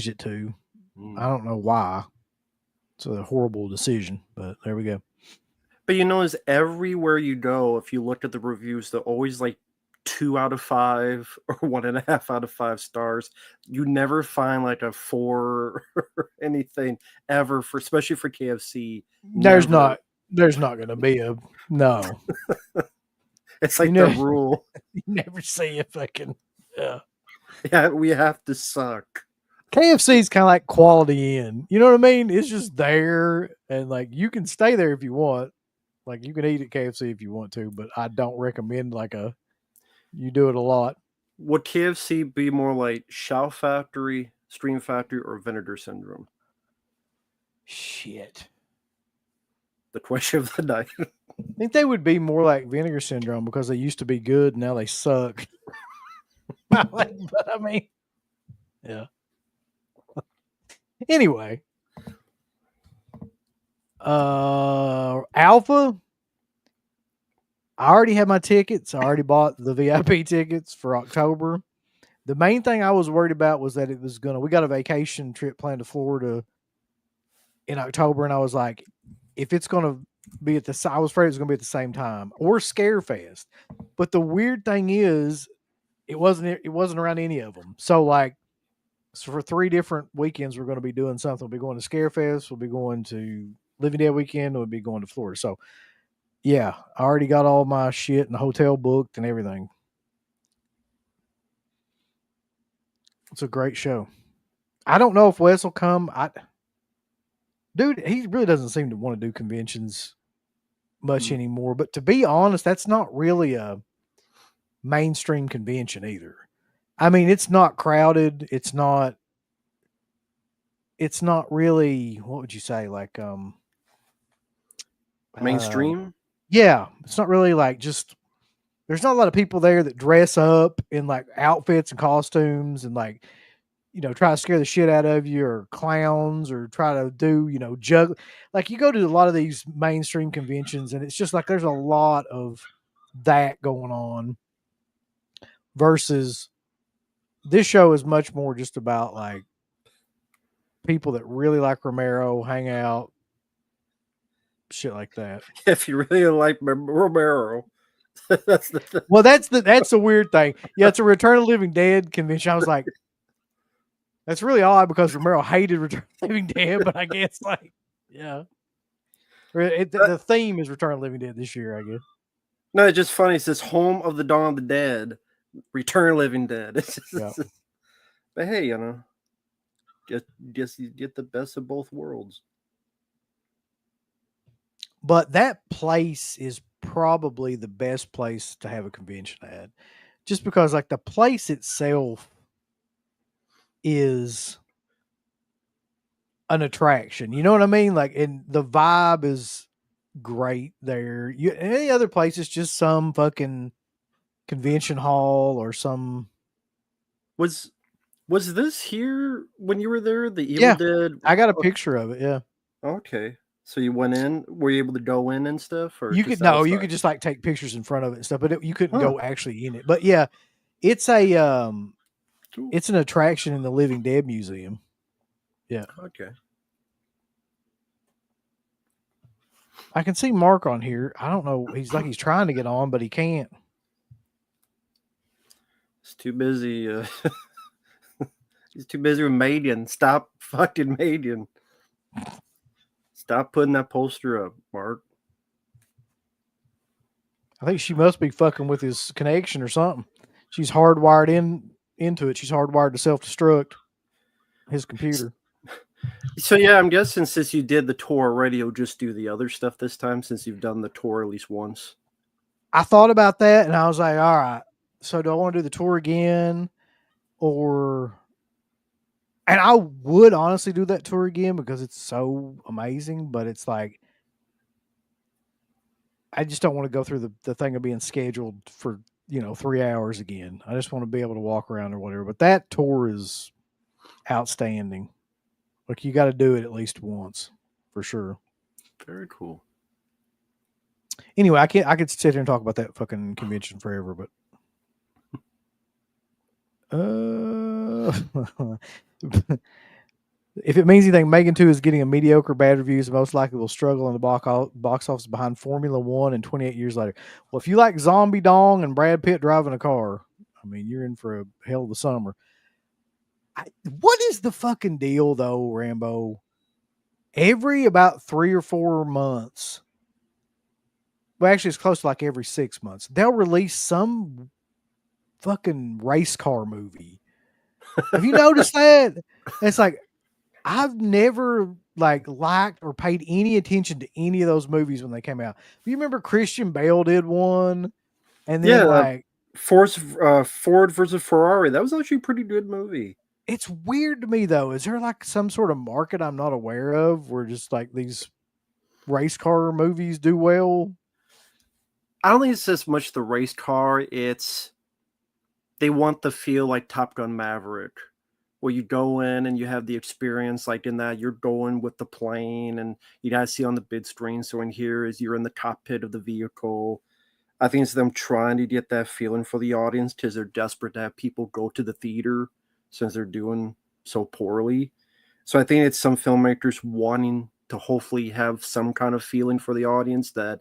it to. I don't know why. It's a horrible decision, but there we go. But you know, is everywhere you go, if you look at the reviews, they're always like 2 out of 5 or 1.5 out of 5 stars. You never find like a 4 or anything ever for, especially for KFC. There's Never. not going to be a no. It's like the rule. You never see a fucking Yeah, we have to suck. KFC is kind of like Quality Inn. You know what I mean? It's just there, and like you can stay there if you want. Like you can eat at KFC if you want to, but I don't recommend you do it a lot. Would KFC be more like Shout Factory, Stream Factory, or Vinegar Syndrome? Shit. The question of the night. I think they would be more like Vinegar Syndrome because they used to be good, now they suck. But I mean, yeah. Anyway, Alpha. I already have my tickets. I already bought the VIP tickets for October. The main thing I was worried about was that we got a vacation trip planned to Florida in October, and I was like, if it's gonna be I was afraid it was gonna be at the same time or Scarefest. But the weird thing is, it wasn't around any of them. So for 3 different weekends, we're going to be doing something. We'll be going to Scarefest. We'll be going to Living Dead weekend. We'll be going to Florida. So, yeah, I already got all my shit and the hotel booked and everything. It's a great show. I don't know if Wes will come. Dude, he really doesn't seem to want to do conventions much anymore. But to be honest, that's not really a mainstream convention either. I mean, it's not crowded. It's not really, what would you say, like mainstream? Yeah, it's not really like just there's not a lot of people there that dress up in like outfits and costumes and like, you know, try to scare the shit out of you, or clowns, or try to do, you know, like you go to a lot of these mainstream conventions and it's just like there's a lot of that going on versus this show is much more just about like people that really like Romero, hang out, shit like that. If you really like Romero, that's the weird thing. Yeah, it's a Return of the Living Dead convention. I was like, that's really odd because Romero hated Return of the Living Dead, but I guess like, yeah, the theme is Return of the Living Dead this year, I guess. No, it's just funny. It says Home of the Dawn of the Dead, Return of the Living Dead. But hey, you know, guess you get the best of both worlds. But that place is probably the best place to have a convention at, just because like the place itself is an attraction. You know what I mean? Like, and the vibe is great there. Any other place is just some fucking convention hall or some. Was this here when you were there? The Evil Dead? I got a picture of it. Yeah. Okay. So you went in? Were you able to go in and stuff? Or you could just like take pictures in front of it and stuff, but you couldn't go actually in it. But yeah, it's it's an attraction in the Living Dead Museum. Yeah. Okay. I can see Mark on here. I don't know. He's trying to get on, but he can't. He's too busy. He's too busy with Madian. Stop fucking Madian. Stop putting that poster up, Mark. I think she must be fucking with his connection or something. She's hardwired into it. She's hardwired to self-destruct his computer. So yeah, I'm guessing since you did the tour already, you'll just do the other stuff this time since you've done the tour at least once. I thought about that and I was like, all right, so do I want to do the tour again? And I would honestly do that tour again because it's so amazing, but it's like, I just don't want to go through the thing of being scheduled for, 3 hours again. I just want to be able to walk around or whatever. But that tour is outstanding. Like, you got to do it at least once for sure. Very cool. Anyway, I could sit here and talk about that fucking convention forever, but If it means anything, Megan 2 is getting a mediocre bad reviews and most likely will struggle in the box office behind Formula One and 28 years later. Well, if you like Zombie Dong and Brad Pitt driving a car, I mean, you're in for a hell of a summer. What is the fucking deal, though, Rambo? Every about 3 or 4 months, well, actually, it's close to like every 6 months, they'll release some fucking race car movie. Have you noticed that? It's like, I've never liked or paid any attention to any of those movies when they came out. You remember Christian Bale did one, and then Yeah, like Ford versus Ferrari. That was actually a pretty good movie. it's weird to me though. Is there like some sort of market I'm not aware of where just like these race car movies do well? I don't think it's as much the race car. It's they want the feel like Top Gun Maverick, where you go in and you have the experience like in that you're going with the plane and you guys see on the big screen. So in here is you're in the cockpit of the vehicle. I think it's them trying to get that feeling for the audience because they're desperate to have people go to the theater since they're doing so poorly. So I think it's some filmmakers wanting to hopefully have some kind of feeling for the audience that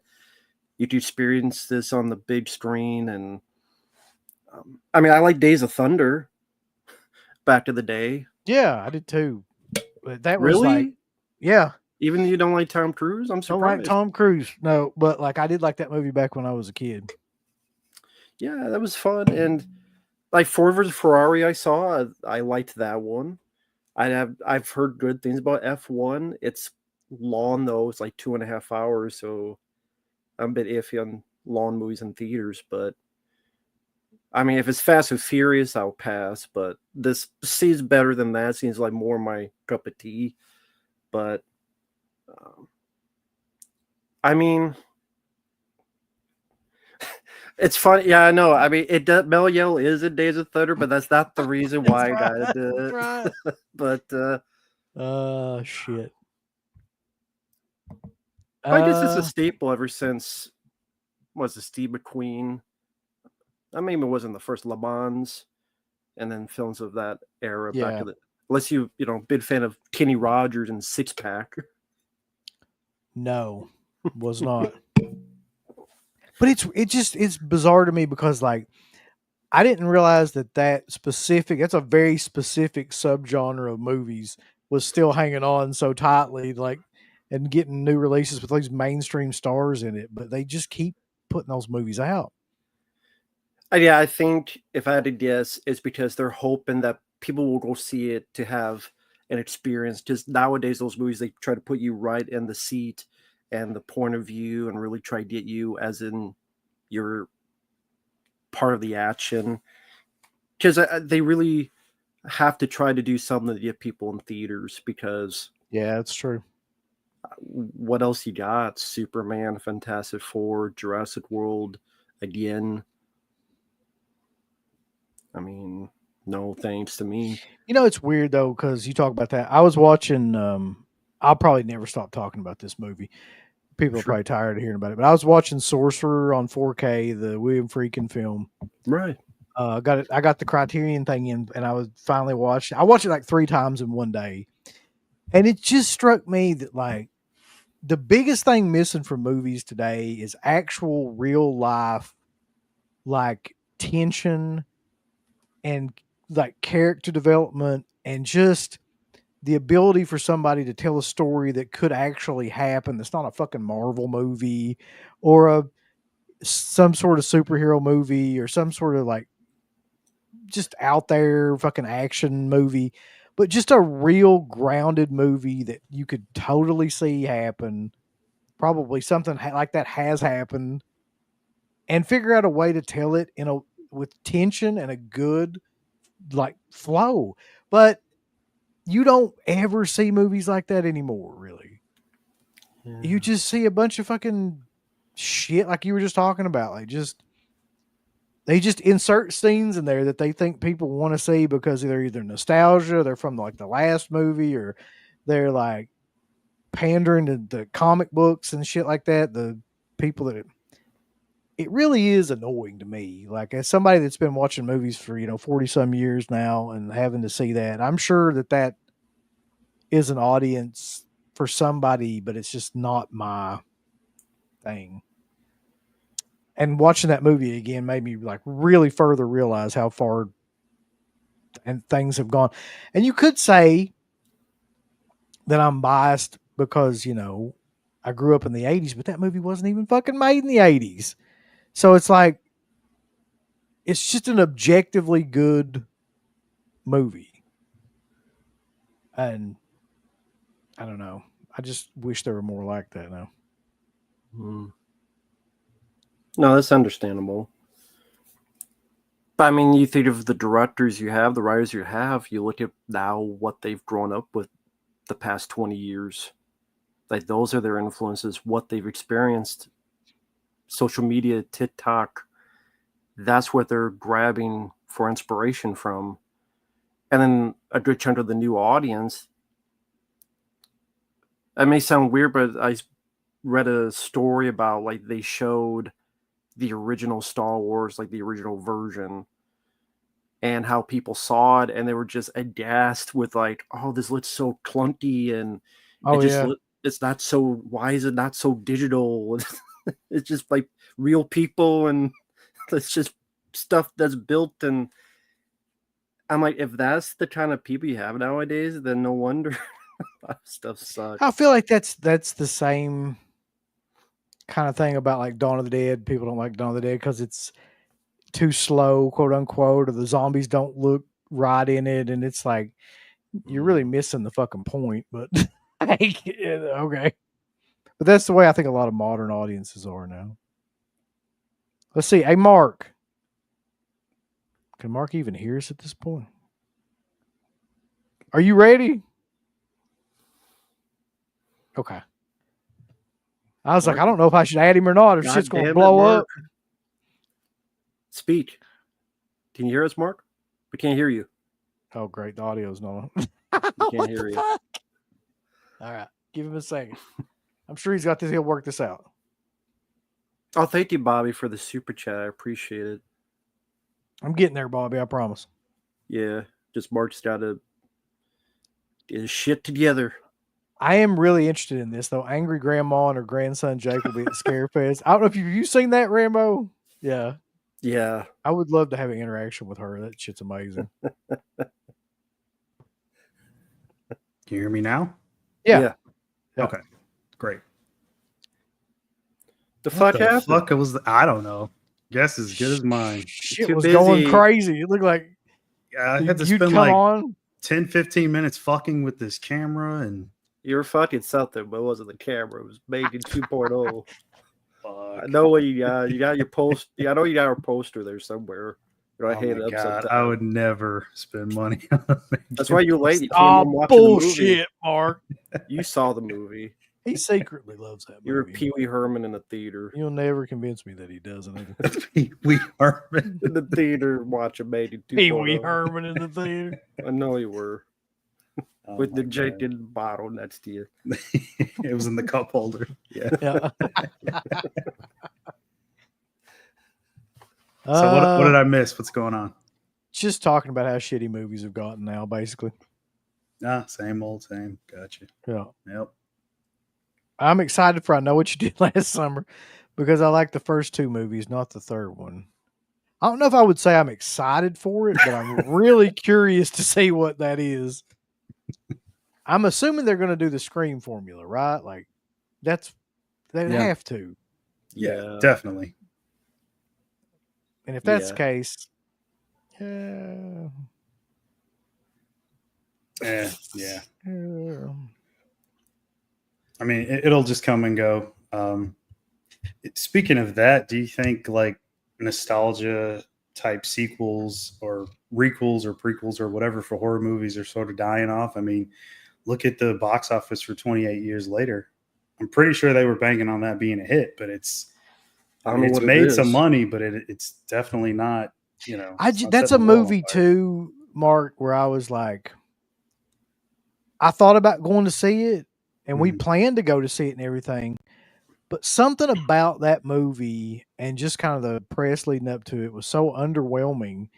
you could experience this on the big screen. And I mean, I like Days of Thunder back to the day. Yeah, I did too. But that was like, Really? yeah, Even you don't like Tom Cruise? I'm don't like surprised. Tom Cruise. No, but like I did like that movie back when I was a kid. Yeah, that was fun. And like Ford versus Ferrari, I liked that one. I've heard good things about F1. It's long though; it's like 2.5 hours, so I'm a bit iffy on long movies in theaters. But I mean, if it's Fast and Furious, I'll pass. But this seems better than that. Seems like more my cup of tea. But um, I mean, it's funny. Yeah, I know. I mean, it does. Mel Yell is in Days of Thunder, but that's not the reason why I got That's it. right. But Shit. I guess it's a Uh, staple ever since was the Steve McQueen. I mean, it wasn't the first Le Mans, and then films of that era back yeah. to the. Unless big fan of Kenny Rogers and Six Pack. No, was not. But it's bizarre to me because like I didn't realize that specific that's a very specific subgenre of movies was still hanging on so tightly like and getting new releases with these mainstream stars in it, but they just keep putting those movies out. Yeah, I think if I had to guess, it's because they're hoping that people will go see it to have an experience. Because nowadays, those movies they try to put you right in the seat and the point of view, and really try to get you as in you're part of the action. Because they really have to try to do something to get people in theaters. Because Yeah, that's true. what else you got? Superman, Fantastic Four, Jurassic World, again. I mean, no thanks to me. You know, it's weird though because you talk about that. I was watching. I'll probably never stop talking about this movie. People are Sure. probably tired of hearing about it, but I was watching Sorcerer on 4K, the William Friedkin film. Right. Got it. I got the Criterion thing in, and I was finally watched. I watched it like 3 times in one day, and it just struck me that like the biggest thing missing from movies today is actual real life, like tension and like character development and just the ability for somebody to tell a story that could actually happen. That's not a fucking Marvel movie or some sort of superhero movie or some sort of like just out there fucking action movie, but just a real grounded movie that you could totally see happen. Probably something like that has happened, and figure out a way to tell it in a with tension and a good like flow. But you don't ever see movies like that anymore, really. You Yeah. just see a bunch of fucking shit like you were just talking about. Like just they just insert scenes in there that they think people want to see because they're either nostalgia, they're from like the last movie, or they're like pandering to the comic books and shit like that. The people that it really is annoying to me. Like as somebody that's been watching movies for 40 some years now and having to see that, I'm sure that is an audience for somebody, but it's just not my thing. And watching that movie again made me like really further realize how far and things have gone. And you could say that I'm biased because, I grew up in the 80s, but that movie wasn't even fucking made in the 80s. So it's like, it's just an objectively good movie. And I don't know. I just wish there were more like that now. No, that's understandable. But I mean, you think of the directors you have, the writers you have, you look at now what they've grown up with the past 20 years. Like, those are their influences, what they've experienced. Social media, TikTok, that's what they're grabbing for inspiration from. And then a good chunk of the new audience. It may sound weird, but I read a story about, like, they showed the original Star Wars, like the original version, and how people saw it, and they were just aghast with, like, oh, this looks so clunky, and it's not so, why is it not so digital? It's just like real people, and it's just stuff that's built. And I'm like, if that's the kind of people you have nowadays, then no wonder stuff sucks. I feel like that's the same kind of thing about like Dawn of the Dead. People don't like Dawn of the Dead because it's too slow, quote unquote, or the zombies don't look right in it, and it's like you're really missing the fucking point. But okay, but that's the way I think a lot of modern audiences are now. Let's see. Hey, Mark, can Mark even hear us at this point? Are you ready? Okay. I was like, I don't know if I should add him or not, or shit's going to blow up. Speak. Can you hear us, Mark? We can't hear you. Oh, great. The audio's not. We can't hear you. All right. Give him a second. I'm sure he's got this. He'll work this out. Oh, thank you, Bobby, for the super chat. I appreciate it. I'm getting there, Bobby. I promise. Yeah. Just Mark's got to get his shit together. I am really interested in this, though. Angry Grandma and her grandson Jake will be at the Scarefest. I don't know if you've seen that, Rambo. Yeah. Yeah. I would love to have an interaction with her. That shit's amazing. Can you hear me now? Yeah. Okay. Great. The fuck happened? Fuck, it was. I don't know. Guess as good as mine. Shit was going crazy. It looked like I had to spend like 10, 15 minutes fucking with this camera, and you were fucking something, but it wasn't the camera. It was made in 2.0. I know what you got. You got your post. I know you got our poster there somewhere. I hate it upside down. I would never spend money on it. That's why you're late. You bullshit, Mark. You saw the movie. He secretly loves that movie. You're Pee Wee Herman in the theater. You'll never convince me that he doesn't. Pee Wee Herman in the theater watching Made in 2.0. Pee Wee Herman in the theater. I know you were. With the Jake didn't bottle next to you. It was in the cup holder. Yeah. So what did I miss? What's going on? Just talking about how shitty movies have gotten now, basically. Same old same. Gotcha. Yeah. Yep. I'm excited for I Know What You Did Last Summer because I like the first two movies, not the third one. I don't know if I would say I'm excited for it, but I'm really curious to see what that is. I'm assuming they're going to do the Scream formula, right? Like, they have to. Yeah, definitely. And if that's the case, yeah. I mean, it'll just come and go. Speaking of that, do you think like nostalgia type sequels or requels or prequels or whatever for horror movies are sort of dying off? I mean, look at the box office for 28 years later. I'm pretty sure they were banking on that being a hit, but it's made some money, but it's definitely not, that's a movie too, Mark, where I was like, I thought about going to see it and we planned to go to see it and everything, but something about that movie and just kind of the press leading up to it was so underwhelming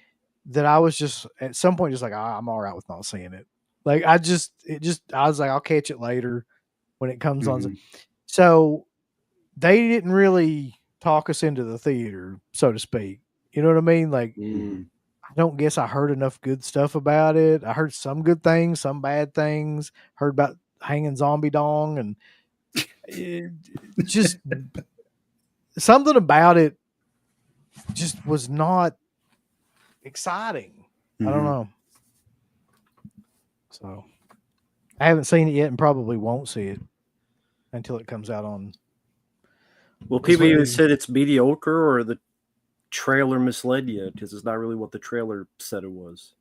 that I was just at some point just like, I'm all right with not seeing it. Like I was like, I'll catch it later when it comes on. Mhm. So they didn't really talk us into the theater, so to speak. You know what I mean? Like, Mhm. I don't guess I heard enough good stuff about it. I heard some good things, some bad things. Heard about hanging zombie dong, and it, just something about it just was not exciting. I don't Mhm. know. So I haven't seen it yet, and probably won't see it until it comes out on. Well, That's people what either they- said it's mediocre or the trailer misled you because it's not really what the trailer said it was.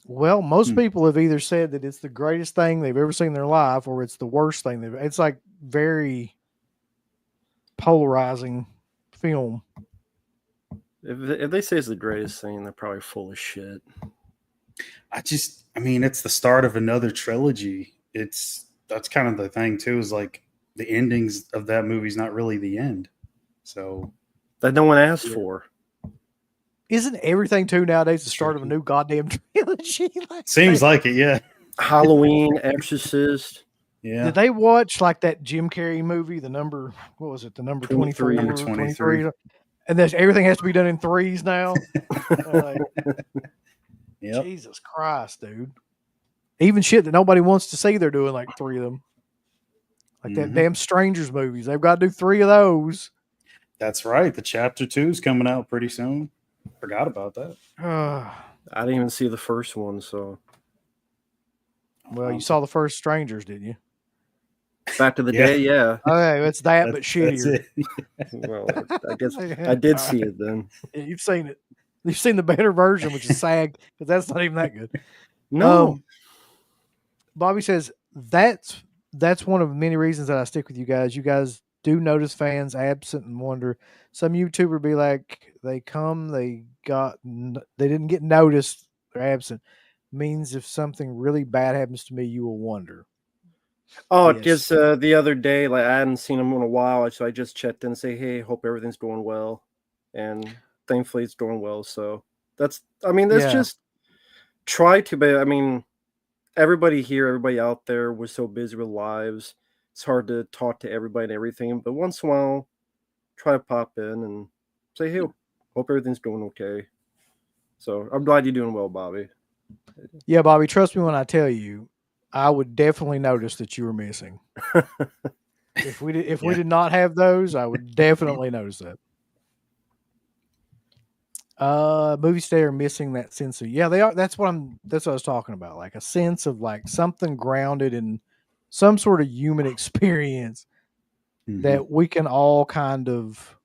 Well, most Hmm. people have either said that it's the greatest thing they've ever seen in their life, or it's the worst thing they've. It's like very polarizing film. If they say it's the greatest thing, they're probably full of shit. I mean, it's the start of another trilogy. That's kind of the thing too, is like the endings of that movie's not really the end. So That no one asked Yeah. for. Isn't everything too nowadays the start of a new goddamn trilogy? seems like it, yeah. Halloween, Exorcist, Yeah. Did they watch like that Jim Carrey movie, the number, what was it, the number 24, 23. 23? And everything has to be done in threes now? Like, Yep. Jesus Christ, dude. Even shit that nobody wants to see, they're doing like 3 of them. Like that Mhm. damn Strangers movies. They've got to do 3 of those. That's right. The chapter 2 is coming out pretty soon. Forgot about that. I didn't even see the first one, so Well, you saw the first Strangers, didn't you? back to the Yeah. day, yeah. Okay, it's that, but That's shittier. it. Well, I guess I did see it then. Yeah, you've seen it. You've seen the better version, which is SAG, because that's not even that good. No, Bobby says that's one of many reasons that I stick with you guys. You guys do notice fans absent and wonder. Some YouTuber be like, they come, they didn't get noticed, they're absent. Means if something really bad happens to me, you will wonder. oh, Yes. just the other day, like I hadn't seen him in a while, so I just checked in and say, "Hey, hope everything's going well," and thankfully it's going well. So that's Yeah. just try to be. I mean, everybody here, everybody out there, was so busy with lives. It's hard to talk to everybody and everything, but once in a while, try to pop in and say, "Hey, hope everything's going okay." So I'm glad you're doing well, Bobby. Yeah, Bobby, trust me when I tell you, I would definitely notice that you were missing. If we did not have those, I would definitely notice that. Movies today are missing that sense of, yeah, they are. That's what I was talking about. Like a sense of like something grounded in some sort of human experience Mhm. that we can all kind of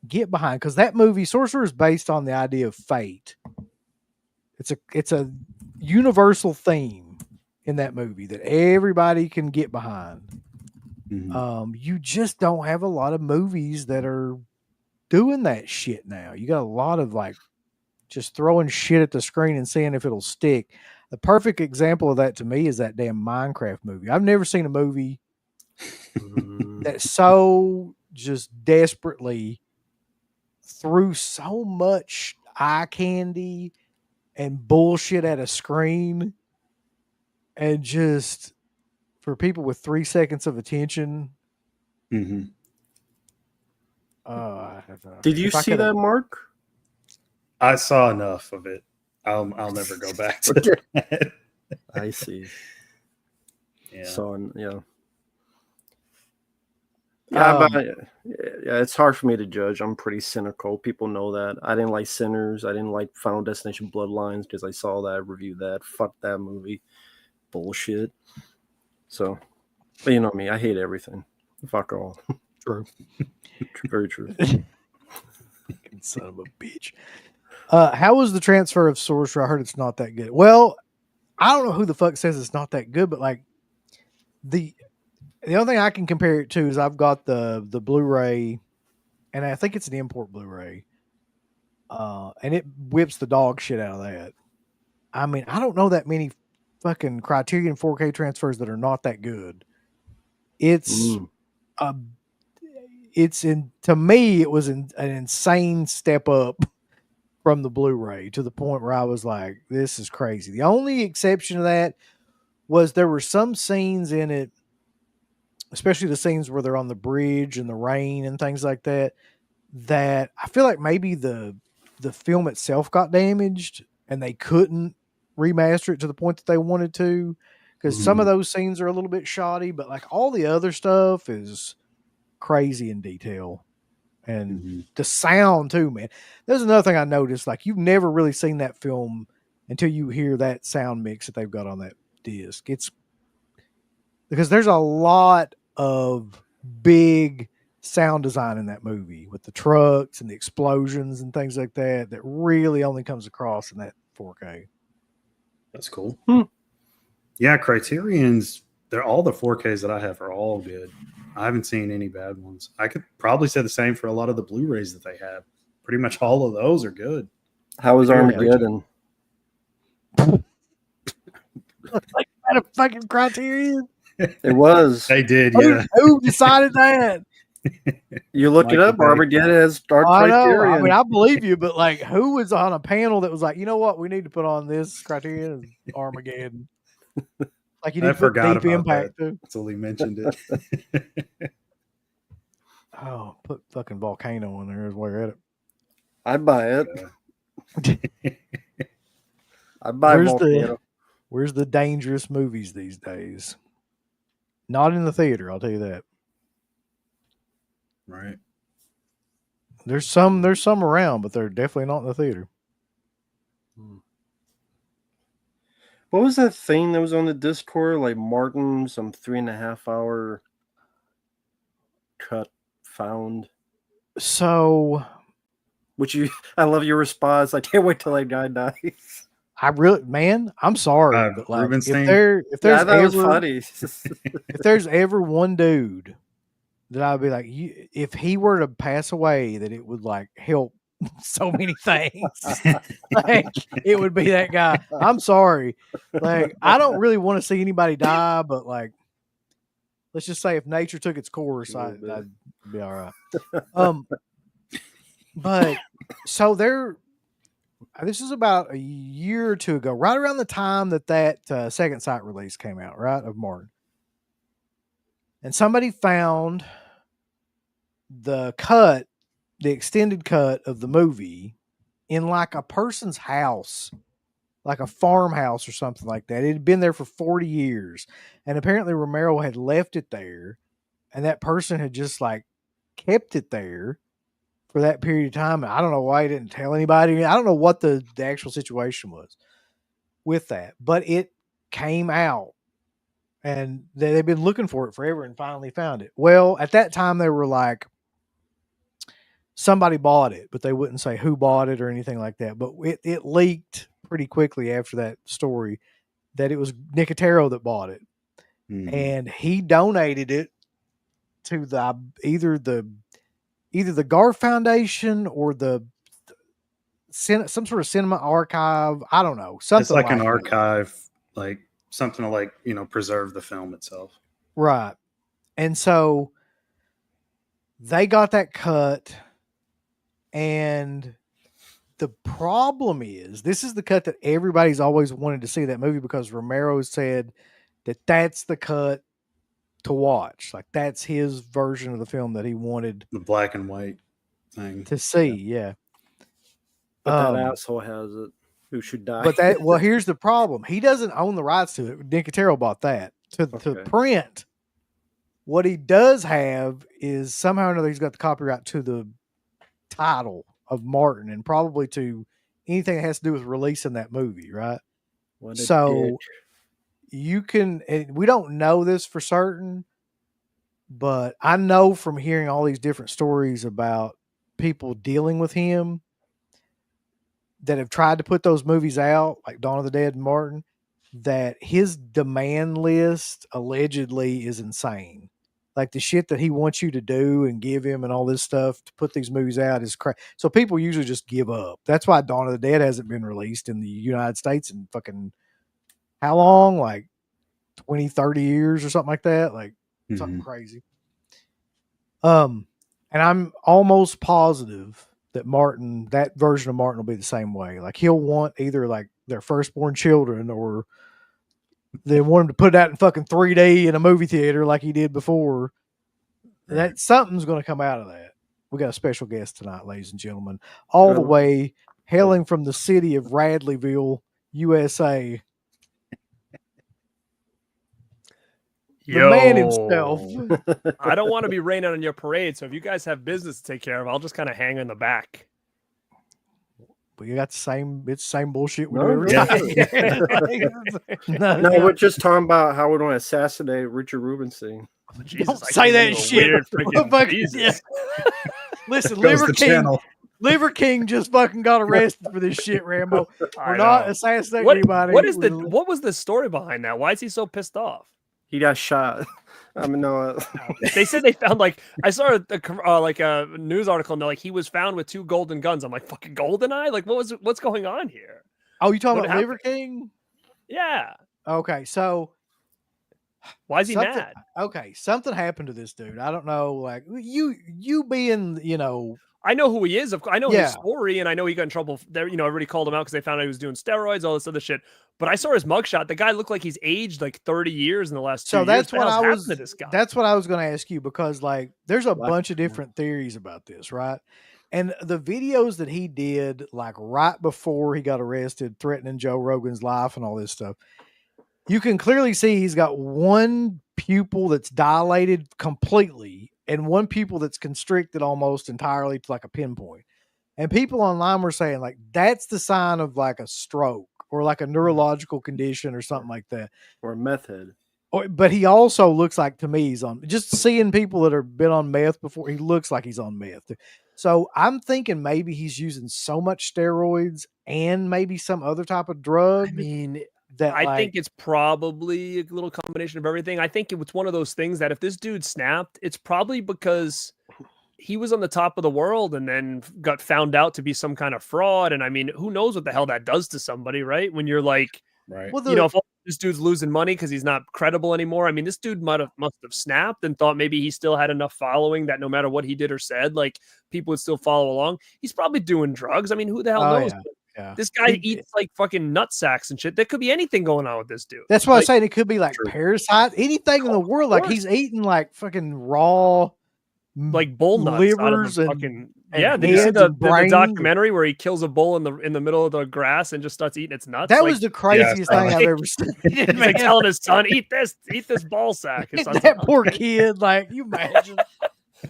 get behind. Because that movie, Sorcerer, is based on the idea of fate. It's a universal theme in that movie that everybody can get behind. Mhm. You just don't have a lot of movies that are doing that shit now. You got a lot of like just throwing shit at the screen and seeing if it'll stick. The perfect example of that to me is that damn Minecraft movie. I've never seen a movie that so just desperately threw so much eye candy and bullshit at a screen, and just for people with 3 seconds of attention. Mhm. Did you if I see coulda- that, Mark? I saw enough of it. I'll never go back to that. I see. Yeah. So yeah. Yeah, Um, but yeah, it's hard for me to judge. I'm pretty cynical. People know that. I didn't like Sinners. I didn't like Final Destination Bloodlines because I saw that, reviewed that. Fuck that movie. Bullshit. So, but you know me, I hate everything. Fuck all. True. Very true. Son of a bitch. How was the transfer of Sorcerer? I heard it's not that good. Well, I don't know who the fuck says it's not that good, but like the only thing I can compare it to is I've got the Blu-ray, and I think it's an import Blu-ray, and it whips the dog shit out of that. I mean, I don't know that many fucking Criterion 4K transfers that are not that good. It's to me, it was an insane step up from the Blu-ray to the point where I was like, this is crazy. The only exception to that was there were some scenes in it, especially the scenes where they're on the bridge and the rain and things like that, that I feel like maybe the film itself got damaged and they couldn't remaster it to the point that they wanted to, because some of those scenes are a little bit shoddy, but like all the other stuff is crazy in detail. And the sound too, man. There's another thing I noticed, like you've never really seen that film until you hear that sound mix that they've got on that disc. It's because there's a lot of big sound design in that movie with the trucks and the explosions and things like that that really only comes across in that 4K. That's cool. Yeah, Criterion's, they're all the 4Ks that I have are all good. I haven't seen any bad ones. I could probably say the same for a lot of the Blu-rays that they have. Pretty much all of those are good. How was Armageddon? Like that a fucking Criterion? It was. They did, yeah. Who decided that? You look it up. Armageddon has Dark Criterion. I mean, I believe you, but like, who was on a panel that was like, you know what, we need to put on this Criterion Armageddon? Like you need to put Deep Impact too. Until he mentioned it. Oh, put fucking Volcano on there is where at it. I'd buy it. I'd buy Volcano. Where's the dangerous movies these days? Not in the theater, I'll tell you that. Right. There's some around, but they're definitely not in the theater. What was that thing that was on the Discord? Like Martin, some 3.5 hour cut found. So, I love your response. I can't wait till that guy dies. I'm sorry, but like if there's ever one dude that I'd be like, if he were to pass away, that it would like help so many things. Like it would be that guy. I'm sorry. Like I don't really want to see anybody die, but like let's just say if nature took its course, I'd be all right. But so this is about a year or two ago, right around the time that Second Sight release came out, right, of Martin. And somebody found the extended cut of the movie in like a person's house, like a farmhouse or something like that. It had been there for 40 years. And apparently Romero had left it there. And that person had just like kept it there for that period of time. I don't know why he didn't tell anybody. I don't know what the actual situation was with that, but it came out and they've been looking for it forever and finally found it. Well, at that time they were like, somebody bought it, but they wouldn't say who bought it or anything like that. But it leaked pretty quickly after that story that it was Nicotero that bought it. And he donated it to either the Garf Foundation or some sort of cinema archive. I don't know. Something it's like an archive, like something to like, preserve the film itself. Right. And so they got that cut. And the problem is, this is the cut that everybody's always wanted to see that movie because Romero said that that's the cut to watch. Like that's his version of the film that he wanted the black and white thing to see. Yeah. But that asshole has it. Who should die? But here's the problem. He doesn't own the rights to it. Nicotero bought that to print. What he does have is somehow or another he's got the copyright to the title of Martin and probably to anything that has to do with releasing that movie, right? So you can, and we don't know this for certain, but I know from hearing all these different stories about people dealing with him that have tried to put those movies out, like Dawn of the Dead and Martin, that his demand list allegedly is insane. Like the shit that he wants you to do and give him and all this stuff to put these movies out is crazy. So people usually just give up. That's why Dawn of the Dead hasn't been released in the United States in fucking how long? Like 20, 30 years or something like that. Like something crazy. And I'm almost positive that that version of Martin will be the same way. Like he'll want either like their firstborn children or They want him to put it out in fucking 3D in a movie theater like he did before. That something's going to come out of that. We got a special guest tonight, ladies and gentlemen, all the way hailing from the city of Radleyville, USA. The man himself. I don't want to be raining on your parade, so if you guys have business to take care of, I'll just kind of hang in the back. We got the same. It's the same bullshit we do No, every time. No, we're just talking about how we're going to assassinate Richard Rubenstein. Jesus, Don't I say came that into a shit. weird freaking- Fuck, Jesus. yeah. Listen, Goes Liver the King. channel. Liver King just fucking got arrested for this shit, Rambo. I We're not know. assassinating What, anybody. what was the story behind that? Why is he so pissed off? He got shot. I mean, no. They said they found I saw a news article and they're like he was found with 2 golden guns. I'm like, fucking golden eye? Like what's going on here? Oh, you talking what about Liver happened? King? Yeah. Okay, so Why is he something- mad? Okay, something happened to this dude. I don't know. Like you being, I know who he is. I know Yeah. his story, and I know he got in trouble there. Everybody called him out because they found out he was doing steroids, all this other shit. But I saw his mugshot. The guy looked like he's aged like 30 years in the last 2 So years. that's What what the hell's I happened was. to this guy? That's what I was going to ask you because there's a What? bunch of different theories about this, right? And the videos that he did, like right before he got arrested, threatening Joe Rogan's life and all this stuff, you can clearly see he's got one pupil that's dilated completely and one pupil that's constricted almost entirely to like a pinpoint. And people online were saying like that's the sign of like a stroke or like a neurological condition or something like that. Or a meth head. But he also looks like, to me, he's on, just seeing people that have been on meth before, he looks like he's on meth. So I'm thinking maybe he's using so much steroids and maybe some other type of drug. I mean, that I think it's probably a little combination of everything. I think it's one of those things that if this dude snapped, it's probably because he was on the top of the world and then got found out to be some kind of fraud. And I mean, who knows what the hell that does to somebody, right? When you're like, Right. well, if this dude's losing money because he's not credible anymore. I mean, this dude must have snapped and thought maybe he still had enough following that no matter what he did or said, like people would still follow along. He's probably doing drugs. I mean, who the hell knows? yeah. This guy eats like fucking nut sacks and shit. There could be anything going on with this dude. That's why I'm Like, saying it could be like True. parasite, anything in the world. Like course. he's eating like fucking raw, like bull nuts out of livers the and fucking and yeah. Did you see heads the and brains. documentary where he kills a bull in the middle of the grass and just starts eating its nuts? that Like, was the craziest Yeah, thing I've ever seen. he's like man. telling his son, "Eat this ball sack." His son's That like, poor kid, like you imagine.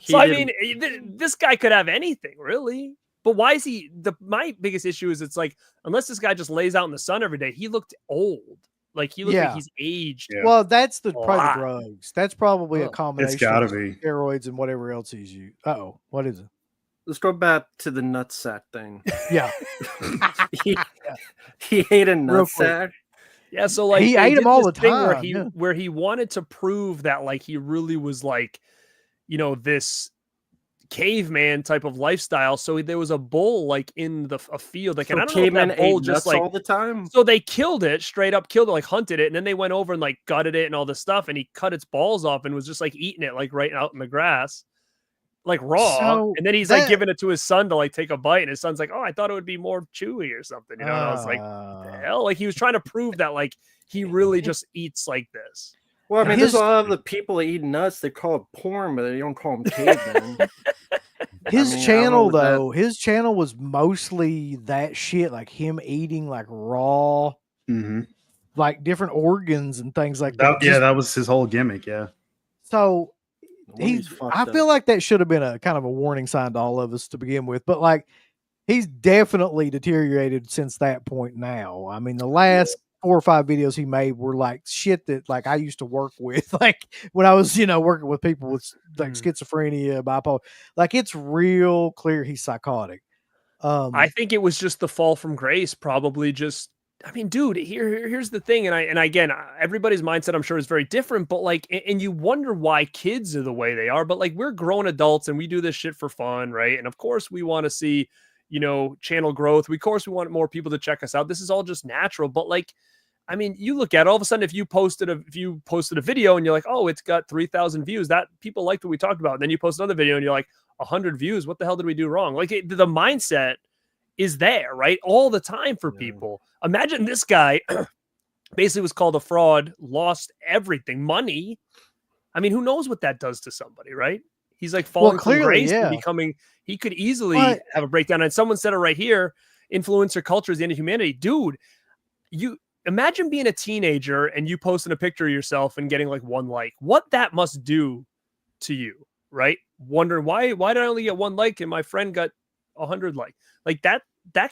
So I didn't- mean, this guy could have anything, really. But why is he? My biggest issue is it's like unless this guy just lays out in the sun every day, he looked old. Like he looked Yeah. like he's aged. Yeah. Well, that's probably lot. the drugs. That's probably a Oh. combination. It's gotta of be. steroids and whatever else he's used. Oh, what is it? Let's go back to the nutsack thing. Yeah, he ate a Real quick. nutsack. Yeah, so like He they ate 'em did all this the thing where time, he yeah. where he wanted to prove that like he really was like, this caveman type of lifestyle. So there was a bull like in a field, like, and I So don't know if cavemen that bull ate just nuts like all the time. so they killed it, straight up killed it, like hunted it, and then they went over and like gutted it and all this stuff, and he cut its balls off and was just like eating it like right out in the grass, like raw. So and then he's like that- giving it to his son to like take a bite, and his son's like, "Oh, I thought it would be more chewy or something," And I was like, "The hell?" Like he was trying to prove that like he really just eats like this. Well, I mean, His- there's a lot of the people that eat nuts. They call it porn, but they don't call them cavemen. his I mean, I don't know channel what that- though, his channel was mostly that shit, like him eating like raw, Mm-hmm. like different organs and things like that. Yeah, Just- that was his whole gimmick. Yeah. so He's fucked I up. feel like that should have been a kind of a warning sign to all of us to begin with, but like he's definitely deteriorated since that point now. I mean, the last 4 or 5 videos he made were like shit that like I used to work with, like when I was, working with people with like schizophrenia, bipolar. Like it's real clear he's psychotic. I think it was just the fall from grace, probably just. I mean, dude, here's the thing, and again, everybody's mindset I'm sure is very different, but like, and you wonder why kids are the way they are, but like we're grown adults and we do this shit for fun, right? And of course we want to see, channel growth. Of course we want more people to check us out. This is all just natural, but like, I mean, you look at it, all of a sudden if you posted a video and you're like, oh, it's got 3,000 views, that people liked what we talked about. And then you post another video and you're like 100 views. What the hell did we do wrong? Like the mindset is there, right? All the time for people. Imagine this guy basically was called a fraud, lost everything, money. I mean, who knows what that does to somebody, right? He's like falling from clearly, grace and yeah. becoming, he could easily But- have a breakdown. And someone said it right here, influencer culture is the end of humanity. Dude, you imagine being a teenager and you posting a picture of yourself and getting like 1 like. What that must do to you, right? Wondering why did I only get 1 like and my friend got 100 like? Like that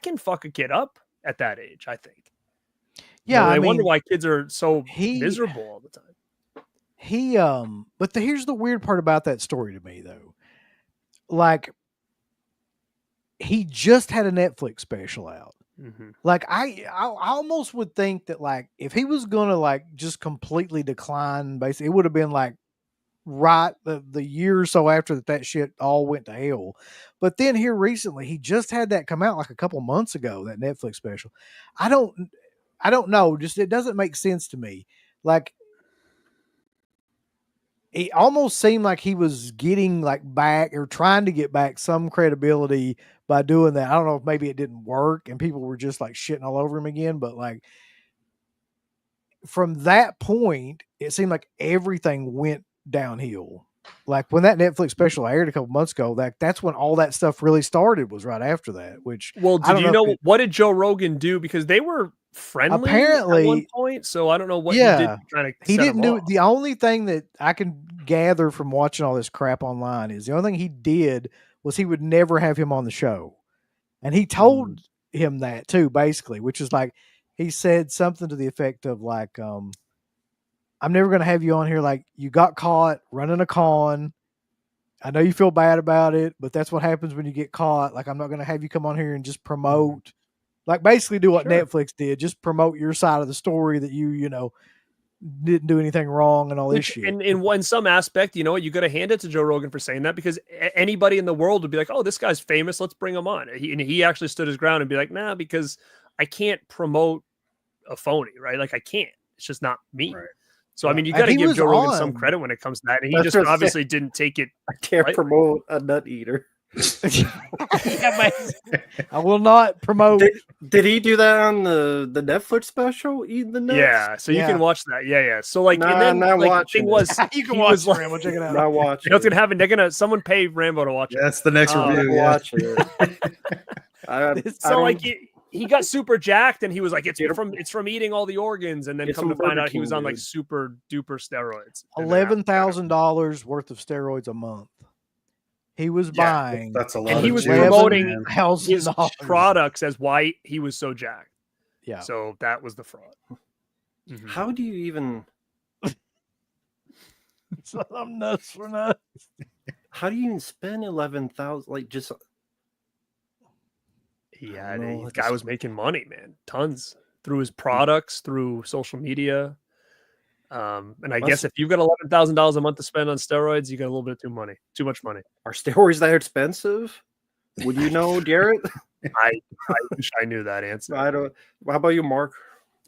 can fuck a kid up at that age, I think. Yeah, I I wonder mean, why kids are so he- miserable all the time. Here's the weird part about that story to me though. Like, he just had a Netflix special out. Mm-hmm. Like, I almost would think that, like, if he was gonna like just completely decline, basically, it would have been like right the year or so after that shit all went to hell. But then here recently, he just had that come out like a couple months ago, that Netflix special. I don't know, just it doesn't make sense to me. Like, it almost seemed like he was getting like back or trying to get back some credibility by doing that. I don't know if maybe it didn't work and people were just like shitting all over him again, but like from that point, it seemed like everything went downhill. Like when that Netflix special aired a couple months ago, that's when all that stuff really started, was right after that. Which, well, I did don't you know if it- what did Joe Rogan do? Because they were friendly at Apparently- one point, so I don't know what he did Yeah, to kind of he set didn't him do off. it. The only thing that I can gather from watching all this crap online is the only thing he did was he would never have him on the show. And he told him that too, basically, which is like, he said something to the effect of like, I'm never going to have you on here. Like, you got caught running a con. I know you feel bad about it, but that's what happens when you get caught. Like, I'm not going to have you come on here and just promote, like basically do what Sure. Netflix did. Just promote your side of the story that you know, didn't do anything wrong and all this Which, shit. in some aspect, you know what, you got to hand it to Joe Rogan for saying that, because anybody in the world would be like, oh, this guy's famous, let's bring him on. And he actually stood his ground and be like, nah, because I can't promote a phony, right? Like, I can't. It's just not me. Right. So, I mean, you And got to he give was Joe Rogan some on- credit when it comes to that. And he That's just what I'm obviously didn't take it. I can't Right? promote a nut eater. Yeah, man. I will not promote. Did he do that on the Netflix special? Eating the nuts? Yeah. So you Yeah. can watch that. Yeah. Yeah. So, like, Nah, and then not like, the watching thing it. was, You can he watch was like, Rambo. Check it out. Not watching. you know what's going to happen? They're going to, someone pay Rambo to watch it. That's the next Oh, review. Not Yeah. watching it. I So don't- like he got super jacked and he was like, it's Get him- from eating all the organs, and then Get come to some find Burger out he was King, on like dude. super duper steroids. And then $11,000 worth of steroids a month. He was Yeah, buying that's a lot. And he of was juice, promoting man. his $11,000 products as why he was so jacked. Yeah. So that was the fraud. Mhm. How do you even? So I'm nuts for nuts. How do you even spend 11,000? Like just He I had don't know, the it's guy just- was making money, man, tons through his products, through social media. And I Must- guess if you've got $11,000 a month to spend on steroids, you got a little bit too much money. are steroids that expensive? Would you know, Garrett? I wish I knew that answer. I don't. How about you, Mark?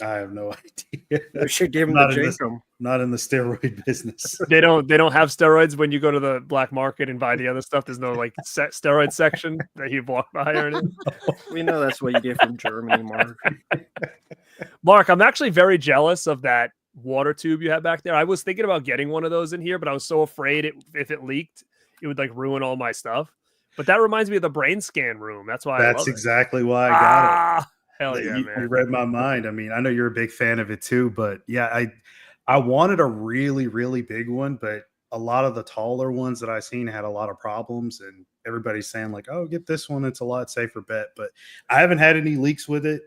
I have no idea. We should give him Not the in this- Jacob. Not in the steroid business. They don't have steroids when you go to the black market and buy the other stuff. There's no like steroid section that you walk by or anything. We know that's what you get from Germany, Mark. Mark, I'm actually very jealous of that water tube you have back there. I was thinking about getting one of those in here, but I was so afraid if it leaked, it would like ruin all my stuff. But that reminds me of the brain scan room. That's why I That's love exactly why it. I got it. Ah, hell yeah, you, man. you read my mind. I mean, I know you're a big fan of it too, but yeah, I wanted a really, really big one, but a lot of the taller ones that I've seen had a lot of problems, and everybody's saying like, "Oh, get this one; it's a lot safer bet." But I haven't had any leaks with it.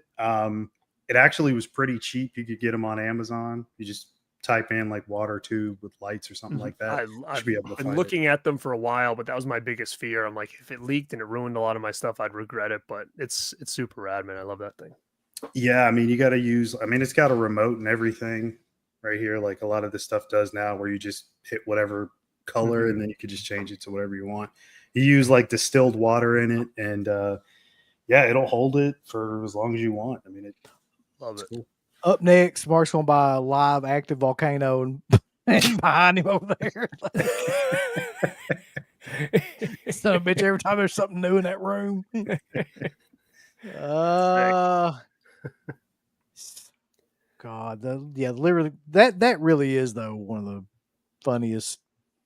It actually was pretty cheap. You could get them on Amazon. You just type in like water tube with lights or something like that. I've should be able to been find looking at them for a while, but that was my biggest fear. I'm like, if it leaked and it ruined a lot of my stuff, I'd regret it. But it's super rad, man. I love that thing. Yeah, I mean, you got to use. I mean, it's got a remote and everything right here, like a lot of this stuff does now, where you just hit whatever color and then you could just change it to whatever you want. You use like distilled water in it, and yeah, it'll hold it for as long as you want. I mean, Love it. cool. Up next, Mark's gonna buy a live active volcano and behind him over there. Son of a bitch, every time there's something new in that room. God, literally that really is though one of the funniest,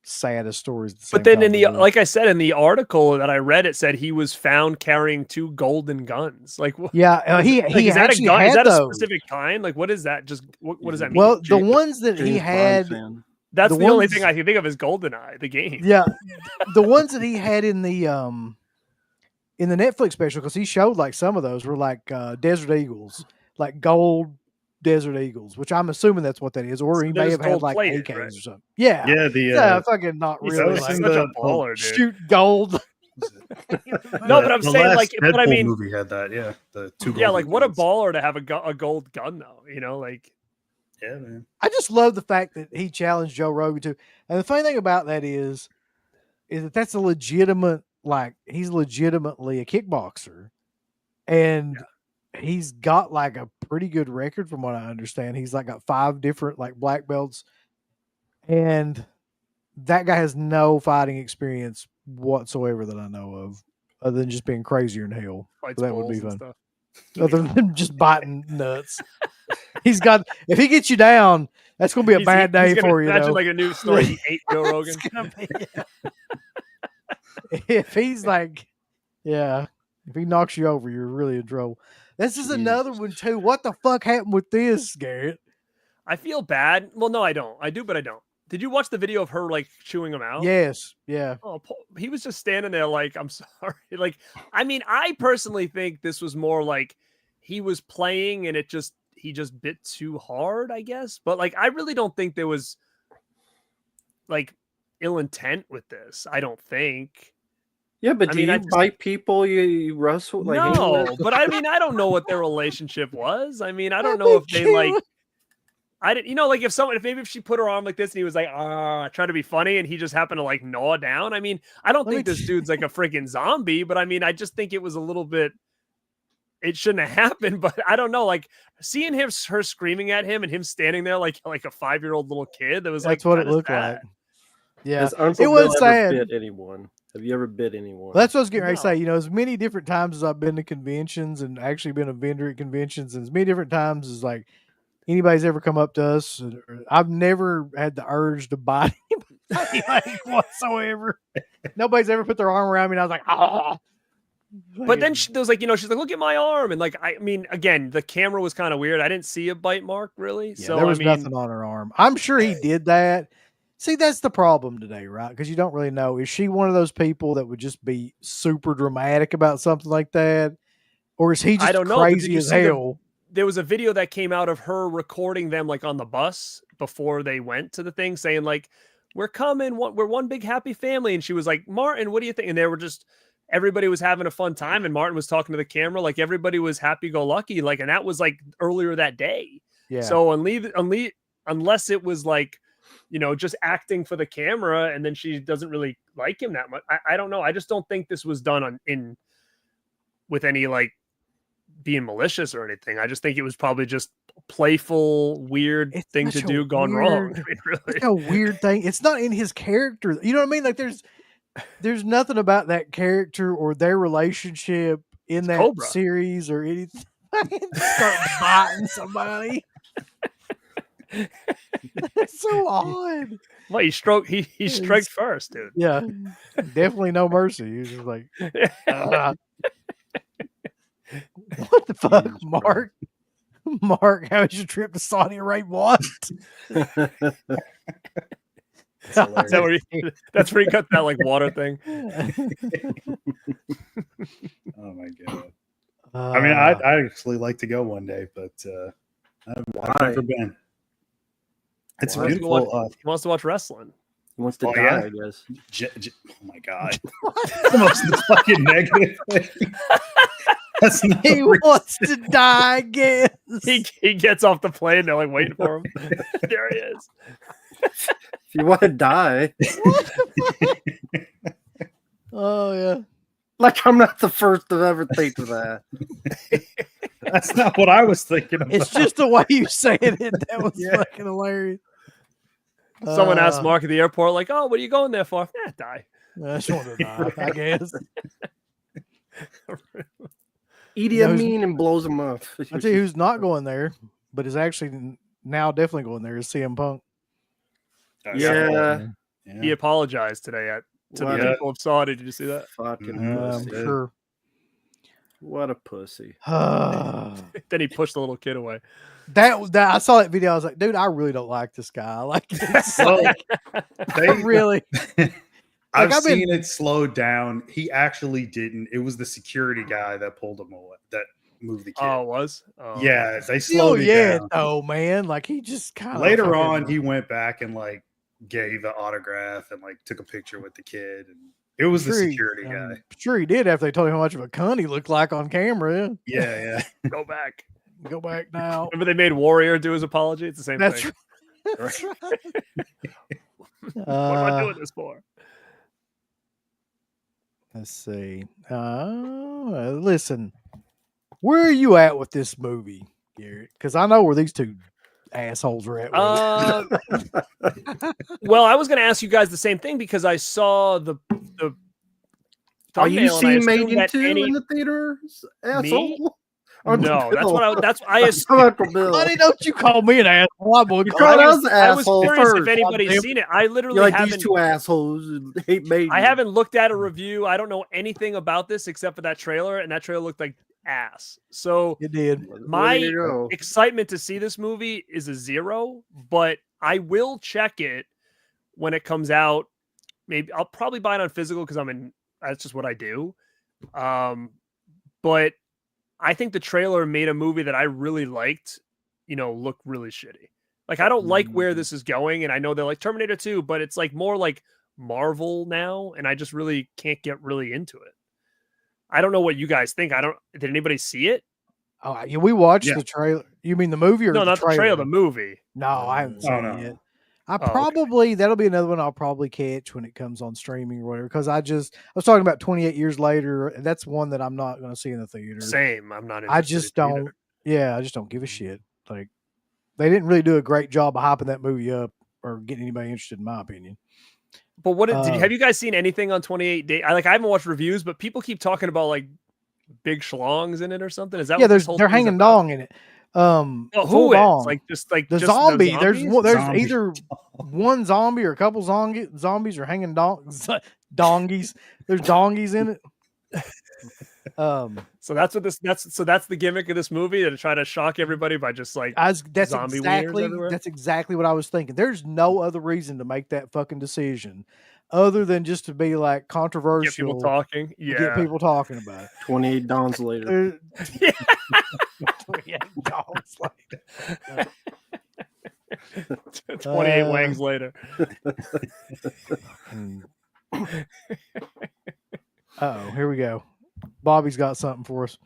saddest stories. But then like I said in the article that I read, it said he was found carrying 2 golden guns. Like, yeah, he is that a actually gun? had Is that those. a specific kind? Like, what is that? Just what does that mean? Well, the ones that he James Bond had, fan. That's the the only ones- thing I can think of is GoldenEye, the game. yeah, the ones that he had in the Netflix special, because he showed like some of those were like Desert Eagles, like gold Desert Eagles, which I'm assuming that's what that is, or So he they're may just have had like gold-plated, AKs right? or something. Yeah, Yeah, the yeah, fucking not He's really was like in such a the- baller, dude. shoot gold. No, but I'm the saying, last like, but I Deadpool mean, movie had that. Yeah, the 2 yeah, golden like what a guns. baller to have a gold gun, though. You know, like Yeah, man. I just love the fact that he challenged Joe Rogan too. And the funny thing about that is that that's a legitimate, like he's legitimately a kickboxer, and he's got like a pretty good record from what I understand. He's like got 5 different like black belts, and that guy has no fighting experience whatsoever that I know of, other than just being crazier than hell. fights That would be bulls and fun. stuff. Other than just biting nuts. He's got, if he gets you down, that's going to be a He's- bad day he's gonna for you. Imagine Though. like a new story. He ate Joe Rogan. It's gonna be, if he's like, yeah, if he knocks you over, you're really in trouble. This is another one too. What the fuck happened with this, Garrett? I feel bad. Well, no, I don't. I do, but I don't. Did you watch the video of her like chewing him out? Yes, yeah. Oh, he was just standing there like, I'm sorry. Like, I mean, I personally think this was more like he was playing and he just bit too hard, I guess. But like, I really don't think there was like ill intent with this. I don't think. Yeah, but I do mean, I you just- bite people? You wrestle? Like, No, but I mean, I don't know what their relationship was. I mean, I don't know if they like. I didn't, like if she put her arm like this and he was like, trying to be funny and he just happened to like gnaw down. I mean, I don't think this dude's like a freaking zombie, but I mean, I just think it was a little bit, it shouldn't have happened, but I don't know. Like seeing her screaming at him and him standing there like a 5-year-old little kid, that was like, That's what it kinda looked sad. like. Yeah, Has Uncle it was Bill ever sad. bit anyone? Have you ever bit anyone? Well, that's what I was getting ready to No. say. As many different times as I've been to conventions and actually been a vendor at conventions, and as many different times as like anybody's ever come up to us, I've never had the urge to bite anybody like whatsoever. Nobody's ever put their arm around me, and I was like, ah. But then there was like, she's like, look at my arm. And like, I mean, again, the camera was kind of weird. I didn't see a bite mark really. Yeah, So there was I mean, nothing on her arm. I'm sure he did that. See, that's the problem today, right? Because you don't really know. Is she one of those people that would just be super dramatic about something like that? Or is he just I don't know, but did crazy you as see the- hell? there was a video that came out of her recording them like on the bus before they went to the thing saying like, we're coming, we're one big happy family. And she was like, Martin, what do you think? And they were just, everybody was having a fun time. And Martin was talking to the camera. Like everybody was happy go lucky. Like, and that was like earlier that day. Yeah. So unless it was like, just acting for the camera and then she doesn't really like him that much. I don't know. I just don't think this was done with any like being malicious or anything. I just think it was probably just playful, weird It's thing to such a do gone wrong. weird- I mean, really. It's a weird thing. It's not in his character. You know what I mean? Like there's nothing about that character or their relationship in that Cobra. series or anything. Start biting somebody. That's so odd. Well, he striked first, dude. Yeah, definitely no mercy. He was just like, what the fuck, Jesus Mark? Mark, how was your trip to Saudi Arabia? What? It's hilarious. Is that where that's where he got that like water thing. Oh my god! I mean, I actually like to go one day, but I've never been. It's Why? beautiful. He wants to watch wrestling. He wants to Oh, die, yeah. I guess. Oh my god! the most fucking negative thing. That's not he real. wants to die again. He gets off the plane. They're like waiting for him. There he is. If you want to die, Oh yeah. like I'm not the first to ever think of that. That's not what I was thinking about. It's just the way you say it. That was Yeah. fucking hilarious. Someone asked Mark at the airport, like, "Oh, what are you going there for?" Die. I just want to die, I guess. Idi Knows- Amin and blows him up. I'll tell you who's not going there. but is actually now definitely going there is CM Punk. Yeah. Yeah. He apologized today to What the a- people of Saudi. Did you see that? Fucking Mhm. I'm pussy. sure. What a pussy. Then he pushed the little kid away. That I saw that video. I was like, dude, I really don't like this guy. Like, it's Well, like, they, I really. I've I've been- seen it slowed down. He actually didn't. It was the security guy that pulled him away. That moved the kid. Oh, it was? Oh. Yeah, they Still, slowed it yeah, down. though, man. Like he just kind of Later on, he went back and like gave the autograph and like took a picture with the kid, and it was the security guy. Sure, he did after they told him how much of a cunt he looked like on camera. Yeah, Go back. Go back now. Remember they made Warrior do his apology? It's the same That's thing. right. That's right. What am I doing this for? Let's see. Listen, where are you at with this movie, Garrett? Because I know where these two assholes are at. With it. Well, I was going to ask you guys the same thing because I saw the Are you thumbnail and I seeing assumed Megan that 2 any- in the theaters? Me? Asshole. Uncle No, that's Bill. what I assumed. Uncle Bill. I didn't know you called me an asshole. I'm gonna You call called you- us an I was asshole curious first. if anybody's Goddamn. seen it. I literally You're like haven't. these two assholes hate Maiden. I haven't looked at a review. I don't know anything about this except for that trailer, and that trailer looked like ass. So You did. my There you go. excitement to see this movie is a 0, but I will check it when it comes out. Maybe I'll probably buy it on physical because that's just what I do. But I think the trailer made a movie that I really liked, look really shitty. Like I don't like where this is going, and I know they're like Terminator 2, but it's like more like Marvel now, and I just really can't get really into it. I don't know what you guys think. Did anybody see it? Oh, yeah, we watched Yeah. the trailer. You mean the movie or No, the not trailer? the trailer, the movie. No, I haven't seen no. it yet. I okay. probably that'll be another one I'll probably catch when it comes on streaming or whatever. Because I was talking about 28 Years Later, and that's one that I'm not going to see in the theater. Same. I'm not. I interested just in it either. don't. Yeah, I just don't give a shit. Like they didn't really do a great job of hyping that movie up or getting anybody interested, in my opinion. But have you guys seen anything on 28 Days? I haven't watched reviews, but people keep talking about like big schlongs in it or something. Is that Yeah, what this whole they're thing's hanging about? dong in it. Oh, full who is? dong. Like just the just zombie. zombies? There's Zombie. either one zombie or a couple zombies are hanging dongies. There's dongies in it. So that's the gimmick of this movie, to try to shock everybody by just like That's zombie wieners everywhere? exactly what I was thinking. There's no other reason to make that fucking decision other than just to be like controversial. get people talking. to Yeah. Get people talking about it. 28 Dawns later. 28 dogs later. 28 wangs later. Oh, here we go. Bobby's got something for us.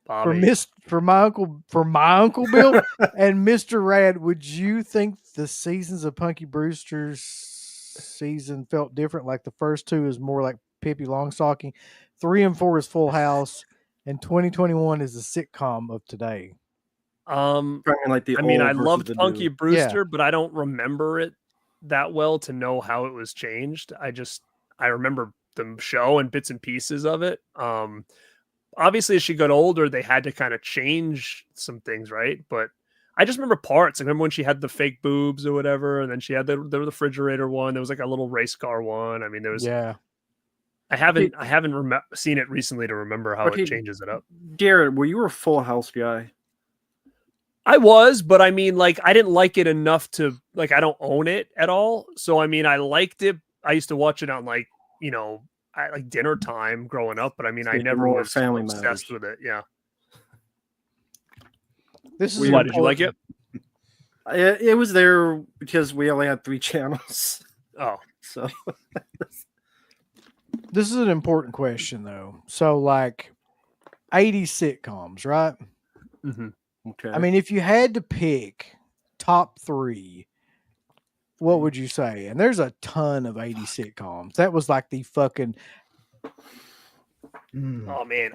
Bobby. For my uncle Bill and Mr. Rad. Would you think the seasons of Punky Brewster's season felt different? Like the first 2 is more like Pippi Longstocking, 3 and 4 is Full House, and 2021 is the sitcom of today. Like the I mean, old I versus loved the Punky new. Brewster, but I don't remember it that well to know how it was changed. I remember the show and bits and pieces of it. Obviously, as she got older, they had to kind of change some things, right? But I just remember parts. I remember when she had the fake boobs or whatever, and then she had the refrigerator one. There was like a little race car one. I mean, there was. Yeah. I haven't seen it recently to remember how it changes it up. Garrett, were you a Full House guy? I was, but I mean, like, I didn't like it enough to like. I don't own it at all. So I mean, I liked it. I used to watch it on like at like dinner time growing up, but I mean, I never more was Family obsessed Matters. with it. Yeah. This is Why did you like it? It was there because we only had 3 channels. Oh, So This is an important question though. So like 80s sitcoms, right? okay. I mean, if you had to pick top 3, what would you say? And there's a ton of 80s sitcoms. That was like the fucking. oh man.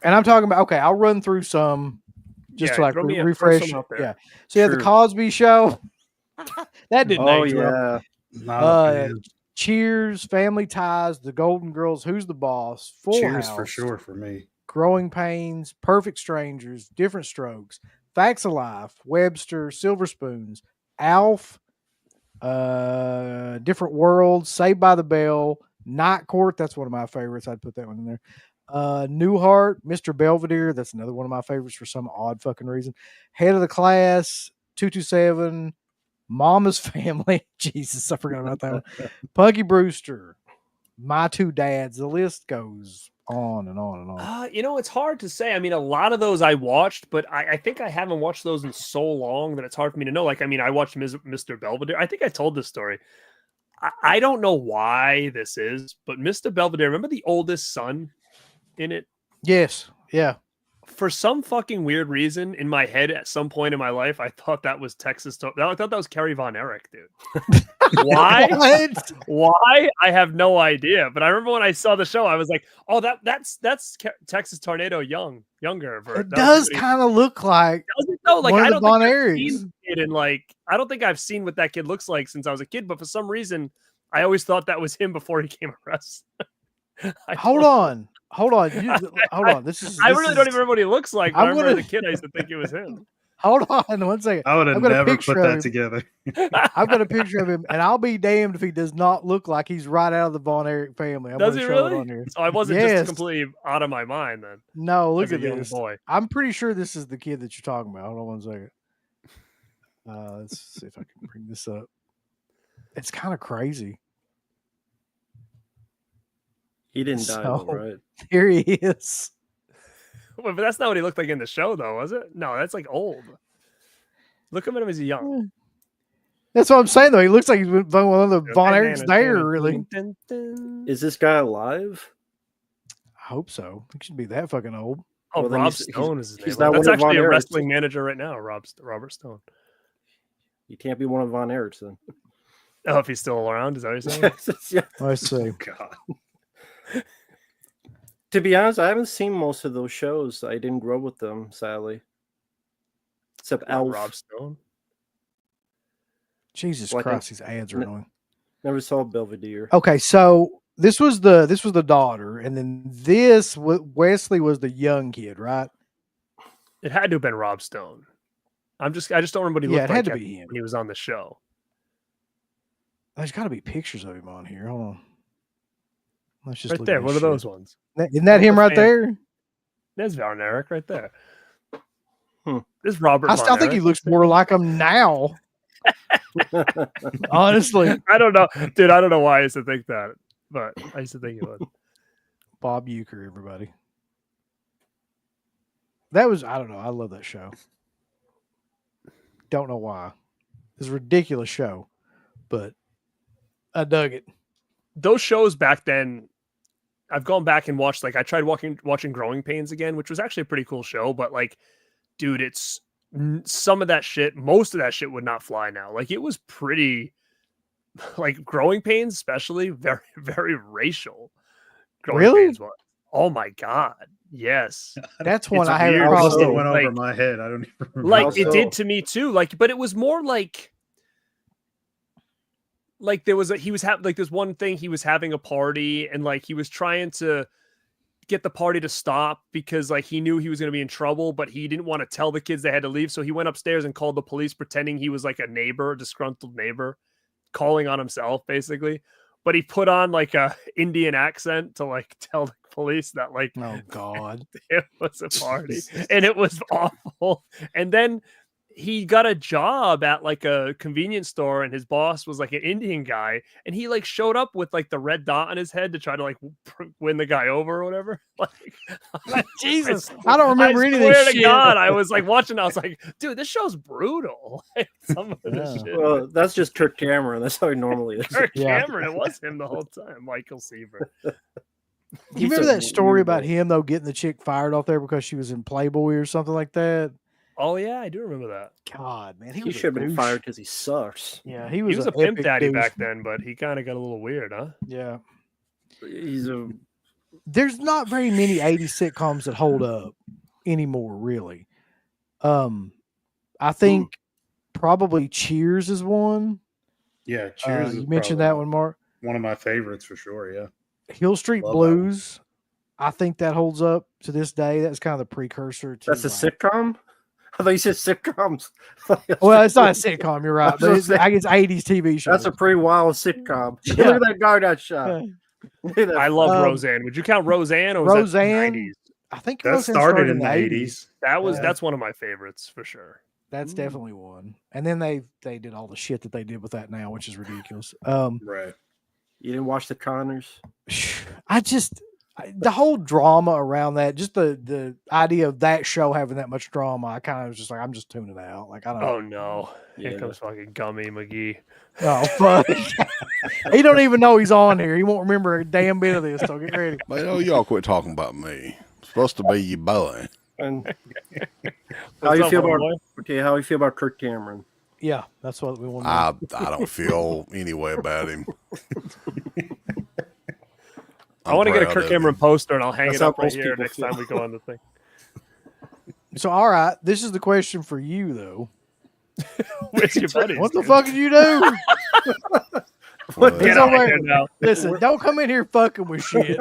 And I'm talking about. Okay, I'll run through some just Yeah, to like throw refresh. some out there. Yeah. So you have the Sure. Cosby Show. That didn't. oh age well. yeah, Not a fan. Cheers, Family Ties, The Golden Girls, Who's the Boss, Full Cheers House, for sure for me. Growing Pains, Perfect Strangers, Different Strokes, Facts of Life, Webster, Silver Spoons, Alf, Different Worlds, Saved by the Bell, Night Court. That's one of my favorites. I'd put that one in there. Newhart, Mr. Belvedere. That's another one of my favorites for some odd fucking reason. Head of the Class, 227, Mama's Family. Jesus, I forgot about that one. Punky Brewster, My Two Dads. The list goes on and on and on. It's hard to say. I mean, a lot of those I watched, but I think I haven't watched those in so long that it's hard for me to know. Like, I mean, I watched Mr. Belvedere. I think I told this story. I don't know why this is, but Mr. Belvedere, remember the oldest son in it? Yes. Yeah. For some fucking weird reason, in my head, at some point in my life, I thought that was Texas. I thought that was Kerry Von Erich, dude. Why? What? Why? I have no idea. But I remember when I saw the show, I was like, "Oh, that's Texas Tornado younger." It does kind of look like. No, like one I of the don't Von think I've Erichs. seen it in I don't think I've seen what that kid looks like since I was a kid. But for some reason, I always thought that was him before he came a wrestler. Hold on. Hold on. Hold on. I really don't even remember what he looks like. But I remember as a kid, I used to think it was him. Hold on 1 second. I would have never put that together. I've got a picture of him, and I'll be damned if he does not look like he's right out of the Von Erich family. Does he really? On here. So I wasn't just completely out of my mind then. No, look at young this. Boy. I'm pretty sure this is the kid that you're talking about. Hold on 1 second. Let's see if I can bring this up. It's kind of crazy. He didn't die, though, right? Here he is. But that's not what he looked like in the show, though, was it? No, that's like old. Look at him as he's young. That's what I'm saying, though. He looks like he's one of the Von Erichs there, really. Is this guy alive? I hope so. He should be that fucking old. Oh, Well, Rob Stone is his name. he's not That's one of actually Von a Erichs. wrestling manager right now, Robert Stone. He can't be one of Von Erichs then. Oh, if he's still around, is that what you're saying? Yeah. Let's see. God. To be honest, I haven't seen most of those shows. I didn't grow up with them, sadly. Except Alf. Rob Stone. Jesus Like Christ, these ads are annoying. Never saw Belvedere. Okay, so this was the daughter, and then this Wesley was the young kid, right? It had to have been Rob Stone. I just don't remember what he looked Yeah, it like had to be him. when he was on the show. There's got to be pictures of him on here. Hold on. Let's just Right look there. at What this are those shit. ones? Isn't that him right there? There's Von Erich right there. Hmm. This is Robert. I still think he looks more like him now. Honestly, I don't know, dude. I don't know why I used to think that, but I used to think it was. Bob Uecker, everybody. That was, I don't know. I love that show. Don't know why. It's a ridiculous show, but I dug it. Those shows back then, I've gone back and watched, I tried watching Growing Pains again, which was actually a pretty cool show, but dude, it's some of that shit, most of that shit would not fly now. It was pretty, Growing Pains, especially very, very racial. Really? Pains was. Oh my God. Yes. That's one It's I haven't weird. probably. It went over like- my head. I don't even remember. How It so? did to me too. But it was more there was this one thing, he was having a party and he was trying to get the party to stop because he knew he was going to be in trouble, but he didn't want to tell the kids they had to leave. So he went upstairs and called the police, pretending he was a neighbor, a disgruntled neighbor, calling on himself basically. But he put on a Indian accent to tell the police that Oh God. it was a party and it was awful. And then he got a job at a convenience store, and his boss was an Indian guy, and he showed up with the red dot on his head to try to win the guy over or whatever. Jesus, I don't remember any of this swear to shit. God, I was watching. I was like, dude, this show's brutal. Some of this Yeah. shit. Well, that's just Kirk Cameron. That's how he normally is. Kirk Yeah. Cameron, it was him the whole time. Michael Seaver. You remember that story about him though getting the chick fired off there because she was in Playboy or something like that? Oh yeah, I do remember that. God, man, He was a should have been douche. fired because he sucks. Yeah, he He was, was a pimp epic daddy douche. back then, but he kind of got a little weird, huh? Yeah, He's a there's not very many 80s sitcoms that hold up anymore, really. I think probably Cheers is one. Yeah, Cheers. is You mentioned probably that one, Mark. One of my favorites for sure. Yeah. Hill Street Love that one. Blues. I think that holds up to this day. That's kind of the precursor to. that's a sitcom. I thought you said sitcoms. Well, it's not a sitcom. You're right, but it's, I guess 80s TV show. That's a pretty wild sitcom. Yeah. Look at that guy got shot. Look at that. I love Um, Roseanne. Would you count Roseanne? Or was Roseanne? That the 90s? I think That Roseanne started in the 80s. That's one of my favorites for sure. That's definitely one. And then they did all the shit that they did with that now, which is ridiculous. Right. You didn't watch The Connors? The whole drama around that, just the idea of that show having that much drama, I kind of was just like, I'm just tuning out. Like, I don't. Oh no! Yeah. Here comes fucking Gummy McGee. Oh fuck! He don't even know he's on here. He won't remember a damn bit of this. So get ready. Man, oh, y'all quit talking about me. It's supposed to be your boy. And how What's you up, feel my about boy? how you feel about Kirk Cameron? Yeah, that's what we want. I don't feel any way about him. I want to get a proud Kirk of Cameron him. poster and I'll hang That's it how up right most here people next feel. time we go on the thing. So all right, this is the question for you though. Where's your buddies? What the dude? fuck did you do? Well, Get It's out all of right. here now. Listen, don't come in here fucking with shit.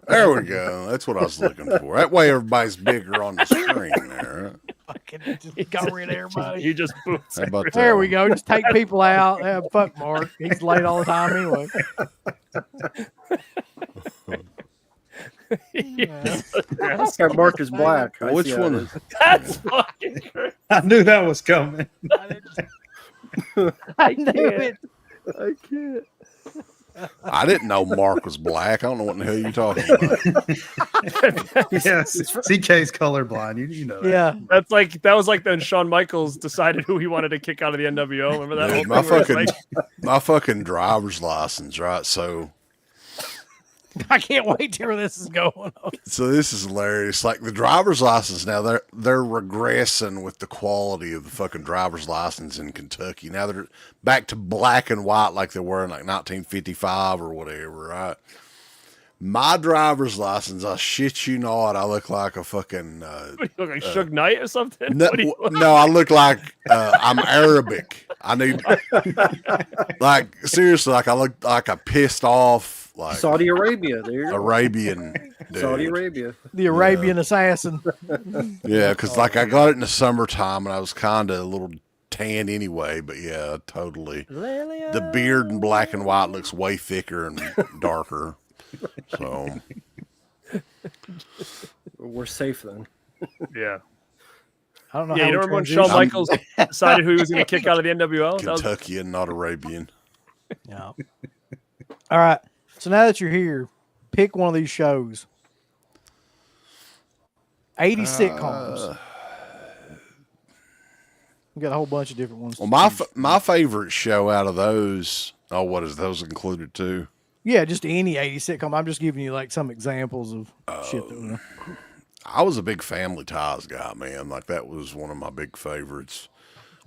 there we go. That's what I was looking for. That way everybody's bigger on the screen there. Fucking just go rid of everybody. You just boots. How about There that? we go. Just take people out. Fuck Mark. He's late all the time anyway. That Mark is black. I Which see how it one? is. That's fucking crazy. I knew that was coming. I knew it. I can't. I didn't know Mark was black. I don't know what the hell you're talking about. Yes, CK's colorblind. You know that. Yeah. That was like then Shawn Michaels decided who he wanted to kick out of the NWO. Remember that whole Dude, my thing where it's fucking like, my fucking driver's license, right? So I can't wait till this is going on. this is hilarious. Like the driver's license now, they're regressing with the quality of the fucking driver's license in Kentucky. Now they're back to black and white like they were in like 1955 or whatever, right? My driver's license, I shit you not, I look like a fucking what, you look like Suge Knight or something? no, What do you- no, I look like I'm Arabic. I need like seriously, like I look like a pissed off like Saudi Arabia. There you go. Arabian dude. Saudi Arabia. The Arabian assassin. Yeah, because like I got it in the summertime and I was kind of a little tan anyway, but yeah, totally. The beard in black and white looks way thicker and darker. So We're safe then. Yeah. I don't know Yeah, how you we remember when transition. Shawn Michaels decided who he was going to kick out of the NWO? That was, Kentuckian, not Arabian. Yeah. All right. So now that you're here, pick one of these shows. 80 sitcoms. We got a whole bunch of different ones. Well, to choose my favorite show out of those. Oh, what is those included too? Yeah, just any 80s sitcom. I'm just giving you like some examples of shit that were. I was a big Family Ties guy, man. Like that was one of my big favorites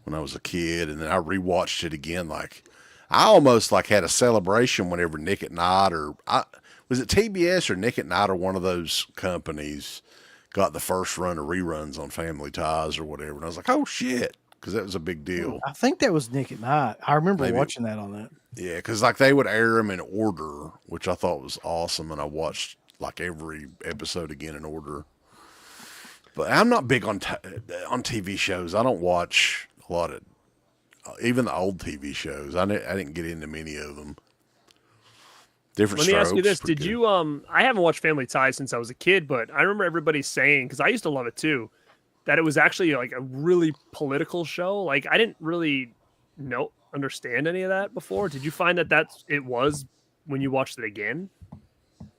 when I was a kid, and then I rewatched it again. Like I almost like had a celebration whenever Nick at Night was it TBS or Nick at Night or one of those companies got the first run of reruns on Family Ties or whatever, and I was like, oh shit, because that was a big deal. I think that was Nick at Night. I remember Maybe. watching that on that. Yeah, because like they would air them in order, which I thought was awesome, and I watched like every episode again in order. But I'm not big on TV shows. I don't watch a lot of even the old TV shows. I didn't get into many of them. Different. let me ask you Strokes, this: pretty Did good. you? I haven't watched Family Ties since I was a kid, but I remember everybody saying, because I used to love it too, that it was actually like a really political show. Like I didn't really understand any of that before. Did you find that it was when you watched it again?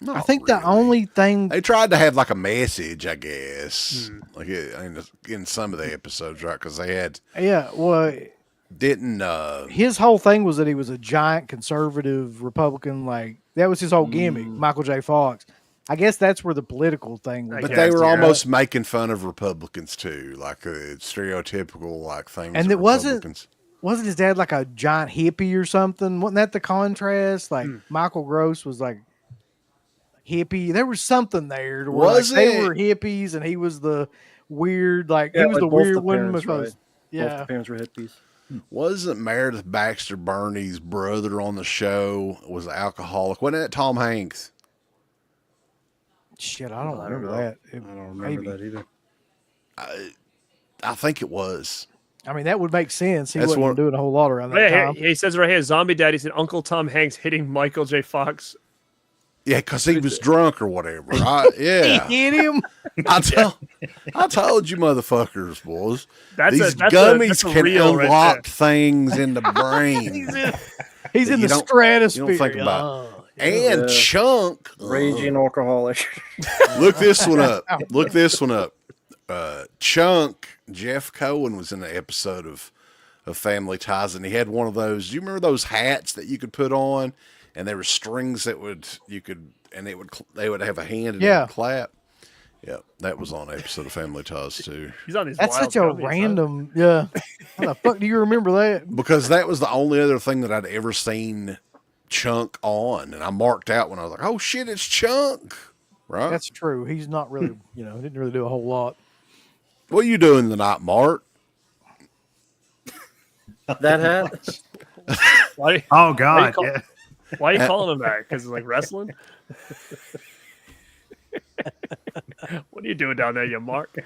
I Not think the really. only thing. They tried to have like a message, I guess, like in some of the episodes, right? Because they Yeah, well, didn't. his whole thing was that he was a giant conservative Republican. Like that was his whole gimmick, Michael J. Fox. I guess that's where the political thing was. I But guess, they were yeah. almost making fun of Republicans too, like stereotypical like things. And that it wasn't- Republicans- Wasn't his dad like a giant hippie or something? Wasn't that the contrast? Like Michael Gross was like hippie. There was something there to where like, Was they it? were hippies and he was the weird, like Yeah, he was like the both weird the one parents, because right. Both yeah. the parents were hippies. Wasn't Meredith Baxter Burney's brother on the show was an alcoholic? Wasn't that Tom Hanks? Shit, I don't I don't remember know. that. I don't remember Maybe. that either. I think it was. I mean, that would make sense. He That's wasn't what- doing a whole lot around that Yeah, time. he says right here, Zombie Daddy said Uncle Tom Hanks hitting Michael J. Fox. Yeah, because he was drunk or whatever. Yeah. He hit him. I told you motherfuckers, boys. That's These that's gummies a can reel right unlock things in the brain. He's in You the don't- stratosphere. you don't think about Oh. And Yeah. Chunk. Raging alcoholic. Look this one up. Look this one up. Chunk, Jeff Cohen was in an episode of Family Ties, and he had one of those. Do you remember those hats that you could put on, and there were strings that they would have a hand and Yeah. it would clap. Yeah, that was on an episode of Family Ties too. He's on these. That's wild such a gummies, huh? random. Yeah. How the fuck do you remember that? Because that was the only other thing that I'd ever seen Chunk on, and I marked out when I was like, "Oh shit, it's Chunk!" Right? That's true. He's not really, didn't really do a whole lot. What are you doing tonight, Mark? That hat? Why, Oh God, call- yeah. why are you calling him that? Because it's like wrestling. What are you doing down there, you Mark?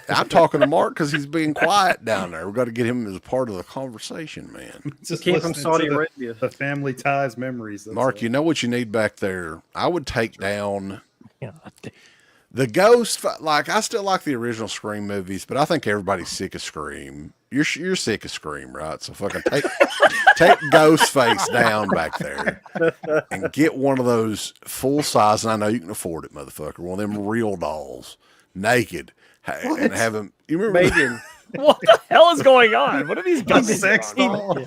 I'm talking to Mark because he's being quiet down there. We've got to get him as part of the conversation, man. Just Came from listening Saudi to Arabia. the Family Ties memories. That's Mark, all. you know what you need back there? I would take down Yeah. the ghost. Like, I still like the original Scream movies, but I think everybody's sick of Scream. You're sick of Scream, right? So fucking take Ghostface down back there and get one of those full size. And I know you can afford it, motherfucker. One of them real dolls, naked, and have him. You remember? Megan. What the hell is going on? What are these A gummies? sex on? doll.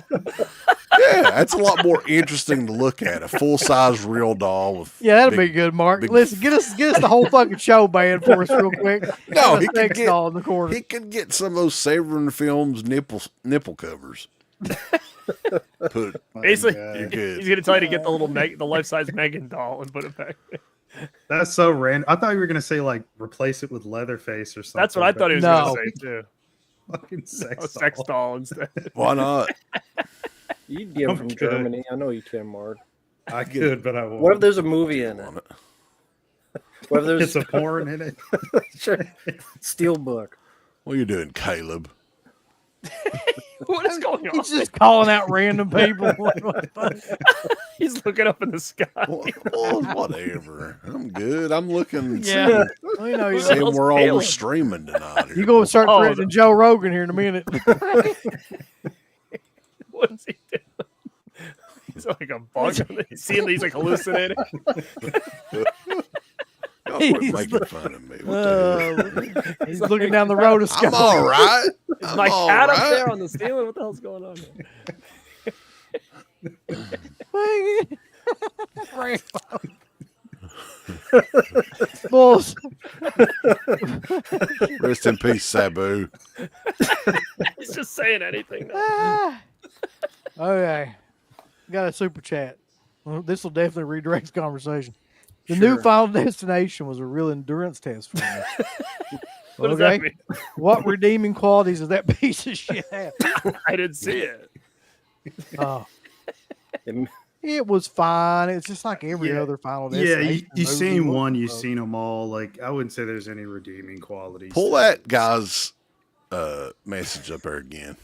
Yeah, that's a lot more interesting to look at. A full size real doll with. Yeah, that'd big- be good, Mark. big- Listen, get us the whole fucking show banned for us real quick. No, Put a he could sex get- doll in the corner. He could get some of those Severin Films nipple covers. Put Basically, Oh, you're God. good. He's gonna tell you to get the little the life size Megan doll and put it back. That's so random. I thought you were gonna say like replace it with Leatherface or something. That's what I thought he was No. gonna say too. Fucking A sex, sex doll. doll instead. Why not? You'd get him from Okay. Germany. I know you can, Mark. I could, but I won't. What if there's a movie in it? On it. What if It's there's a porn in it? sure. Steelbook? What are you doing, Caleb? What is going on? He's just calling out random people. What the fuck? He's looking up in the sky. Well, whatever. I'm good. I'm looking. Yeah. Well, you know, Who the Seeing hell's where all we're Caleb? streaming tonight. you go and start Oh, threatening Joe Rogan here in a minute. What is he doing? He's like a bug. He's seeing these like hallucinating. Y'all quit making fun of me. What the hell? He's looking down the road of I'm all right. Is I'm my all cat up right. there on the ceiling? What the hell's going on here? Bulls. Rest in peace, Sabu. He's just saying anything. now. Ah. Okay. Got a super chat. Well, this will definitely redirect the conversation. The new Sure. Final Destination was a real endurance test for me. What does that Okay. mean? What redeeming qualities does that piece of shit have? I didn't see it. Oh, It- it was fine. It's just like every Yeah. other Final Yeah, Destination. you've movie. seen What one, the you've fuck? seen them all. Like I wouldn't say there's any redeeming qualities. Pull to that it. guy's message up there again.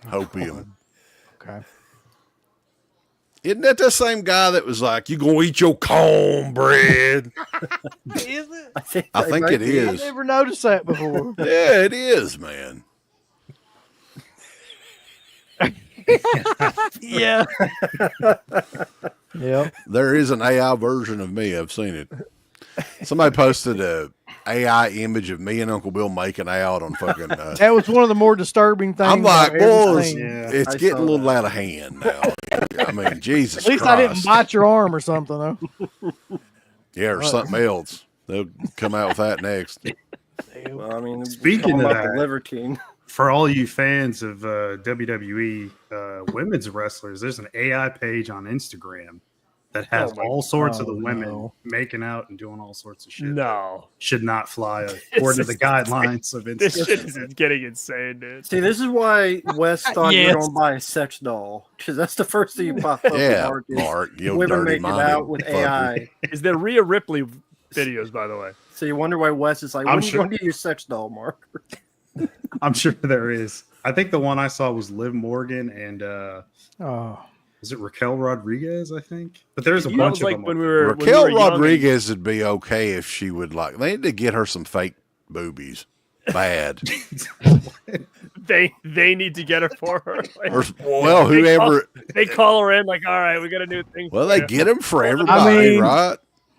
Hopium. Okay. Isn't that the same guy that was like, "You gonna eat your cornbread"? Is it? I think might it be. I is. never noticed that before. Yeah, it is, man. Yeah. Yep. There is an AI version of me. I've seen it. Somebody posted a AI image of me and Uncle Bill making out on fucking. That was one of the more disturbing things. I'm like, I've ever boys, seen. Yeah, it's I getting a saw little that. out of hand now. I mean, Jesus At least Christ. I didn't bite your arm or something, though. Yeah, or something else. They'll come out with that next. Well, I mean, Speaking talking of about that- the Liver King. For all you fans of WWE women's wrestlers, there's an AI page on Instagram that has Oh my- all sorts of the oh, women no. making out and doing all sorts of shit. No. Should not fly according to the is- guidelines of This Instagram. shit is getting insane, dude. See, this is why Wes thought you Yes. were going to buy a sex doll. Because that's the first thing you pop up. Yeah, Mark, is Mark, you women dirty making minded out with fucker. AI. Is there Rhea Ripley videos, by the way? So you wonder why Wes is like, I'm when are you sure- going to get your sex doll, Mark? I'm sure there is. I think the one I saw was Liv Morgan and Oh, was it Raquel Rodriguez? I think, but there's a That bunch was of like them. when we were Raquel when we were young and- Rodriguez would be okay if she would like. They need to get her some fake boobies. Bad. they need to get her for her. Like, Or, well, whoever. they call her in, like, all right, we got a new thing. Well, for they you." get them for everybody, mean- right?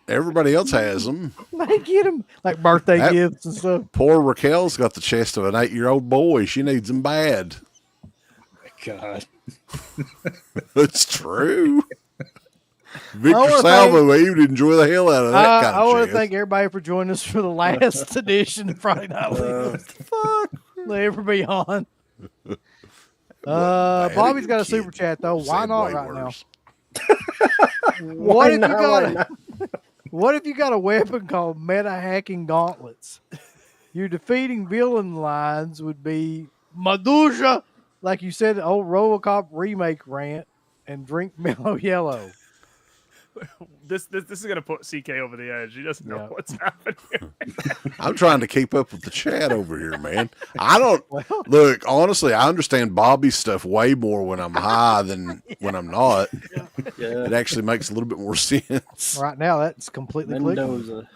Everybody else has them. they get them like birthday That- gifts and stuff. Poor Raquel's got the chest of an 8-year-old boy. She needs them bad. God, It's true. Victor wanna Salvo, he would enjoy the hell out of that kind I of want to chest. thank everybody for joining us for the last edition of Friday Night Live. Fuck, let everybody on. Bad Bobby's even got a kid super chat though. Why said not way right worse. now? Why What if you not? Why got? not? What if you got a weapon called meta hacking gauntlets? Your defeating villain lines would be Medusa, like you said, the old RoboCop remake rant, and drink mellow yellow. This is gonna put CK over the edge. He doesn't know Yeah. what's happening. I'm trying to keep up with the chat over here, man. I don't Well, look, honestly, I understand Bobby's stuff way more when I'm high than when I'm not. Yeah. It actually makes a little bit more sense. right now that's completely clicking. Mendoza.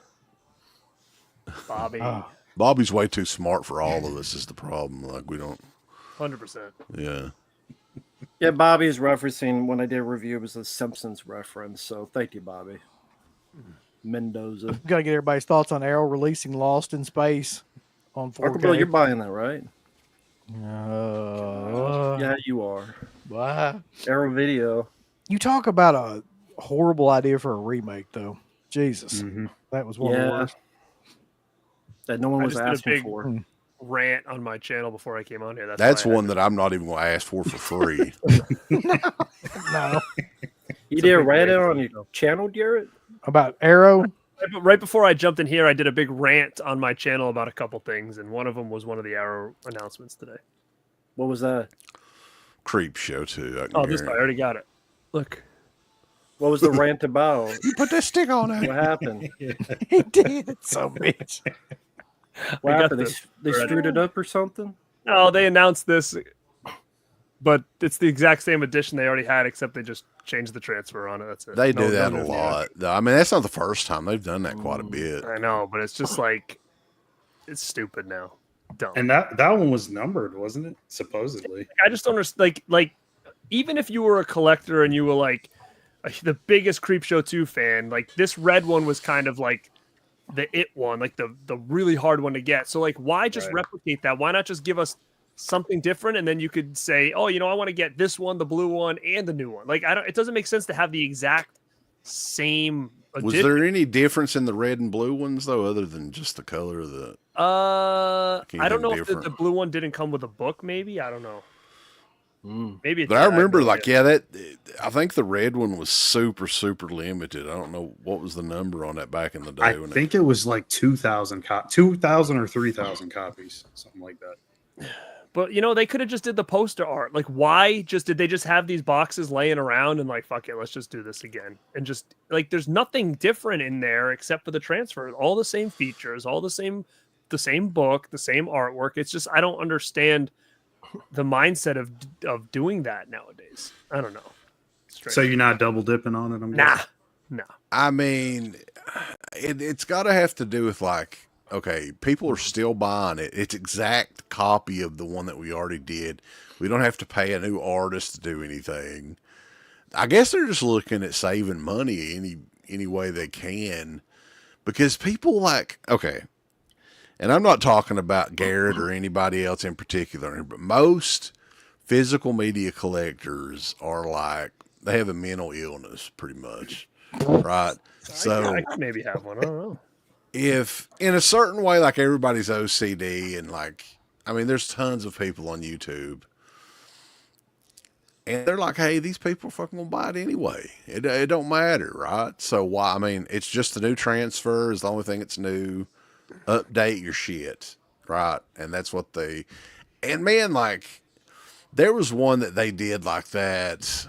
Bobby, Oh, Bobby's way too smart for all of us is the problem. Like we don't 100%. yeah. Yeah, Bobby's referencing when I did a review, it was the Simpsons reference. So thank you, Bobby. Mendoza. gotta get everybody's thoughts on Arrow releasing Lost in Space on Uncle Bill, 4K. you're buying that, right? Yeah. Yeah, you are. Why? Arrow Video. You talk about a horrible idea for a remake, though. Jesus, that was one of the Yeah. worst. That no one I was just did a asking big- for. Rant on my channel before I came on here. That's why I one that I'm not even gonna ask for free. No, You It's a did a big rant rant. on your channel, Garrett? about Arrow. Right before I jumped in here, I did a big rant on my channel about a couple things, and one of them was one of the Arrow announcements today. What was that? Creep show too. I can Oh, this I guarantee. already got it. Look, What was the rant about? You put that stick on What it. happened? He did so bitch. What I got happened? this They already. screwed it up or something? no, they announced this, but it's the exact same edition they already had, except they just changed the transfer on it. That's it. They No- do that no a new- lot. I mean, that's not the first time they've done that quite a bit. I know, but it's just like it's stupid now. Dumb. and that one was numbered, wasn't it? Supposedly. I just don't understand. Like, even if you were a collector and you were like the biggest Creepshow 2 fan, like this red one was kind of like the it one, like the really hard one to get. So like, why just Right. replicate that? Why not just give us something different and then you could say, oh, I want to get this one, the blue one, and the new one. Like, I don't. It doesn't make sense to have the exact same. Was edition. there any difference in the red and blue ones though, other than just the color of the? I don't know if the different. blue one didn't come with a book. Maybe I don't know. Maybe. It But did, I have remember, no like, idea. yeah, that I think the red one was super, super limited. I don't know what was the number on that back in the day. I when think it was like 2,000 2,000 or 3,000 copies, something like that. But they could have just did the poster art. Like, why did they just have these boxes laying around and like, fuck it, let's just do this again? And just like, there's nothing different in there except for the transfer. All the same features, all the same book, the same artwork. It's just I don't understand the mindset of doing that nowadays. I don't know. Strange. So you're not double dipping on it? I'm nah, guessing? no. I mean, it's got to have to do with like, okay, people are still buying it. It's exact copy of the one that we already did. We don't have to pay a new artist to do anything. I guess they're just looking at saving money any way they can, because people like, okay, and I'm not talking about Garrett or anybody else in particular, but most physical media collectors are like, they have a mental illness pretty much, right? So I could maybe have one. I don't know. if in a certain way, like everybody's OCD and like, I mean, there's tons of people on YouTube and they're like, hey, these people are fucking gonna buy it anyway. It don't matter, right? So why? I mean, it's just the new transfer is the only thing that's new. Update your shit, right? And that's what and man, like there was one that they did like that.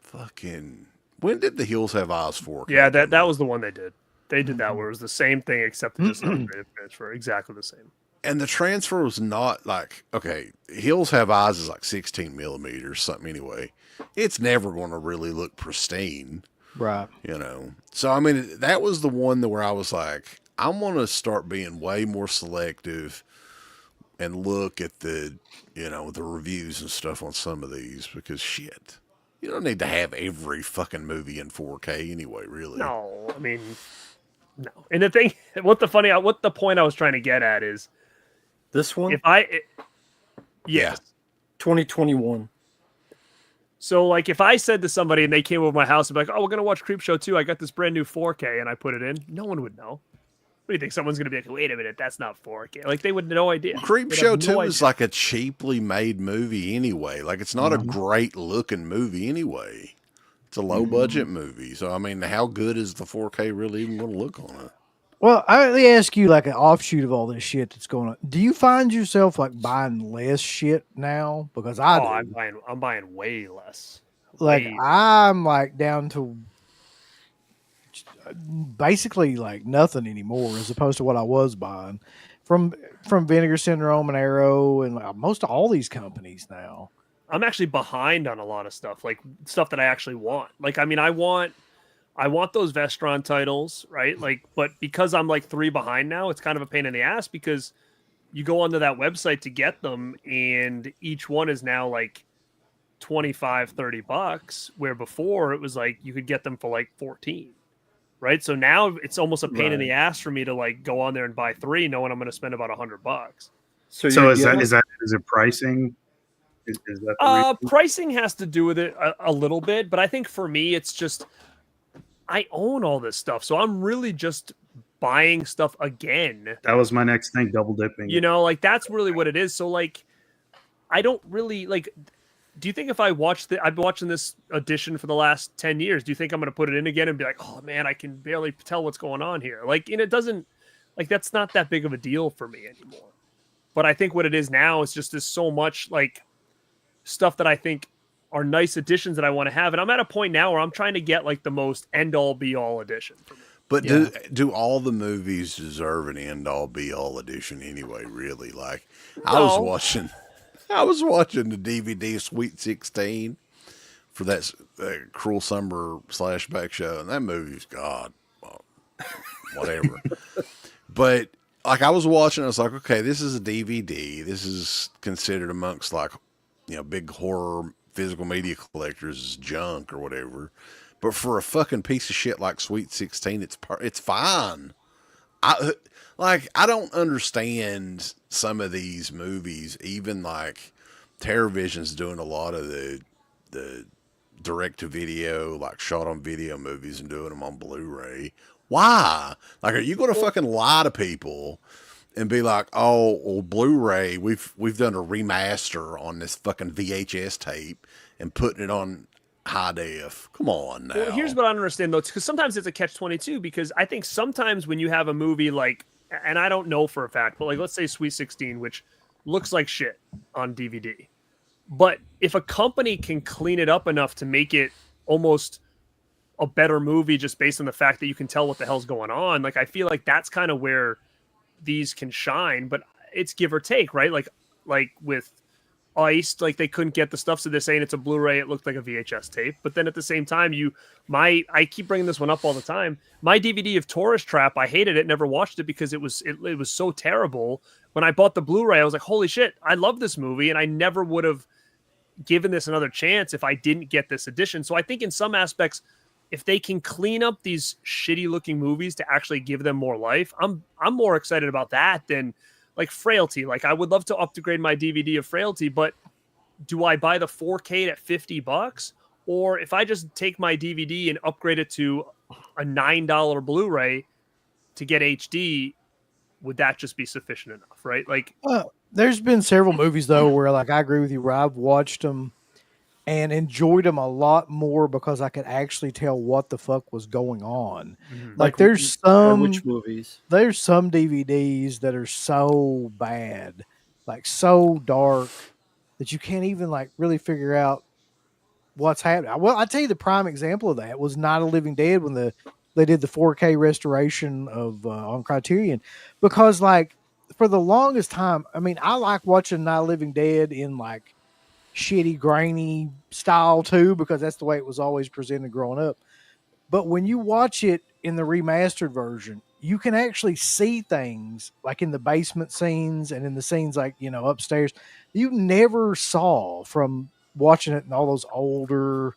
Fucking, when did The Hills Have Eyes 4? Yeah, that was the one they did. They did that where it was the same thing except just upgraded transfer, exactly the same. And the transfer was not like, okay, Hills Have Eyes is like 16 millimeters, something anyway. It's never going to really look pristine, Right. you know? So, I mean, that was the one that where I was like, I'm going to start being way more selective and look at the, you know, the reviews and stuff on some of these because shit, you don't need to have every fucking movie in 4K anyway, really. No, I mean, no. And the thing, what the point I was trying to get at is, This one, yes. 2021. So, like, if I said to somebody and they came over my house and be like, "Oh, we're gonna watch Creepshow 2. I got this brand new 4K," and I put it in, no one would know. What do you think? Someone's gonna be like, "Wait a minute, that's not 4K." Like, they would have no idea. Creepshow 2 is like a cheaply made movie anyway. Like, it's not a great looking movie anyway. It's a low budget movie. So, I mean, how good is the 4K really even going to look on it? Well, let me ask you, like, an offshoot of all this shit that's going on. Do you find yourself like buying less shit now? Because I do. I'm buying way less. Like, Way. I'm like down to basically like nothing anymore, as opposed to what I was buying from Vinegar Syndrome and Arrow and most of all these companies now. I'm actually behind on a lot of stuff, like stuff that I actually want. Like, I mean, I want those Vestron titles, right? Like, but because I'm like 3 behind now, it's kind of a pain in the ass because you go onto that website to get them and each one is now like $25-$30, where before it was like you could get them for like 14, right? So now it's almost a pain in the ass for me to like go on there and buy 3 knowing I'm going to spend about $100. So is it pricing? Is that the reason? Pricing has to do with it a little bit, but I think for me it's just I own all this stuff, so I'm really just buying stuff again. That was my next thing, double dipping. You know, like that's really what it is. So like, I don't really like. Do you think if I've been watching this edition for the last 10 years, do you think I'm going to put it in again and be like, oh man, I can barely tell what's going on here? Like, and it doesn't, like, that's not that big of a deal for me anymore. But I think what it is now is just there's so much like stuff that I think are nice additions that I want to have. And I'm at a point now where I'm trying to get like the most end all be all edition for me. But do all the movies deserve an end all be all edition anyway, really? Like I was watching the DVD Sweet 16 for that Cruel Summer Slashback show, and that movie's whatever. But like I was watching, I was like, okay, this is a DVD. This is considered amongst like, you know, big horror physical media collectors junk or whatever. But for a fucking piece of shit like Sweet 16, it's fine. I don't understand some of these movies, even like TerraVision's doing a lot of the direct to video, like shot on video movies and doing them on Blu-ray. Why? Like, are you going to fucking lie to people and be like, oh, well, Blu-ray, we've done a remaster on this fucking VHS tape and putting it on high def? Come on now. Well, here's what I don't understand though, because sometimes it's a catch-22, because I think sometimes when you have a movie like, and I don't know for a fact, but like let's say Sweet 16, which looks like shit on DVD, but if a company can clean it up enough to make it almost a better movie just based on the fact that you can tell what the hell's going on, like I feel like that's kind of where these can shine. But it's give or take, right? Like with Iced, like they couldn't get the stuff, so they're saying it's a Blu-ray. It looked like a VHS tape, but then at the same time, I keep bringing this one up all the time. My DVD of Tourist Trap, I hated it, never watched it because it was so terrible. When I bought the Blu-ray, I was like, holy shit, I love this movie, and I never would have given this another chance if I didn't get this edition. So I think in some aspects, if they can clean up these shitty looking movies to actually give them more life, I'm more excited about that than like Frailty. Like I would love to upgrade my DVD of Frailty, but do I buy the 4K at $50? Or if I just take my DVD and upgrade it to a $9 Blu-ray to get HD, would that just be sufficient enough? Right? Like, there's been several movies though where like I agree with you, where I've watched them and enjoyed them a lot more because I could actually tell what the fuck was going on. Mhm. Like there's some which movies? There's some DVDs that are so bad, like so dark, that you can't even like really figure out what's happening. Well, I tell you, the prime example of that was Night of the Living Dead when they did the 4K restoration of on Criterion, because like for the longest time, I mean, I like watching Night of the Living Dead in like shitty, grainy style too, because that's the way it was always presented growing up. But when you watch it in the remastered version, you can actually see things like in the basement scenes and in the scenes like, you know, upstairs, you never saw from watching it in all those older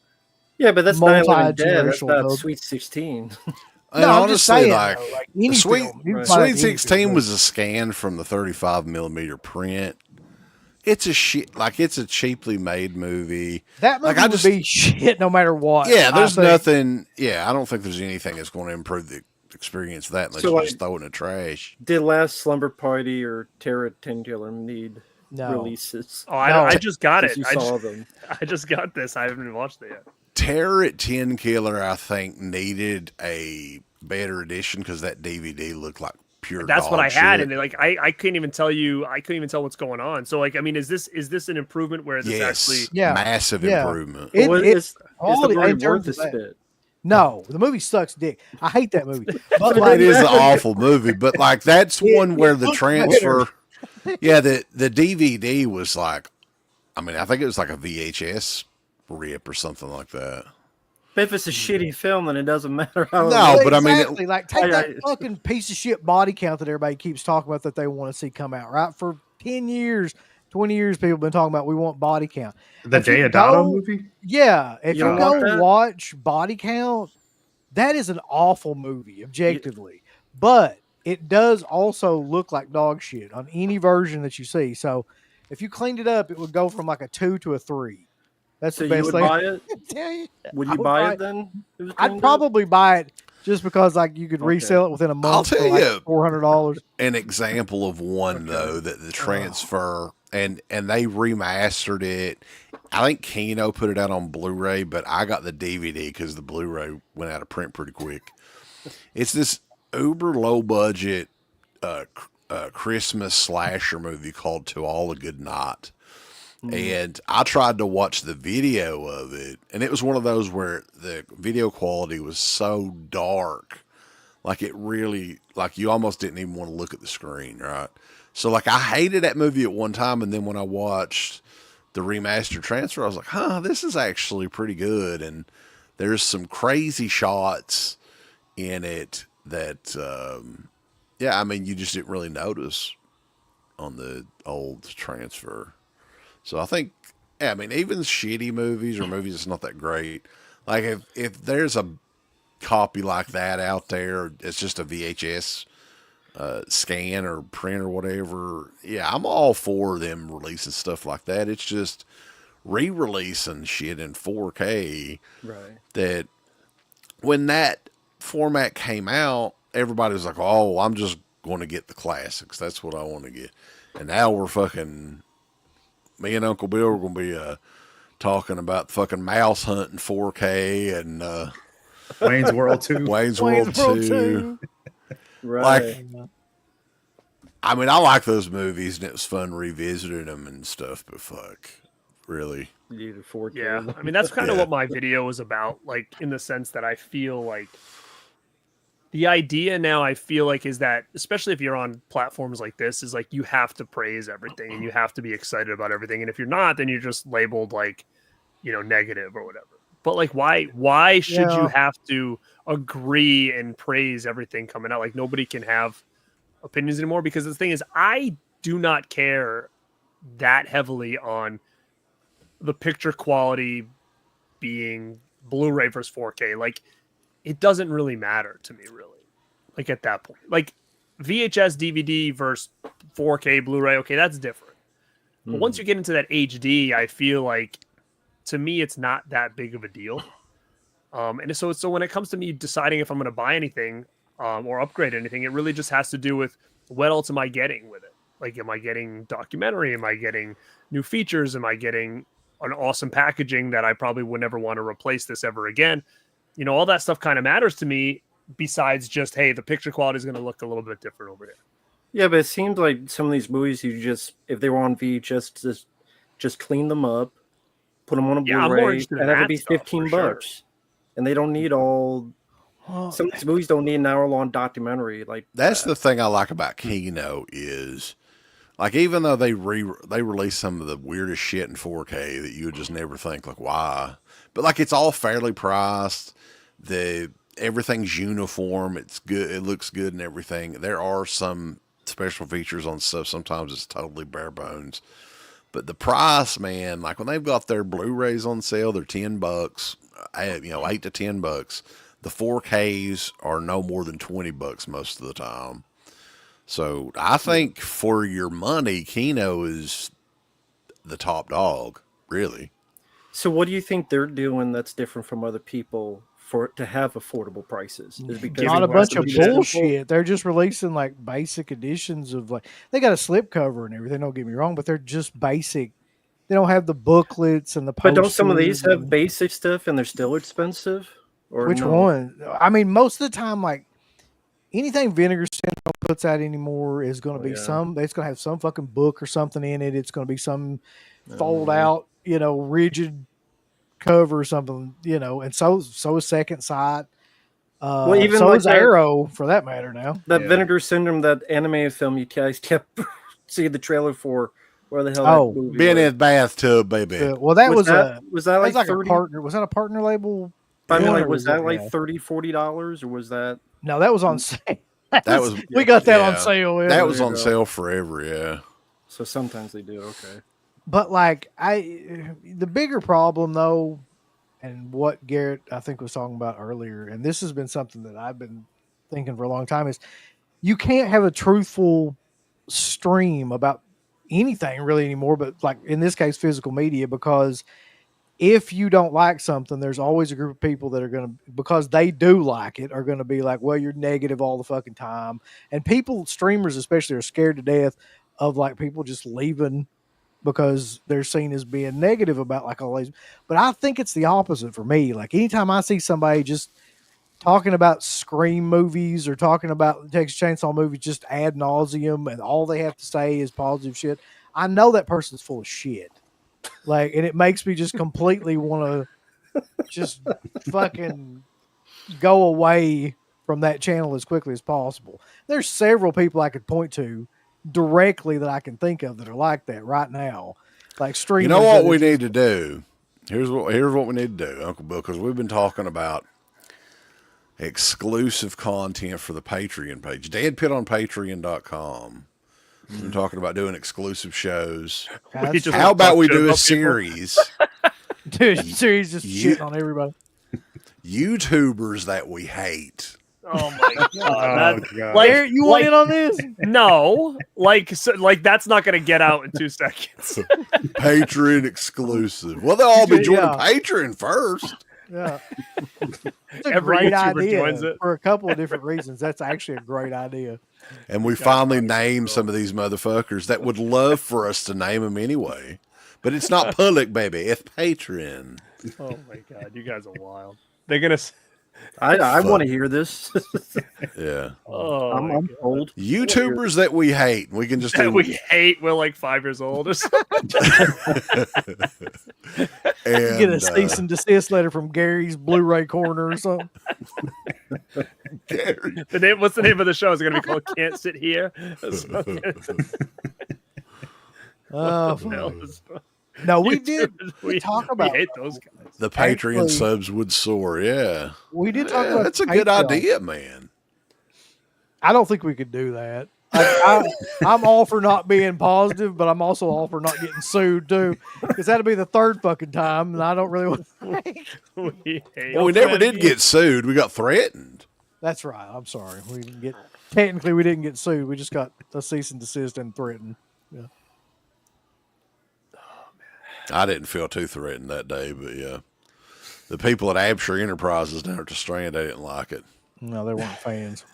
Yeah, but that's Night of the Living Dead. That's multi-generational not dubs. Sweet 16. And No, I'm just honestly, saying, like, though, like any Sweet, film, you can right. find that Sweet in any 16 film. was a scan from the 35 millimeter print. It's a shit, like it's a cheaply made movie. That movie Like, I would just- be shit no matter what. Yeah, I there's think. nothing. Yeah, I don't think there's anything that's going to improve the experience of that unless So, you like- just throw it in the trash. Did Last Slumber Party or Terror at 10 Killer need No. releases? Oh, I, No. I just got it. Since you I saw just, them. I just got this. I haven't even watched it yet. Terror at 10 Killer, I think, needed a better edition because that DVD looked like pure. That's what dog I had, shit. and like I couldn't even tell you. I couldn't even tell what's going on. So like, I mean, is this an improvement where this Yes, actually? Yeah, massive yeah. improvement. It- Well, it- is all the the- movie in terms worth the of that- spit? No, the movie sucks dick. I hate that movie. But like, It is an awful movie, but like that's one where the looks transfer. Yeah, the DVD was like, I mean, I think it was like a VHS rip or something like that. But if it's a shitty film, then it doesn't matter how. No, but I mean, exactly. Like take that I- fucking piece of shit body count that everybody keeps talking about that they want to see come out. Right, for 10 years, 20 years, people have been talking about we want body count. The If you Deodato go- movie? Yeah, if You you don't go want that? watch Body Count, that is an awful movie, objectively. But it does also look like dog shit on any version that you see. So if you cleaned it up, it would go from like a 2 to a 3. That's So the you best would thing buy I it? can tell you. Would I you would buy buy it then? If it was I'd cleaned up? probably buy it just because like you could Okay. resell it within a month tell for like you. $400. An example of one though that the transfer and they remastered it. I think Kino put it out on Blu-ray, but I got the DVD because the Blu-ray went out of print pretty quick. It's this uber low budget Christmas slasher movie called To All a Good Night. And I tried to watch the video of it, and it was one of those where the video quality was so dark, like it really, like you almost didn't even want to look at the screen, right? So like I hated that movie at one time, and then when I watched the remastered transfer, I was like, huh, this is actually pretty good, and there's some crazy shots in it that, yeah, I mean, you just didn't really notice on the old transfer. So I think, yeah, I mean, even shitty movies or movies that's not that great, like if there's a copy like that out there, it's just a VHS scan or print or whatever. Yeah, I'm all for them releasing stuff like that. It's just re-releasing shit in 4K Right. that when that format came out, everybody was like, oh, I'm just going to get the classics. That's what I want to get. And now we're fucking, me and Uncle Bill are going to be talking about fucking Mouse Hunt in 4K and Wayne's World 2. Wayne's World 2. Right. I mean, I like those movies and it was fun revisiting them and stuff, but fuck, really. You need a 4K. Yeah, I mean that's kind of Yeah. what my video was about, like in the sense that I feel like the idea now I feel like is that especially if you're on platforms like this is like you have to praise everything and you have to be excited about everything, and if you're not, then you're just labeled like, you know, negative or whatever. But like why should you Yeah. have to agree and praise everything coming out? Like nobody can have opinions anymore, because the thing is I do not care that heavily on the picture quality being Blu-ray versus 4K. Like it doesn't really matter to me, really. Like at that point, like VHS DVD versus 4K Blu-ray, okay, that's different. But once you get into that HD, I feel like to me it's not that big of a deal. And so when it comes to me deciding if I'm going to buy anything or upgrade anything, it really just has to do with what else am I getting with it. Like, am I getting documentary? Am I getting new features? Am I getting an awesome packaging that I probably would never want to replace this ever again? You know, all that stuff kind of matters to me, besides just, hey, the picture quality is going to look a little bit different over there. Yeah, but it seems like some of these movies, you just, if they were on VHS, just clean them up, put them on a Yeah, I'm more Blu-ray, interested in and that'd that be stuff, for 15 sure. bucks. And they don't need all Some of these movies don't need an hour-long documentary. Like That's the thing I like about Kino is, like, even though they release some of the weirdest shit in 4K that you would just never think, like, why? But like, it's all fairly priced. Everything's uniform. It's good. It looks good and everything. There are some special features on stuff. Sometimes it's totally bare bones. But the price, man, like when they've got their Blu-rays on sale, they're $10, $8 to $10. The 4Ks are no more than $20 most of the time. So I think for your money, Kino is the top dog, really. So what do you think they're doing that's different from other people to have affordable prices? Is because Not a they bunch of want to be bullshit. They're just releasing like basic editions of like they got a slip cover and everything. Don't get me wrong, but they're just basic. They don't have the booklets and the But don't some of these posters have basic stuff and they're still expensive? Or Which no? one? I mean, most of the time, like anything Vinegar Syndrome puts out anymore is going to be it's going to have some fucking book or something in it. It's going to be some fold out, rigid cover or something, and so is Second Sight. Well, even so like is Arrow for that matter now. That Vinegar Syndrome, that animated film you guys kept seeing the trailer for. Where the hell? Oh, that movie Being was. in the bathtub, baby. Well, that was that like, a 30? partner? Was that a partner label? I mean, one, like, or was that like yeah. $30-$40 or was that? No, that was on sale. That was We got that on yeah. sale. Yeah. That was There you on go. sale forever, yeah. So sometimes they do. Okay. But like the bigger problem though, and what Garrett I think was talking about earlier, and this has been something that I've been thinking for a long time, is you can't have a truthful stream about anything really anymore, but like in this case, physical media, because if you don't like something, there's always a group of people that are going to, because they do like it, are going to be like, well, you're negative all the fucking time. And people, streamers especially, are scared to death of like people just leaving because they're seen as being negative about like all these. But I think it's the opposite for me. Like anytime I see somebody just talking about Scream movies or talking about the Texas Chainsaw movies just ad nauseum and all they have to say is positive shit, I know that person's full of shit. Like, and it makes me just completely want to just fucking go away from that channel as quickly as possible. There's several people I could point to directly that I can think of that are like that right now. Like streamers. You know what we need to do? Here's what we need to do, Uncle Bill, because we've been talking about exclusive content for the Patreon page. Dan Pitt on Patreon.com. I'm talking about doing exclusive shows. How about we do a series? Dude, series just shitting on everybody. YouTubers that we hate. Oh my god! God. Like, Garrett, you want in on this? No, like that's not going to get out in 2 seconds. Patreon exclusive. Well, they'll all be joining Yeah. Patreon first. Yeah. It's a Every great YouTuber idea joins it. for a couple of different reasons. That's actually a great idea. And we finally named some of these motherfuckers that would love for us to name them anyway. But it's not public, baby. It's Patreon. Oh my god, you guys are wild. They're gonna. I want to hear this. Yeah. Oh, I'm old. YouTubers that we hate. We can just that do. we hate. We're like 5 years old or something. And, Get a cease and desist letter from Gary's Blu-ray Corner or something. Gary. What's the name of the show? Is it going to be called "Can't Sit Here"? No, we did We talk about. We hate those guys. The Patreon Actually- subs would soar. Yeah. We did talk Yeah, about. that's a good Patreon. idea, man. I don't think we could do that. I'm all for not being positive, but I'm also all for not getting sued too, because that'll be the third fucking time, and I don't really want. We hate. Well, we never did get sued. We got threatened. That's right. I'm sorry. We didn't get. Technically, we didn't get sued. We just got a cease and desist and threatened. Yeah. I didn't feel too threatened that day, but yeah. The people at Absher Enterprises down at the Strand, they didn't like it. No, they weren't fans.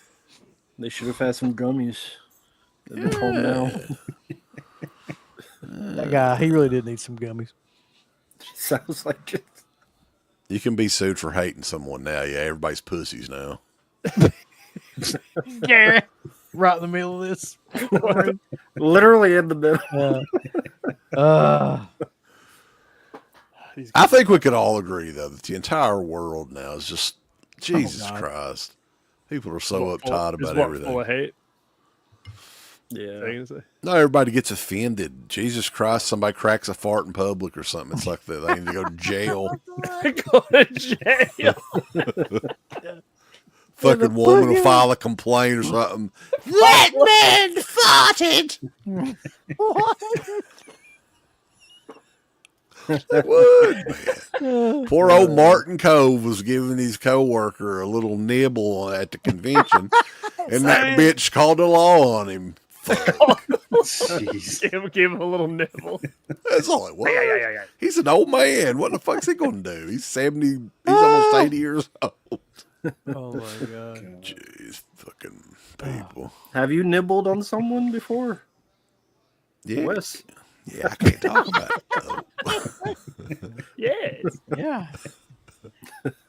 They should have had some gummies. They've been home now. That guy, he really did need some gummies. Sounds like it. You can be sued for hating someone now. Yeah, everybody's pussies now. Garrett, right in the middle of this. Literally in the middle. I think we could all agree, though, that the entire world now is just Jesus God. Christ. People are so What, full- uptight is about what, everything. Full of hate. Yeah. Thing to say? No, everybody gets offended. Jesus Christ, somebody cracks a fart in public or something. It's like that. They need to go to jail. Go to jail. Fucking woman will fucking- file a complaint or something. That man farted. Would, man. Poor old Martin Cove was giving his coworker a little nibble at the convention, and that bitch called the law on him. Jeez. Give him a little nibble. That's all it was. Yeah. He's an old man. What the fuck's he gonna do? He's 70. He's almost 80 years old. Oh my god. Jeez, fucking people. Have you nibbled on someone before? Yeah, Wes? yeah. I can't talk about it. though. Yes. Yeah.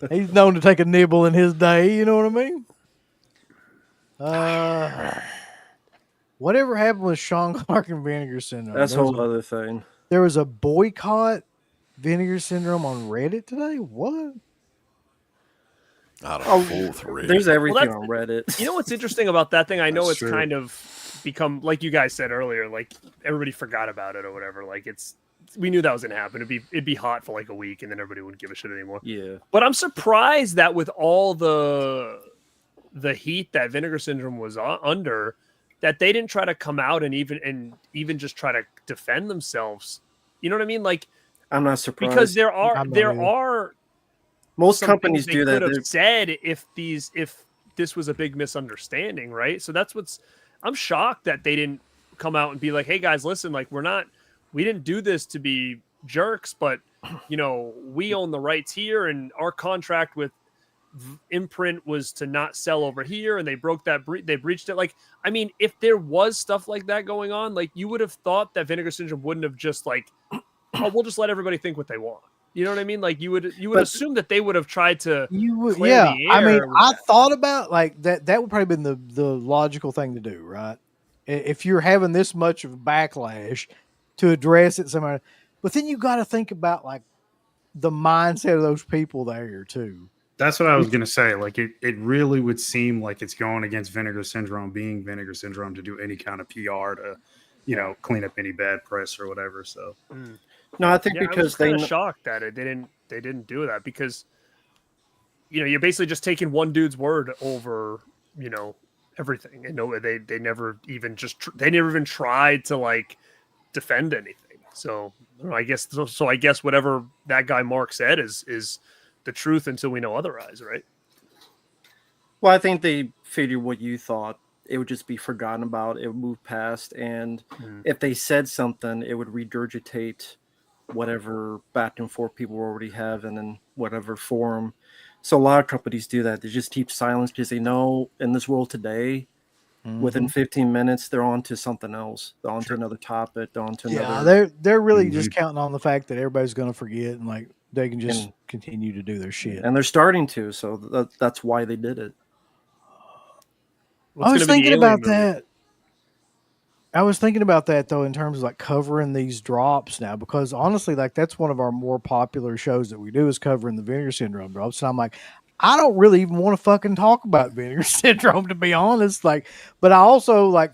He's known to take a nibble in his day, you know what I mean? Whatever happened with Sean Clark and Vinegar Syndrome? That's a whole other thing. There was a boycott Vinegar Syndrome on Reddit today. What? I don't know. Full thread. There's everything that's- on Reddit. You know what's interesting about that thing? I know That's it's true. kind of become, like you guys said earlier, like everybody forgot about it or whatever. Like we knew that was gonna happen. It'd be hot for like a week and then everybody wouldn't give a shit anymore. Yeah. But I'm surprised that with all the heat that Vinegar Syndrome was under, that they didn't try to come out and even just try to defend themselves. You know what I mean? Like, I'm not surprised. because there I'm not are either. most some companies things do they that. could have said if this was a big misunderstanding, right? So that's I'm shocked that they didn't come out and be like, "Hey guys, listen, like we didn't do this to be jerks, but we own the rights here, and our contract with Imprint was to not sell over here, and they broke that they breached it." Like, I mean, if there was stuff like that going on, like you would have thought that Vinegar Syndrome wouldn't have just like, "Oh, we'll just let everybody think what they want." You know what I mean? Like you would But- assume that they would have tried to. You would, clear yeah. the I mean, air with I that. thought about like that. That would probably been the logical thing to do, right? If you're having this much of a backlash, to address it somewhere. But then you got to think about like the mindset of those people there too. That's what I was gonna say. Like it really would seem like it's going against Vinegar Syndrome, being Vinegar Syndrome, to do any kind of PR to, clean up any bad press or whatever. So No, I think Yeah, I was because they kind of shocked that they didn't do that, because you're basically just taking one dude's word over everything, and no, they never even they never even tried to like defend anything. So I guess whatever that guy Mark said is the truth until we know otherwise, right? Well, I think they figured what you thought. It would just be forgotten about. It would move past. And if they said something, it would regurgitate whatever back and forth people already have and in whatever forum. So a lot of companies do that. They just keep silence because they know in this world today, within 15 minutes, they're on to something else. They're on to another topic. They're on to Yeah, another. they're really just counting on the fact that everybody's going to forget and like they can just continue to do their shit. And they're starting to. So that's why they did it. What's I was gonna be the thinking about Alien movie? that. I was thinking about that though, in terms of like covering these drops now, because honestly, like that's one of our more popular shows that we do is covering the Vinegar Syndrome drops. And I'm like, I don't really even want to fucking talk about Vinegar Syndrome, to be honest. Like, but I also like,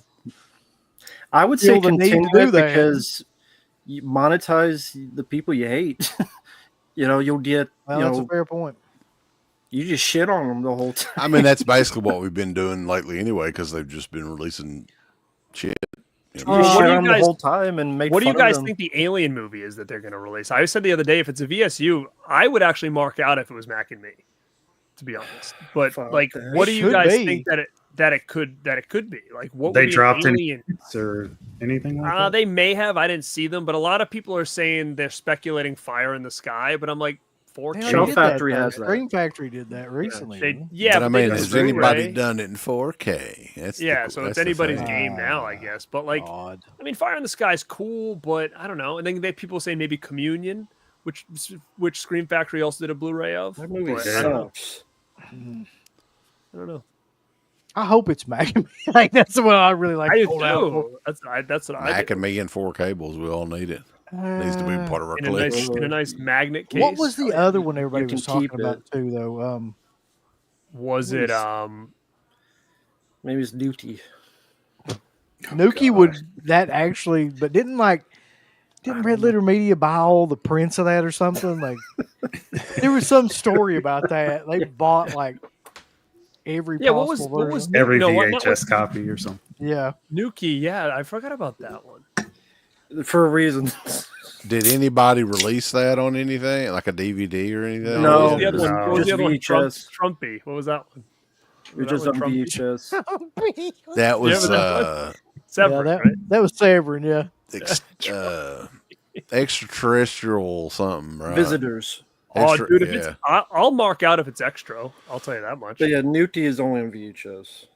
I would feel say the need to continue do it that. because you monetize the people you hate. You'll get, well, that's a fair point. you just shit on them the whole time. I mean, that's basically what we've been doing lately anyway, because they've just been releasing shit. You What just do shit you on them guys- the whole time and make What do you fun of guys them. think the Alien movie is that they're going to release? I said the other day, if it's a VSU, I would actually mark out if it was Mac and Me, to be honest. But Fuck like, that. what do It you should guys be. think that it could be? Like, what They would be dropped an any Alien? or anything like that. They may have. I didn't see them, but a lot of people are saying they're speculating Fire in the Sky. But I'm like, They 4K. already Shell did Factory that, has though. that. Scream Factory did that recently. They, yeah, but I but they mean, did has Blu-ray. anybody done it in 4K? That's Yeah, the, so that's it's the anybody's thing. game now, I guess. But like, God. I mean, Fire in the Sky is cool, but I don't know. And then people say maybe Communion, which Scream Factory also did a Blu-ray of. That movie But I don't know. sucks. I don't know. I hope it's Mac and Me. Like that's what I really like. I to do hold out for. too. That's what I Mac do. and Me and 4 cables, we all need it. Needs to be part of our In a nice, collection. in a nice magnet case. What was the other one everybody can was talking keep about it. too, though? Was it Maybe it's Newty. Nuki would that actually, but didn't Red Letter Media buy all the prints of that or something? Like there was some story about that. They bought like every possible version. Every no, VHS copy or something. Yeah. Nuki? Yeah, I forgot about that one. For a reason. Did anybody release that on anything, like a DVD or anything? No. What was the other one? No. What was the Just other one? VHS. Trumpy. What was that one? You're Was just that on one Trumpy? VHS. That was Separate, yeah, right? that was Severin, yeah. Extraterrestrial something, right? Visitors. Oh, Extra- dude, if yeah. it's, I'll mark out if it's extra. I'll tell you that much. But yeah, Newty is only on VHS.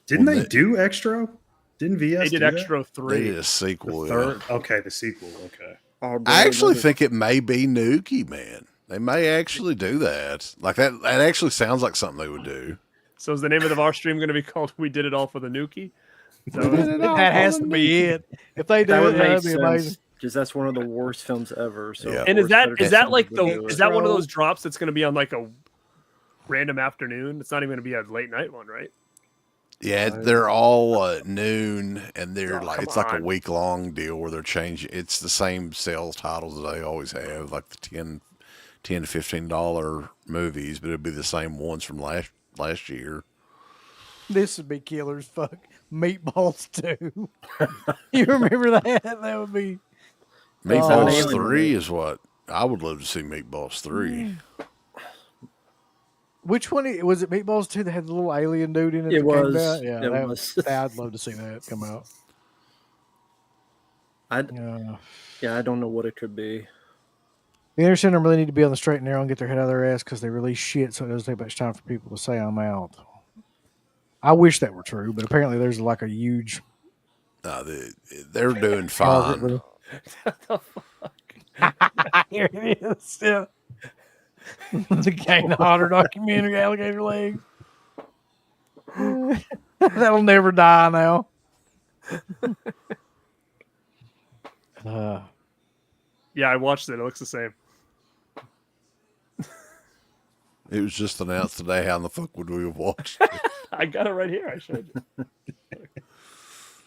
Didn't Well, they do Extra? Didn't VS They did do Extra They 3. did a sequel. that? Yeah. Third? Okay, the sequel. Okay. Oh, I actually another- think it may be Nuki, man. They may actually do that. Like that. That actually sounds like something they would do. So is the name of our stream going to be called "We Did It All for the Nuki"? So That has to be it. If they do that it, would make that'd be amazing. sense because that's one of the worst films ever. So Yeah. of and is course that better is get that somebody like to the do is it. that one of those drops that's going to be on like a random afternoon? It's not even going to be a late night one, right? Yeah, they're all noon, and they're Oh, like come it's like a on. week long deal where they're changing. It's the same sales titles that they always have, like the $10 to $15 movies, but it'd be the same ones from last year. This would be killer as fuck. Meatballs 2. You remember that? That would be. Meatballs Alien 3 is what I would love to see. Meatballs 3. Which one was it? Meatballs 2 that had the little alien dude in it? It that came was. out? Yeah, It that, was. I'd love to see that come out. Yeah, I don't know what it could be. The Inner Center really need to be on the straight and narrow and get their head out of their ass because they release shit, so it doesn't take much time for people to say I'm out. I wish that were true, but apparently there's like a huge. No, they're doing fine. Here it is. Yeah. The Kane Hodder documentary, Alligator Legs. That'll never die now. Yeah, I watched it. It looks the same. It was just announced today. How in the fuck would we have watched it? I got it right here. I showed you.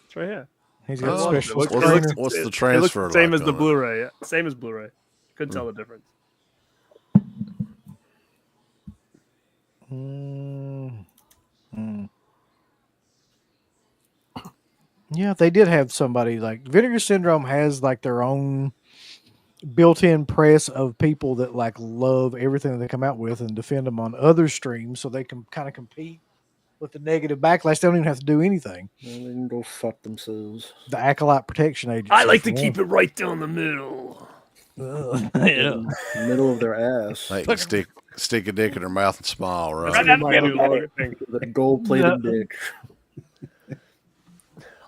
It's right here. He's got Oh, a special looks- screener. what's the It looks transfer the same like as the on it? Blu-ray. Yeah. Same as Blu-ray. Couldn't tell the difference. Yeah, they did have somebody like Vinegar Syndrome has like their own built-in press of people that like love everything that they come out with and defend them on other streams, so they can kind of compete with the negative backlash. They don't even have to do anything. They can go fuck themselves. The Acolyte Protection Agency. I like to keep it right down the middle. Yeah. Middle of their ass. They can stick a dick in their mouth and smile, Right, right? that'd be a new logo thing. The gold-plated dick.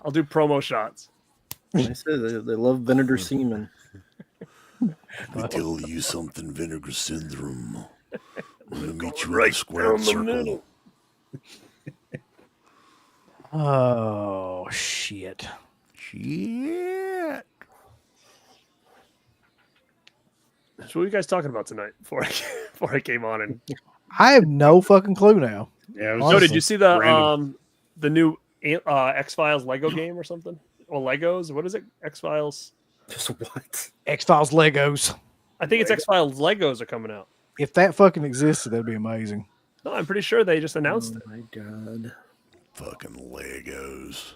I'll do promo shots. I said they love vinegar semen. Let me tell you something, Vinegar Syndrome. I'm gonna meet you right in the square down the circle. middle. Oh shit. Shit. So what are you guys talking about tonight before I came on? And I have no fucking clue now. Yeah. It was no, Honestly, did you see the random. the new X-Files Lego game or something? Or Legos? What is it? X-Files? Just what? X-Files Legos. I think it's X-Files Legos are coming out. If that fucking existed, that'd be amazing. No, I'm pretty sure they just announced it. Oh my god. Fucking Legos.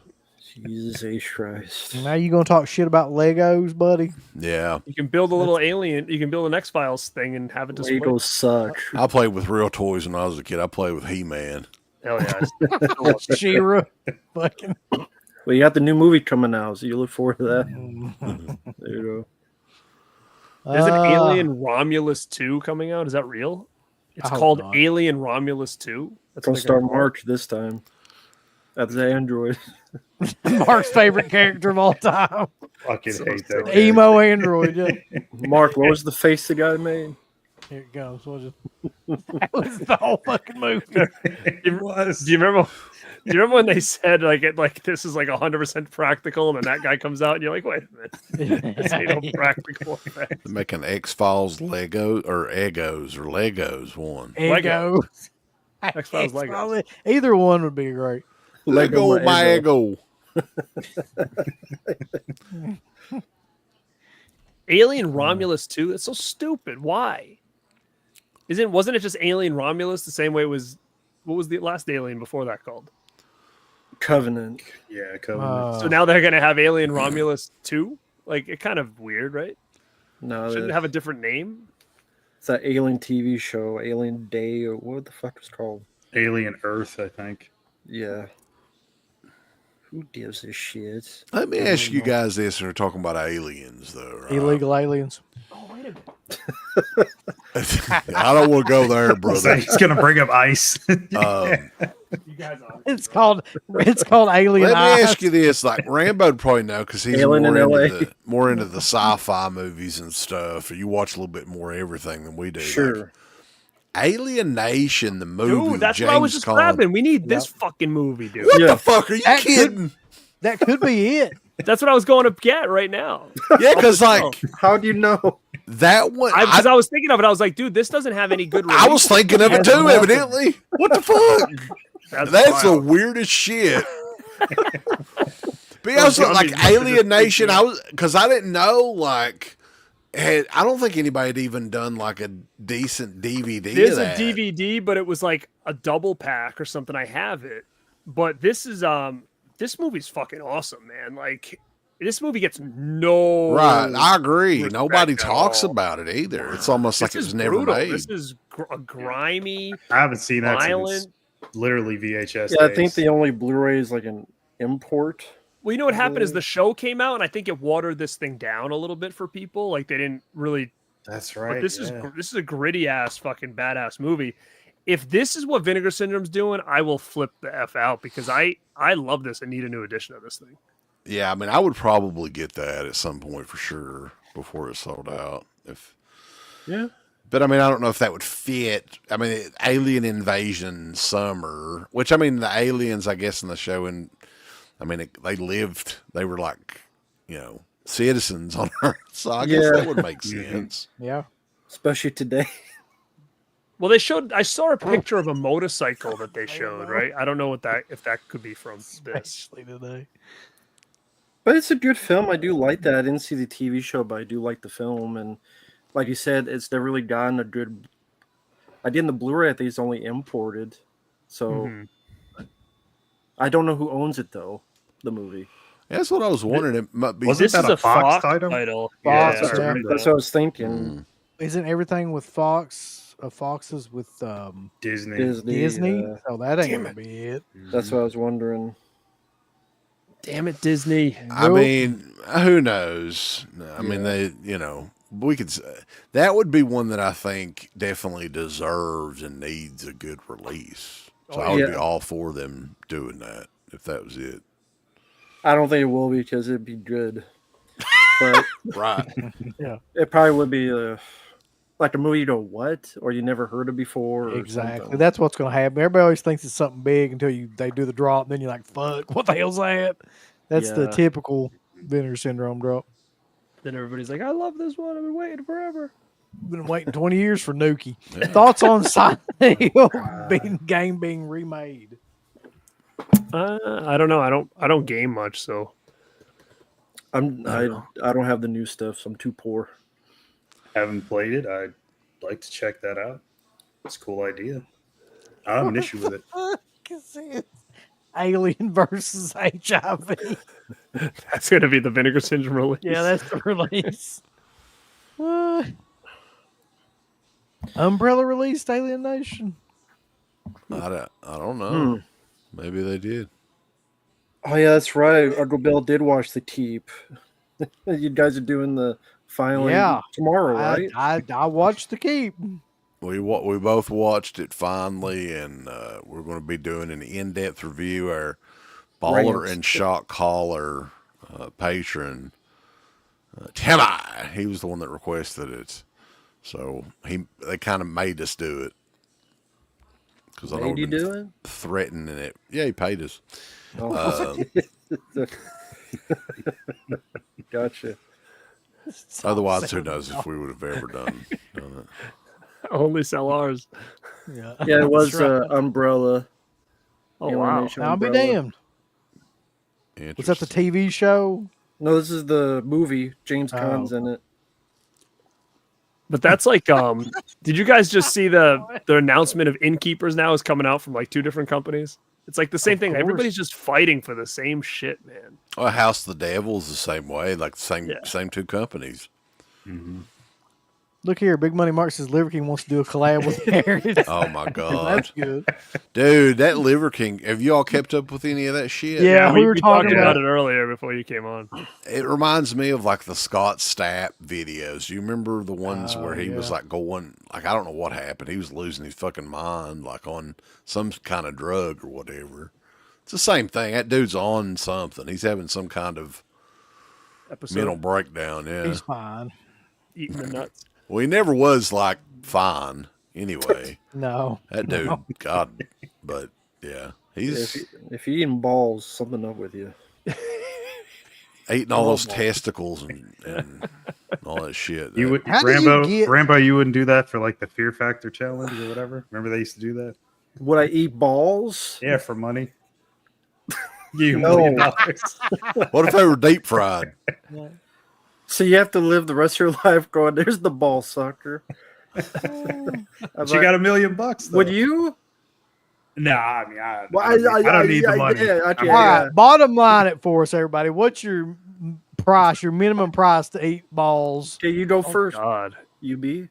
Jesus H. Christ. Now you gonna talk shit about Legos, buddy? Yeah. You can build a little alien. You can build an X-Files thing and have it display. Legos suck. I played with real toys when I was a kid. I played with He-Man. Hell yeah! She-Ra. Fucking. Well, you got the new movie coming out, so you look forward to that. There you There's an Alien Romulus 2 coming out. Is that real? It's I hope called not. Alien Romulus 2. go. That's Don't what they're start gonna call it. March this time. That's the Android. Mark's favorite character of all time. Fucking So hate silly. that. Emo Android. Yeah. Mark, what was the face the guy made? Here it goes. That was the whole fucking movie. It was. Do you remember? Do you remember when they said like this is like 100% practical, and then that guy comes out and you're like, wait a minute, this ain't no practical effect. They're making X-Files Lego or Egos or Legos one. Ego. X-Files Legos. Either one would be great. Lego Mago. Mago. Alien Romulus 2. That's so stupid. Why? Wasn't it just Alien Romulus the same way it was? What was the last Alien before that called? Covenant. Yeah, Covenant. So now they're gonna have Alien Romulus 2. Like, it kind of weird, right? No, Shouldn't it have a different name? it's that Alien TV show, Alien Day, or what the fuck was it called? Alien Earth, I think. Yeah. Who gives a shit? Let me ask you guys this, and we're talking about aliens, though. Right? Illegal aliens. Oh, wait a minute. I don't want to go there, So brother. he's gonna bring up ice. You guys are. It's called Alien. Let me Eyes. ask you this: like Rambo'd probably know because he's Alien more in into, LA. more into the sci-fi movies and stuff. You watch a little bit more of everything than we do. Sure. Like, Alien Nation, the movie. Dude, with that's James what I was just Caan. grabbing. We need this fucking movie, dude. What Yeah. the fuck are you That could- kidding? That could be it. That's what I was going to get right now. Yeah, because like How do you know? that one. Because I was thinking of it. I was like, dude, this doesn't have any good. I was thinking of it Has too. nothing. Evidently, what the fuck? That's the wild. weirdest shit. But yeah, Well, also, I like mean, Alien Nation, I didn't know like I don't think anybody had even done like a decent DVD. There's of a that. DVD, but it was like a double pack or something. I have it, but this movie's fucking awesome, man. Like, this movie gets no Right, I agree. respect Nobody at talks all. about it either. It's almost like This it is was never brutal. made. This is a grimy, I haven't seen that violent. since literally VHS. Yeah, I days. think the only Blu-ray is like an import. Well, you know what happened is the show came out, and I think it watered this thing down a little bit for people. Like, they didn't really. That's right. But this yeah. is a gritty ass fucking badass movie. If this is what Vinegar Syndrome's doing, I will flip the f out because I love this and need a new edition of this thing. Yeah, I mean, I would probably get that at some point for sure before it's sold out. Yeah. But I mean, I don't know if that would fit. I mean, Alien Invasion Summer, which I mean, the aliens, I guess, in the show, and I mean, they were like, citizens on Earth. So I guess that would make sense. Yeah. Especially today. Well, I saw a picture of a motorcycle that they showed, right? I don't know if that could be from this. Especially today. But it's a good film. I do like that. I didn't see the TV show, but I do like the film. And like you said, it's never really gotten a good. I did in the Blu-ray. I think it's only imported. So Mhm. I don't know who owns it though. The movie. That's what I was wondering. It might be. Wasn't This that is a a Fox Fox title? title. Fox, Yeah. That's, yeah. that's what I was thinking. Mm. Isn't everything with Foxes with Disney. Disney? yeah. So that ain't Damn gonna be it. That's what I was wondering. Damn it, Disney. I Nope. mean, who knows? I mean, we could. That would be one that I think definitely deserves and needs a good release. So Oh, I would yeah. be all for them doing that if that was it. I don't think it will be because it'd be good. But Right. it probably would be like a movie you know what or you never heard of before. Or Exactly. something. That's what's gonna happen. Everybody always thinks it's something big until they do the drop, and then you're like, fuck, what the hell's that? That's the Yeah. typical Vinegar Syndrome drop. Then everybody's like, I love this one. I've been waiting forever. Been waiting 20 years for Nuki. Thoughts on Silent Hill being remade? I don't know. I don't game much, so I don't have the new stuff, so I'm too poor. Haven't played it. I'd like to check that out. It's a cool idea. I don't have an issue with it. Alien versus HIV. that's gonna be the Vinegar Syndrome release. Yeah, that's the release. Umbrella released Alien Nation. I don't know. Maybe they did. Oh yeah, that's right. Uncle Bill did watch The Keep. You guys are doing the filing tomorrow, right? I watched The Keep. We both watched it finally, and we're going to be doing an in-depth review. Our baller Rants. and shock collar patron, Timmy, he was the one that requested it, so they kind of made us do it because I Made you do it? threatening it. Yeah, he paid us. Oh. Gotcha. Otherwise, who knows if we would have ever done it. Only sell ours. Yeah, Yeah, it was That's right. Umbrella. Oh wow. Animation I'll be Umbrella. damned. Was that the Interesting. TV show? No, this is the movie. James Oh. Caan's in it. But that's like, did you guys just see the announcement of Innkeepers now is coming out from like 2 different companies? It's like the same Of thing. course. Everybody's just fighting for the same shit, man. Well, House of the Devil is the same way, like the Yeah. same 2 companies. Look here, Big Money Mark says Liver King wants to do a collab with Harris. Oh my god, That's good. dude, that Liver King. Have you all kept up with any of that shit? Yeah, we were talked talking about about it earlier before you came on. It reminds me of like the Scott Stapp videos. You remember the ones where he was yeah. like going, like I don't know what happened. He was losing his fucking mind, like on some kind of drug or whatever. It's the same thing. That dude's on something. He's having some kind of Episode mental breakdown. Yeah. He's fine. eating the nuts. Well, he never was like fine anyway. No. That dude, God, but yeah, he's If you're eating balls, something up with you. eating all those testicles and all that shit. You would How do you Rambo, get- Rambo, you wouldn't do that for like the Fear Factor challenge or whatever. Remember they used to do that? Would I eat balls? Yeah, for money. Give you $1 No. million. What if they were deep fried? So you have to live the rest of your life going, there's the ball sucker. But you got $1 million. Though. Would you? Nah, I mean, I Well, don't need the money. Yeah, I'm All yeah. right, bottom line it for us, everybody. What's your price, your minimum price to eat balls? Okay, you go first. God. UB.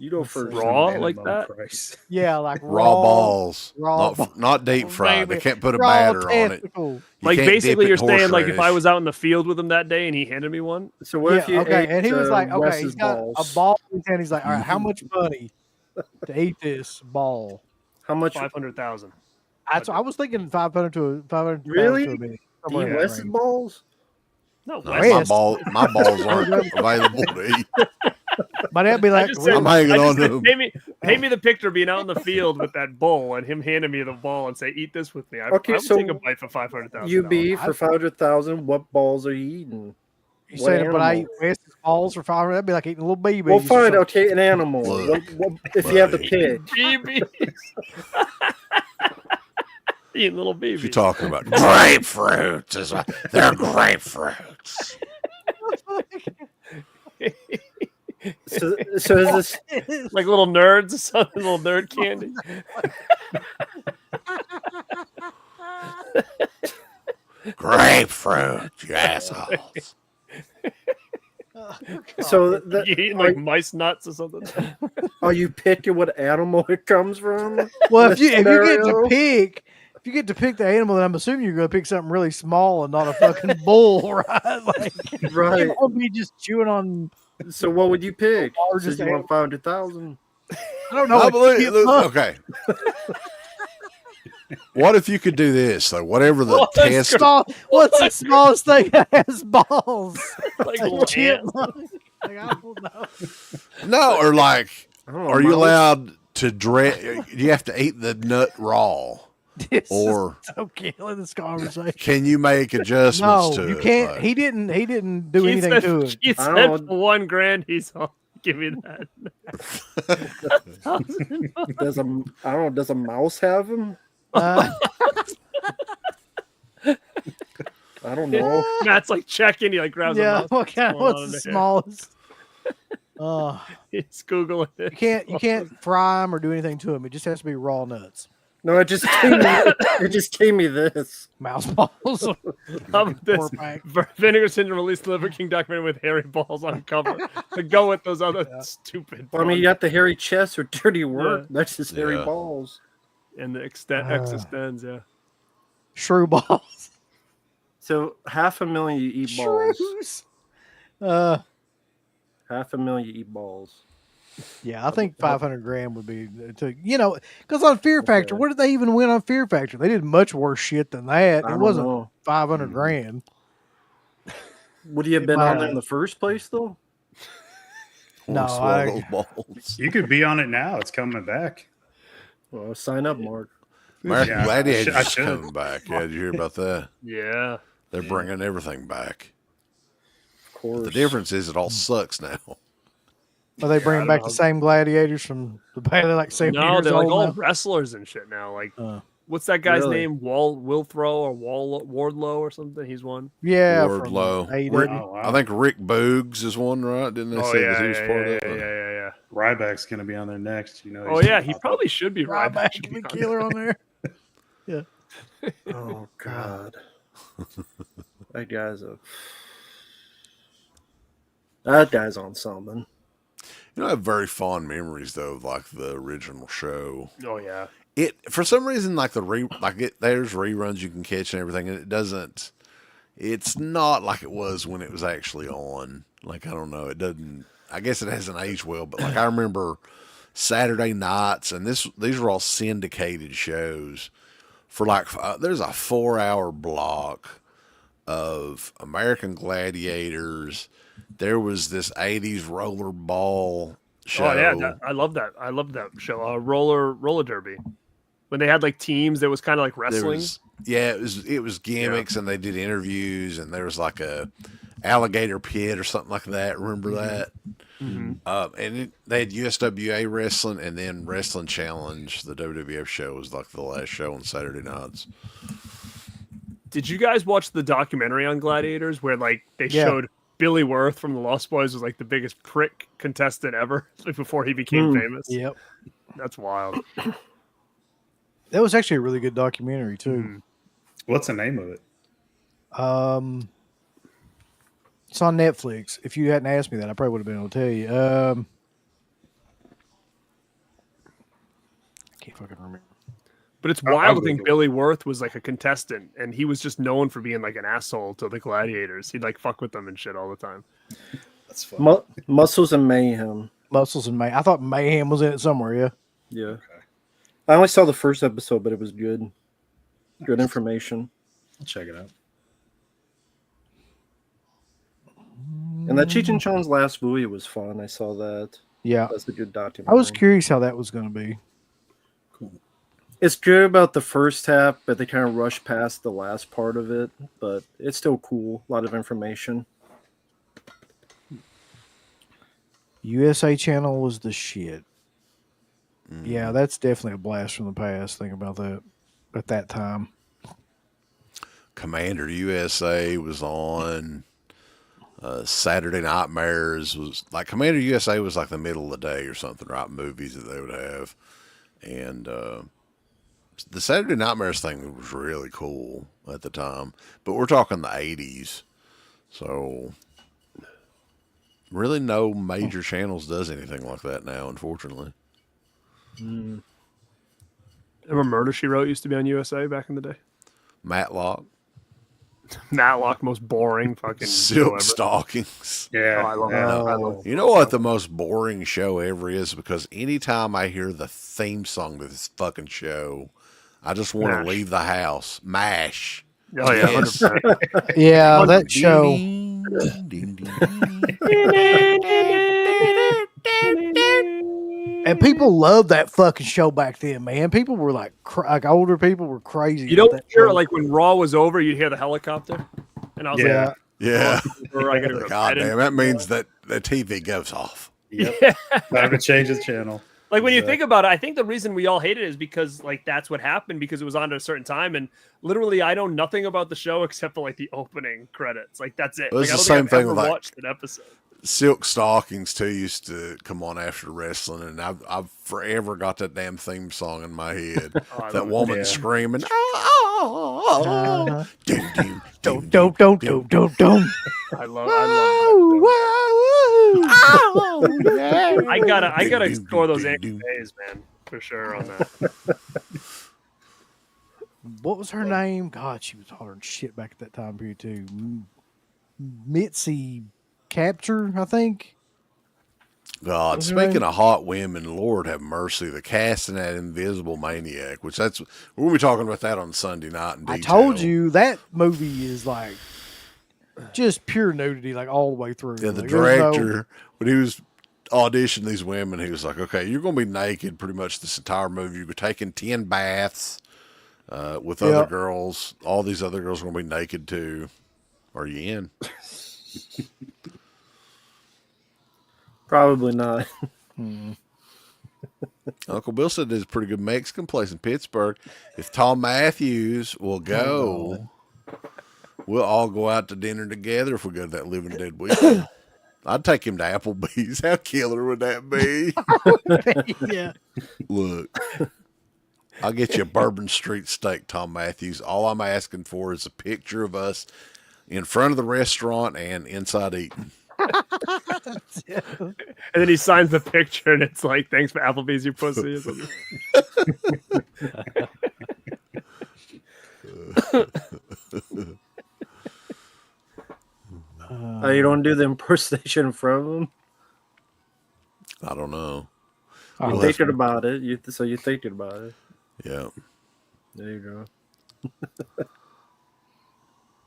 You go Let's see. first. Raw like Minimum that? price. Yeah, like Raw balls, raw not deep fried. They baby. can't put a raw batter on it. testicle. You Like can't dip basically, it you're in saying like if I horseradish. was out in the field with him that day and he handed me one, So what if you okay, ate, and he was like, okay, Wes's he's got balls? a ball in his hand. He's like, all right, how much money to eat this ball? How much? 500,000. That's I was thinking 500 to 500. Really? To a minute, Do somewhere you in that Wes's range. balls? No, No, Wes. my balls aren't available to eat. But that'd be I like, just said, I'm hanging I just on to said, him. pay me the picture being out in the field with that bowl and him handing me the ball and say, "Eat this with me." I Okay, would so take a bite for 500,000. UB for 500,000. What balls are you eating? you what saying, but I eat animal? Wes's balls for 500. That'd be like eating a little baby. Well, fine. Okay, an animal. Look, What, if you have to buddy. pick, BBs. Eating little babies. You're talking about grapefruits. They're grapefruits. so is this Like little nerds or something, little nerd candy. Grapefruit, you assholes. so? You eating like mice nuts or something. Are you picking what animal it comes from? Well, This if you get scenario? to pick, if you get to pick the animal, then I'm assuming you're going to pick something really small and not a fucking bull, right? Like, Right. you won't be just chewing on. So what would you pick? Or Since just you want 500,000. I don't know. I what believe, you want. okay. What if you could do this? Like whatever the What? test. What's the smallest thing that has balls? Like A little ants. chipmunk? Like, I don't know. No, or like, I don't know, are you mouse? allowed to you have to eat the nut raw, This or is so killing this conversation. can you make adjustments No, to you it? can't. Like, he didn't do Keith anything said, to it. Keith I said don't for $1,000, he's all, give me that. Does a mouse have them? Uh, I don't know. Matt's like checking. He like grabs a yeah. mouse. What kind? going on What's in the there? smallest? He's googling it. You can't fry them or do anything to them. It just has to be raw nuts. No, it just gave me this. Mouse balls. How about this? 4-pack. Vinegar Syndrome released the Liver King documentary with hairy balls on cover to go with those other stupid. I mean, you got the hairy chest or dirty work. Yeah. That's just hairy Yeah. balls. and the X extends. Yeah, Shrew balls. So 500,000 you eat balls. Shrews. 500,000 you eat balls. Yeah, I think 500 grand would be because on Fear Factor, Okay. what did they even win on Fear Factor? They did much worse shit than that. I It don't wasn't know. 500 grand. Would you have been on there in the first place though? No, Horse swallow balls. You could be on it now. It's coming back. Well, sign up, Mark. American Yeah, I Gladiators is should. coming back. Yeah, did you hear about that? yeah. They're bringing everything back. Of course. The difference is it all sucks now. Are they I bringing don't back know. the same gladiators from the band? They're like 70 No, years they're like old all now? wrestlers and shit now. Like, Uh, what's that guy's Really? name? Wilthrow or Wardlow or something? He's one. yeah, Wardlow. from AEW. Rick, Oh, wow. I think Rick Boogs is one, right? Didn't they Oh say yeah, that he was yeah, part yeah, of yeah, it? yeah. Ryback's going to be on there next. You know. Oh he's yeah, gonna he pop probably up. should be Ryback right. should be killer on there. Oh God. That guy's on something. You know, I have very fond memories though of like the original show. Oh yeah. It for some reason like there's reruns you can catch and everything, and it doesn't. It's not like it was when it was actually on. Like I don't know, it doesn't. I guess it hasn't aged well, but like I remember Saturday nights, and these were all syndicated shows for like there's a 4-hour block of American Gladiators. There was this 80s rollerball show. Oh yeah, I love that. I love that show. Roller derby. When they had like teams that was kind of like There wrestling. was, it was gimmicks, and they did interviews, and there was like a alligator pit or something like that. Remember that? And they had USWA wrestling, and then Wrestling Challenge, the WWF show, was like the last show on Saturday nights. Did you guys watch the documentary on Gladiators where like they Yeah. showed Billy Worth from the Lost Boys was like the biggest prick contestant ever like, before he became famous? Yep. That's wild. That was actually a really good documentary too. What's the name of it? It's on Netflix. If you hadn't asked me that, I probably would have been able to tell you. I can't fucking remember. But it's I'll wild to Google think it. Billy Worth was like a contestant and he was just known for being like an asshole to the Gladiators. He'd like fuck with them and shit all the time. That's fun. Muscles and Mayhem. Muscles and Mayhem. I thought Mayhem was in it somewhere. Yeah. Yeah. I only saw the first episode, but it was good. Good information. I'll check it out. And that Cheech and Chong's last movie was fun. I saw that. Yeah. That's a good I documentary. was curious how that was going to be. Cool. It's good about the first half, but they kind of rush past the last part of it. But it's still cool. A lot of information. USA Channel was the shit. Yeah, that's definitely a blast from the past. Think about that at that time. Commander USA was on. Saturday Nightmares was like Commander USA was like the middle of the day or something, right? Movies that they would have, and the Saturday Nightmares thing was really cool at the time. But we're talking the 80s, so really no major channels does anything like that now, unfortunately. Remember Murder, She Wrote used to be on USA back in the day? Matlock, Matlock, most boring fucking show Silk ever. Stockings. Yeah. Oh, I love yeah. that. I love You know what the most boring show ever is? Because anytime I hear the theme song to this fucking show, I just want MASH. to leave the house. MASH. Oh yeah, Yes. 100%. Yeah, that show. And people loved that fucking show back then, man. People were like older people were crazy. You don't about that hear show. like when Raw was over, you'd hear the helicopter, and I was Yeah. Yeah. like, I gotta go to God bed. damn, that means that the TV goes off. Yep. Time to change the channel. Like when you Exactly. think about it, I think the reason we all hate it is because like that's what happened because it was on at a certain time, and literally I know nothing about the show except for like the opening credits. Like that's it. Well, it's Like, I the don't same think I've thing ever with, like- watched an episode. Silk Stockings too used to come on after wrestling, and I've forever got that damn theme song in my head. Oh, I That love it. woman Yeah. screaming, Uh-huh. ding, ding, Don't, ding, don't, ding, don't, don't, don't. I love that. I gotta Ding, ding, explore those ding, Anchor ding. days, man, for sure on that. What was her name? God, she was hollering shit back at that time period too. Mitzi Capture, I think. God, Was her speaking name? of hot women, Lord have mercy, the casting that Invisible Maniac, which we're gonna be talking about that on Sunday night in detail. I told you that movie is like just pure nudity, like all the way through. Yeah, the Like, there's no- director, when he was auditioning these women, he was like, okay, you're going to be naked pretty much this entire movie. You're taking 10 baths with other Yeah. girls. All these other girls are going to be naked too. Are you in? Probably not. Hmm. Uncle Bill said there's a pretty good Mexican place in Pittsburgh. If Tom Matthews will go, we'll all go out to dinner together if we go to that Living Dead weekend. I'd take him to Applebee's. How killer would that be? Yeah. Look, I'll get you a Bourbon Street steak, Tom Matthews. All I'm asking for is a picture of us in front of the restaurant and inside eating. And then he signs the picture, and it's like, "Thanks for Applebee's, you pussy." It's like- Oh, you don't do the impersonation in front of them? I don't know. All You're right, thinking about it. So you're thinking about it. Yeah. There you go.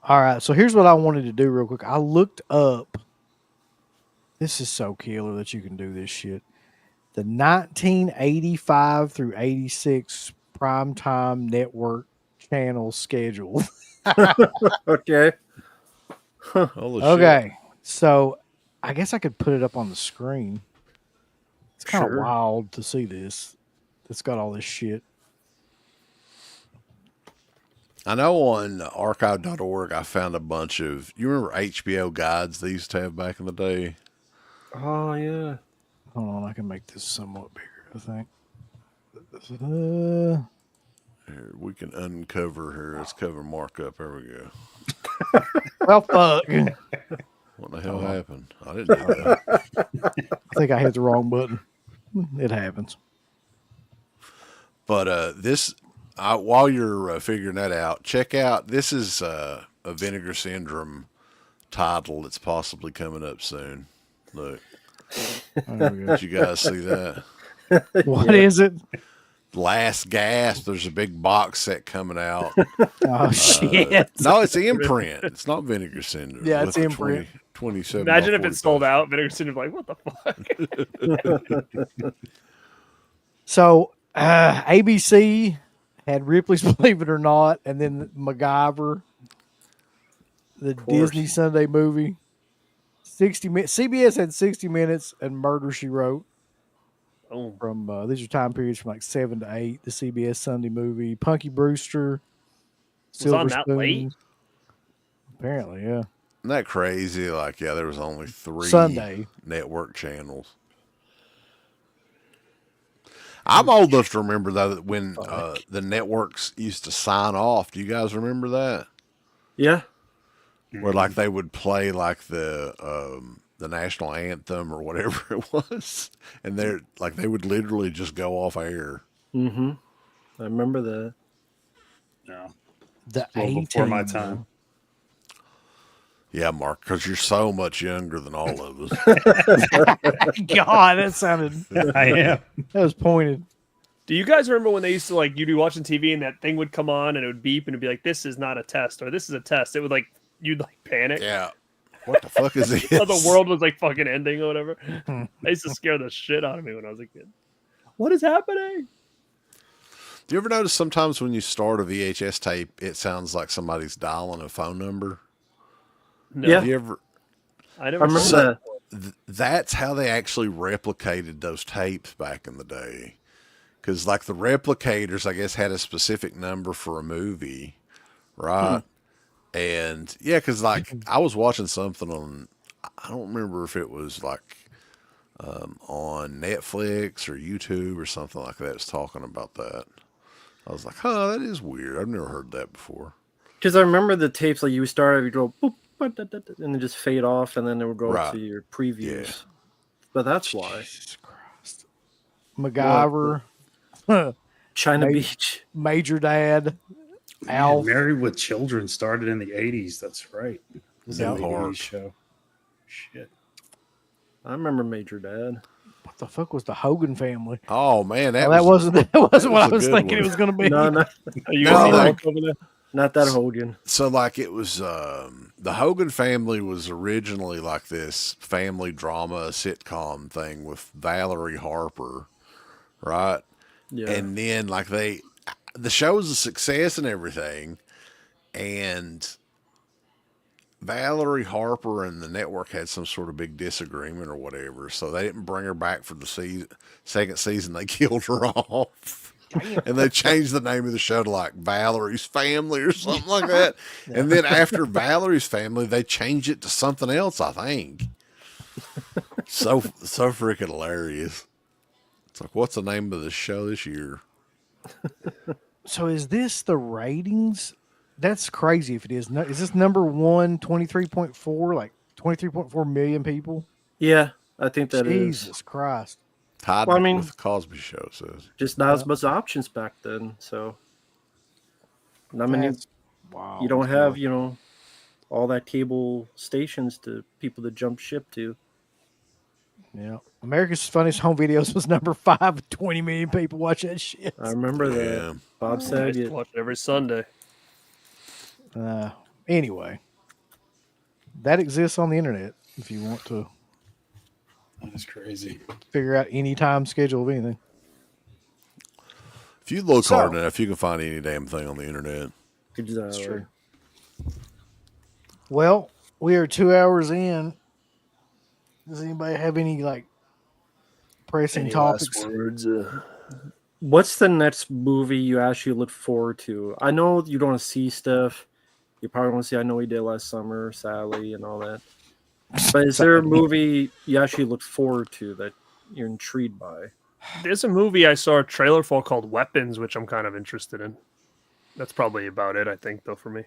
all right, so here's what I wanted to do real quick. I looked up. This is so killer that you can do this shit. The 1985 through 86 primetime network channel schedule. Okay. Holy shit. Okay, so I guess I could put it up on the screen. It's kind of Sure. wild to see this. It's got all this shit. I know on archive.org I found a bunch of, you remember HBO guides they used to have back in the day? Oh yeah. Hold on, I can make this somewhat bigger, I think. Here, we can uncover here. Let's cover markup. There we go. Well, fuck. What the hell happened? I didn't do that. I think I hit the wrong button. It happens. But while you're figuring that out, check out, this is a Vinegar Syndrome title that's possibly coming up soon. Look, There we go. did you guys see that? What is it? Last Gasp. There's a big box set coming out. Oh, shit. No, it's Imprint. It's not Vinegar Syndrome. Yeah, it's With the Imprint. 27 Imagine by if it sold 45. out. Vinegar Syndrome, like, what the fuck? So, ABC had Ripley's Believe It or Not, and then MacGyver, the course. Disney Sunday movie. 60 minutes. CBS had 60 Minutes and Murder, She Wrote. Oh, From these are time periods from like 7 to 8. The CBS Sunday movie, Punky Brewster, Was on that late? Spoon. Apparently, yeah. Isn't that crazy? Like, yeah, there was only 3 Sunday. network channels. I'm old enough to remember though that when the networks used to sign off. Do you guys remember that? Yeah. Where like they would play like the national anthem or whatever it was, and they're like they would literally just go off air. Mm-hmm. I remember that. No, The well before my A-Team. time. Yeah, Mark, because you're so much younger than all of us. God, that sounded, I am. that was pointed. do you guys remember when they used to, like, you'd be watching TV and that thing would come on and it would beep and it'd be like, "This is not a test," or "This is a test"? It would, like, you'd like panic. Yeah. What the fuck is this? How the world was like fucking ending or whatever. I used to scare the shit out of me when I was a kid. What is happening? Do you ever notice sometimes when you start a VHS tape, it sounds like somebody's dialing a phone number? No, Yeah. Have you ever? I I never remember saw that. That's how they actually replicated those tapes back in the day. Because, like, the replicators, I guess, had a specific number for a movie, right? And, yeah, because, like, I was watching something on, I don't remember if it was, like, on Netflix or YouTube or something like that. It's talking about that. I was like, huh, that is weird. I've never heard that before. Because I remember the tapes, like you would start, you go boop, and then just fade off, and then it would go Right. to your previews. Yeah. But that's why. Jesus Christ. MacGyver, China Maybe- Beach. Major Dad, Man, Alf. Married with Children started in the 80s. That's right. It was Yeah. an 80s Hard. show. Shit. I remember Major Dad. What the fuck was the Hogan family? Oh, man. That wasn't what was I a was good thinking one. it was going to be. No, no, Are you No, guys like- over there? not that Hogan. So, like, it was the Hogan family was originally like this family drama sitcom thing with Valerie Harper, right? Yeah. And then, like, the show was a success and everything, and Valerie Harper and the network had some sort of big disagreement or whatever, so they didn't bring her back for the second season. They killed her off. And they changed the name of the show to like Valerie's Family or something like that. And then after Valerie's Family, they changed it to something else, I think. So freaking hilarious. It's like, what's the name of the show this year? So is this the ratings? That's crazy if it is. Is this number one, 23.4, like 23.4 million people? Yeah, I think that is. Jesus Christ. Tied Well, I mean- with the Cosby Show, says. Just not as much options back then. So, I mean, That's wow. you don't have, all that cable stations to people to jump ship to. Yeah. America's Funniest Home Videos was number 5 with 20 million people watch that shit. I remember Yeah. that. Bob I said used to it. watch it every Sunday. Anyway, that exists on the internet if you want to That's crazy. figure out any time schedule of anything. If you look So- hard enough, you can find any damn thing on the internet. Exactly. true. Well, we are 2 hours in. Does anybody have any like pressing topics? words? What's the next movie you actually look forward to? I know you don't want to see stuff. You probably want to see I Know We Did Last Summer, Sally, and all that. But is there a movie you actually look forward to that you're intrigued by? There's a movie I saw a trailer for called Weapons, which I'm kind of interested in. That's probably about it, I think, though, for me.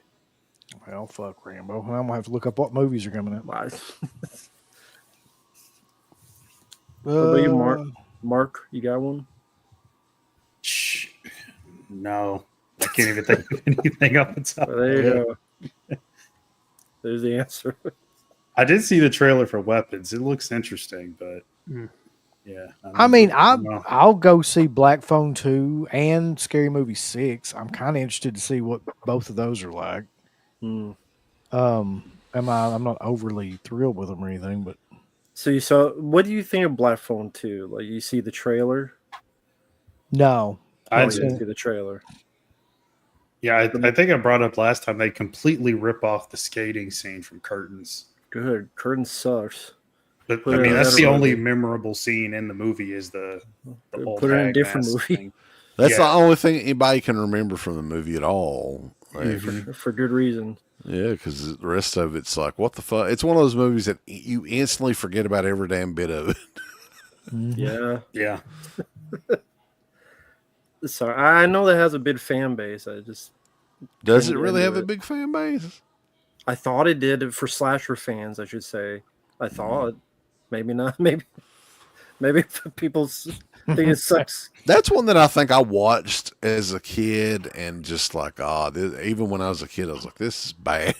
Well, fuck Rambo. I'm gonna have to look up what movies are coming out. What about you, Mark? Mark, you got one? Shh. No, I can't even think of anything off the top. Well, there you go. There's the answer. I did see the trailer for Weapons. It looks interesting, but Mm. yeah. I mean, don't know. I'll go see Black Phone 2 and Scary Movie 6. I'm kind of interested to see what both of those are like. Hmm. I'm not overly thrilled with them or anything, but So you saw. What do you think of Black Phone 2? Like you see the trailer? no. Oh, I you didn't see the trailer. Yeah, I think I brought up last time they completely rip off the skating scene from Curtains. Good. Curtain sucks. But Put I it mean, in that's the another only movie. memorable scene in the movie is the whole Put it in a tag different mask movie. thing. That's Yeah. the only thing anybody can remember from the movie at all. Like, For good reason. yeah, because the rest of it's like, what the fuck? It's one of those movies that you instantly forget about every damn bit of it. Yeah. Yeah, Sorry, I know that has a big fan base. I just Does it Couldn't really do have a it. big fan base? I thought it did for slasher fans. I should say. I thought maybe not. Maybe people think it sucks. That's one that I think I watched as a kid and just like, even when I was a kid, I was like, this is bad.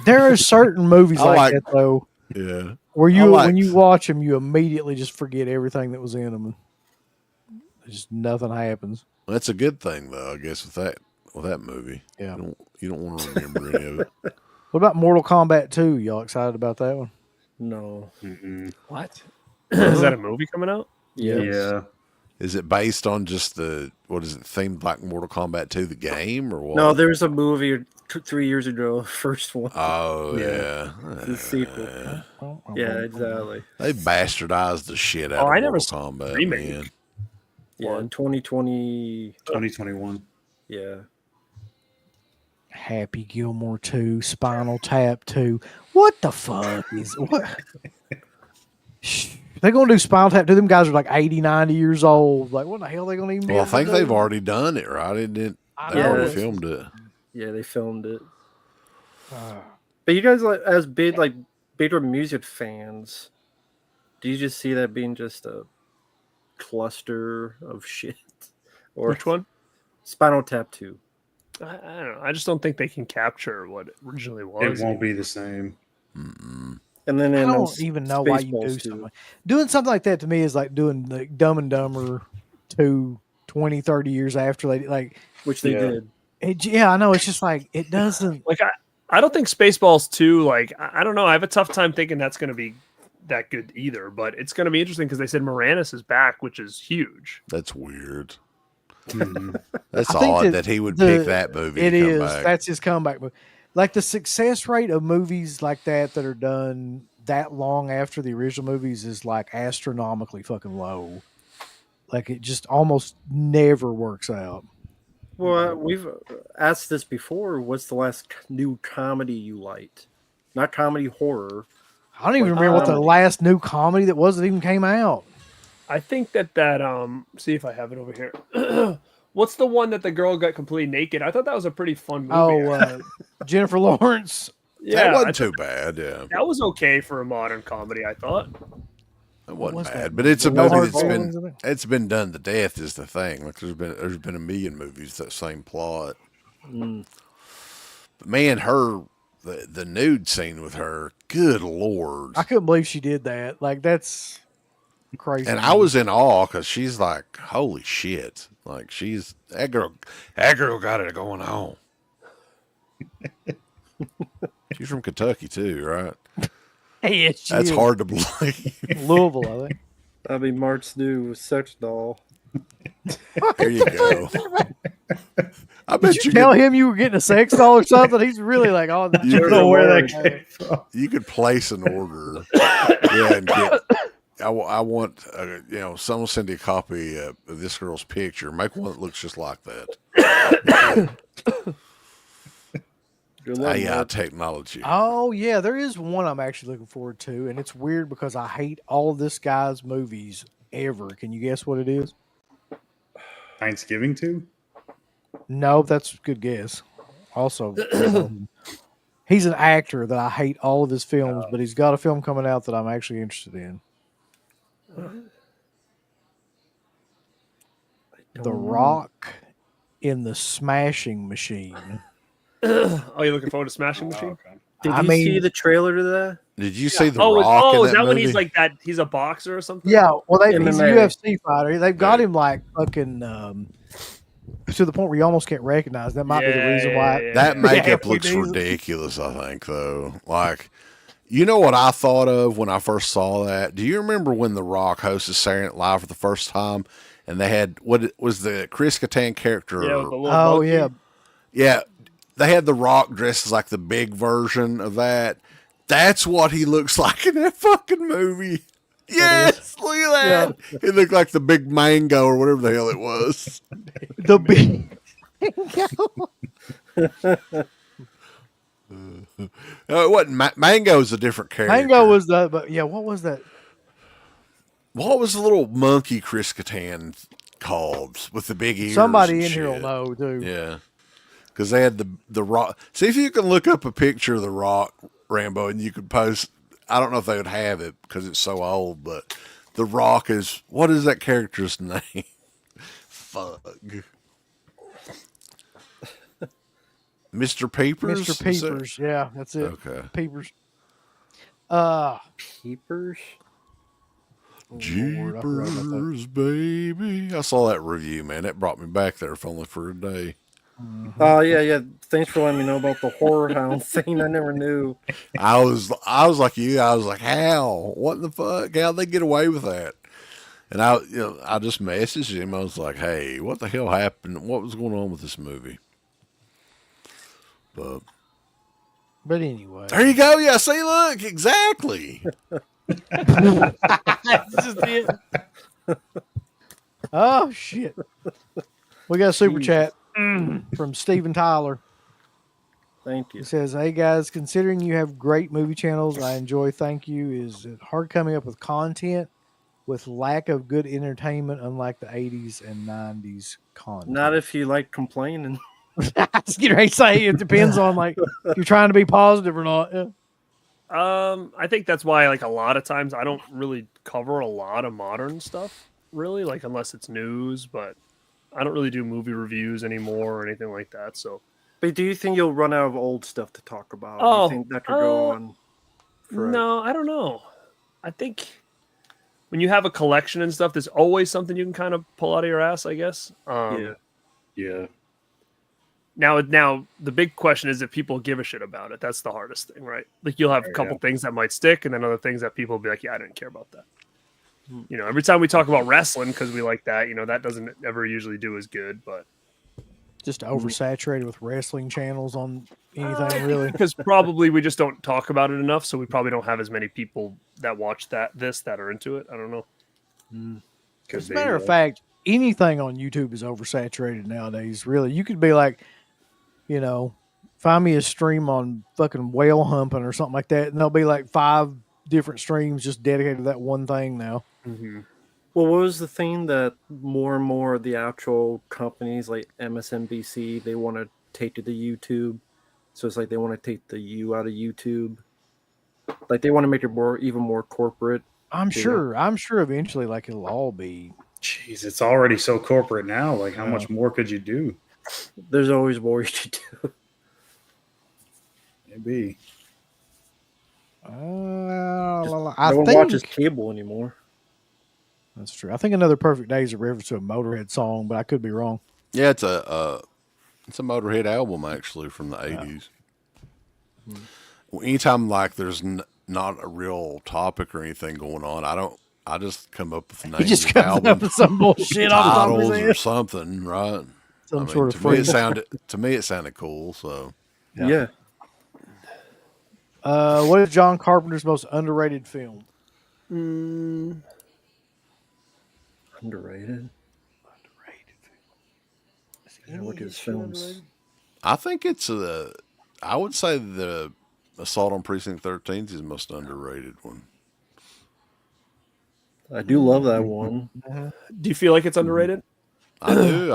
There are certain movies I like like- that though, Yeah. where I like- when you watch them, you immediately just forget everything that was in them. Just nothing happens. That's a good thing though, I guess, with that movie. Yeah. You don't want to remember any of it. What about Mortal Kombat 2? Y'all excited about that one? No. Mm-mm. What? Is that a movie coming out? Yeah. yeah. Is it based on just themed like Mortal Kombat 2, the game, or what? No, there was a movie 3 years ago. First one. Oh, Yeah. yeah. The sequel. Yeah, exactly. They bastardized the shit out Oh, of I never Mortal saw the Kombat, remake. man. Yeah, in 2020. 2021. Yeah. Happy Gilmore 2, Spinal Tap 2. What the fuck is what? They're gonna do Spinal Tap 2. Them guys are like 80, 90 years old. Like, what the hell are they gonna even? be Well, I able to think do? they've already done it, right? They I know. already filmed it. Yeah, they filmed it. Uh, But you guys, like, as bigger music fans, do you just see that being just a cluster of shit? Or Which one? Spinal Tap 2? I don't know. I just don't think they can capture what it originally was. It won't be the same. Mm-mm. And then I in don't even know why you do Spaceballs 2. something. Doing something like that to me is like doing the Dumb and Dumber 2 20, 30 years after they like. Which they Yeah. did. Yeah, I know. It's just like it doesn't. Like I don't think Spaceballs 2, like I don't know. I have a tough time thinking that's going to be that good either. But it's going to be interesting because they said Moranis is back, which is huge. That's weird. Mhm. That's I think odd that he would the- pick that movie. It to come is. back. That's his comeback movie. like the success rate of movies like that are done that long after the original movies is like astronomically fucking low. Like it just almost never works out. Well, we've asked this before. What's the last new comedy you liked? Not comedy, horror. I don't even remember what the last new comedy that was that even came out. I think that see if I have it over here. What's the one that the girl got completely naked? I thought that was a pretty fun movie. Oh, Jennifer Lawrence. That wasn't too bad. Yeah, that was okay for a modern comedy. I thought it wasn't was bad, that? but it's a No movie Hard that's Feelings in it? it's been done to death. Is the thing. Like there's been a million movies that same plot. But man, the nude scene with her. Good Lord. I couldn't believe she did that. Like that's crazy. And I was in awe because she's like, holy shit. Like that girl got it going on. She's from Kentucky too, right? Yes, That's hard to believe. Louisville, I think. That'd be Mark's new sex doll. There you go. I bet Did you tell him you were getting a sex doll or something? He's really like, oh, I don't know where that came from. you could place an order. Yeah, and get. I want, someone send you a copy of this girl's picture. Make one that looks just like that. AI technology. Oh yeah, there is one I'm actually looking forward to, and it's weird because I hate all of this guy's movies ever. Can you guess what it is? Thanksgiving too? No, that's a good guess. Also, he's an actor that I hate all of his films, but he's got a film coming out that I'm actually interested in. The Rock in the Smashing Machine. Oh, you're looking forward to Smashing Machine? Okay. Did you see the trailer to that? Did you see the Oh, Rock? is in that when movie? he's like that? He's a boxer or something? Yeah, well, he's a MMA. UFC fighter. They've got him like fucking to the point where you almost can't recognize. That might be the reason why. That makeup Yeah, looks it is. ridiculous, I think, though. Like, you know what I thought of when I first saw that? Do you remember when The Rock hosted Saturday Night Live for the first time? And they had, what was the Chris Kattan character? Yeah, with the little Oh monkey. yeah, Yeah, they had The Rock dressed as like the big version of that. That's what he looks like in that fucking movie. Yes, look at that. He looked like the big mango or whatever the hell it was. the big. No, it wasn't. Mango is a different character. Mango was the, but yeah, what was that? What was the little monkey Chris Kattan called with the big ears? Somebody and in here will shit? know, too. Yeah, because they had the Rock. See if you can look up a picture of the Rock, Rambo, and you could post. I don't know if they would have it because it's so old, but the Rock is, what is that character's name? Fuck. Mr. Peepers? Mr. Peepers. Yeah, that's it. Okay. Peepers. Keepers? Lord, I forgot about that. Jeepers, baby. I saw that review, man. That brought me back there if only for a day. Oh, yeah. Thanks for letting me know about the horror hound thing. I never knew. I was like you. I was like, how? What the fuck? How'd they get away with that? And I just messaged him. I was like, hey, what the hell happened? What was going on with this movie? But anyway, there you go. Yeah, see, look, exactly. that's just it. Oh shit! We got a super chat from Steven Tyler. Thank He you. says, "Hey guys, considering you have great movie channels, I enjoy. Thank you. Is it hard coming up with content with lack of good entertainment, unlike the '80s and '90s content?" Not if you like complaining. I was getting ready to say it depends on like if you're trying to be positive or not. Yeah. I think that's why, like, a lot of times I don't really cover a lot of modern stuff, really, like, unless it's news, but I don't really do movie reviews anymore or anything like that. So, But do you think you'll run out of old stuff to talk about? Oh, you think that could go on forever? no, I don't know. I think when you have a collection and stuff, there's always something you can kind of pull out of your ass, I guess. Yeah. Now, the big question is if people give a shit about it. That's the hardest thing, right? Like, you'll have a couple things that might stick, and then other things that people will be like, yeah, I didn't care about that. You know, every time we talk about wrestling because we like that, that doesn't ever usually do as good. But Just oversaturated with wrestling channels on anything, really. Because probably we just don't talk about it enough, so we probably don't have as many people that watch that are into it. I don't know. Could As a be, matter of yeah. fact, anything on YouTube is oversaturated nowadays. Really, you could be like, find me a stream on fucking whale humping or something like that, and there'll be like 5 different streams just dedicated to that one thing now. Mm-hmm. Well, what was the thing that more and more of the actual companies like MSNBC, they want to take to the YouTube? So it's like they want to take the U out of YouTube. Like they want to make it even more corporate. I'm Yeah. sure eventually, like, it'll all be. Jeez, it's already so corporate now. Like, how Yeah. much more could you do? There's always more you can do. Maybe. I No one think watches cable anymore. that's true. I think Another Perfect Day is a reference to a Motorhead song, but I could be wrong. Yeah, it's a Motorhead album actually from the 80s. Well, anytime like there's not a real topic or anything going on, I just come up with He names just of comes up albums, with some bullshit off the top of his titles or head. something, right? Some sort of to me, free. it sounded cool. So Yeah. What is John Carpenter's most underrated film? Underrated. Yeah, look at his films. I think it's I would say the Assault on Precinct 13 is the most underrated one. I do love that one. Do you feel like it's underrated? I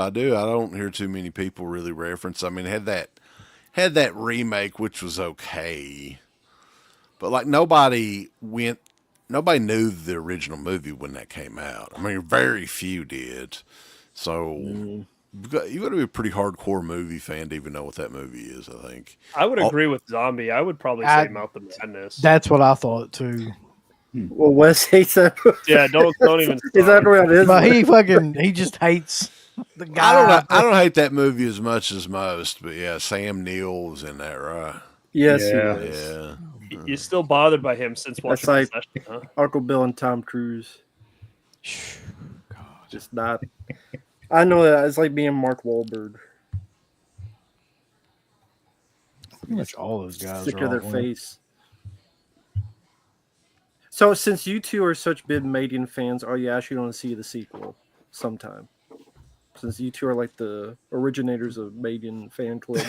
do. I don't hear too many people really reference. I mean, had that remake, which was okay, but like nobody knew the original movie when that came out. I mean, very few did. So you got to be a pretty hardcore movie fan to even know what that movie is. I think. I would agree with Zombie. I would probably say Mouth of Madness. That's what I thought too. Well, Wes hates that. Yeah, don't even. Is that what it is? But he just hates the guy. I don't hate that movie as much as most, but yeah, Sam Neill was in that, right? Yes, Yeah. he is. Yeah. You're still bothered by him since watching like- Possession, huh? Uncle Bill and Tom Cruise. Just not. I know that it's like being Mark Wahlberg. Pretty much all those guys Sick are of their awful. face. So, since you two are such big Maiden fans, are you actually going to see the sequel sometime? Since you two are like the originators of Maiden fan club.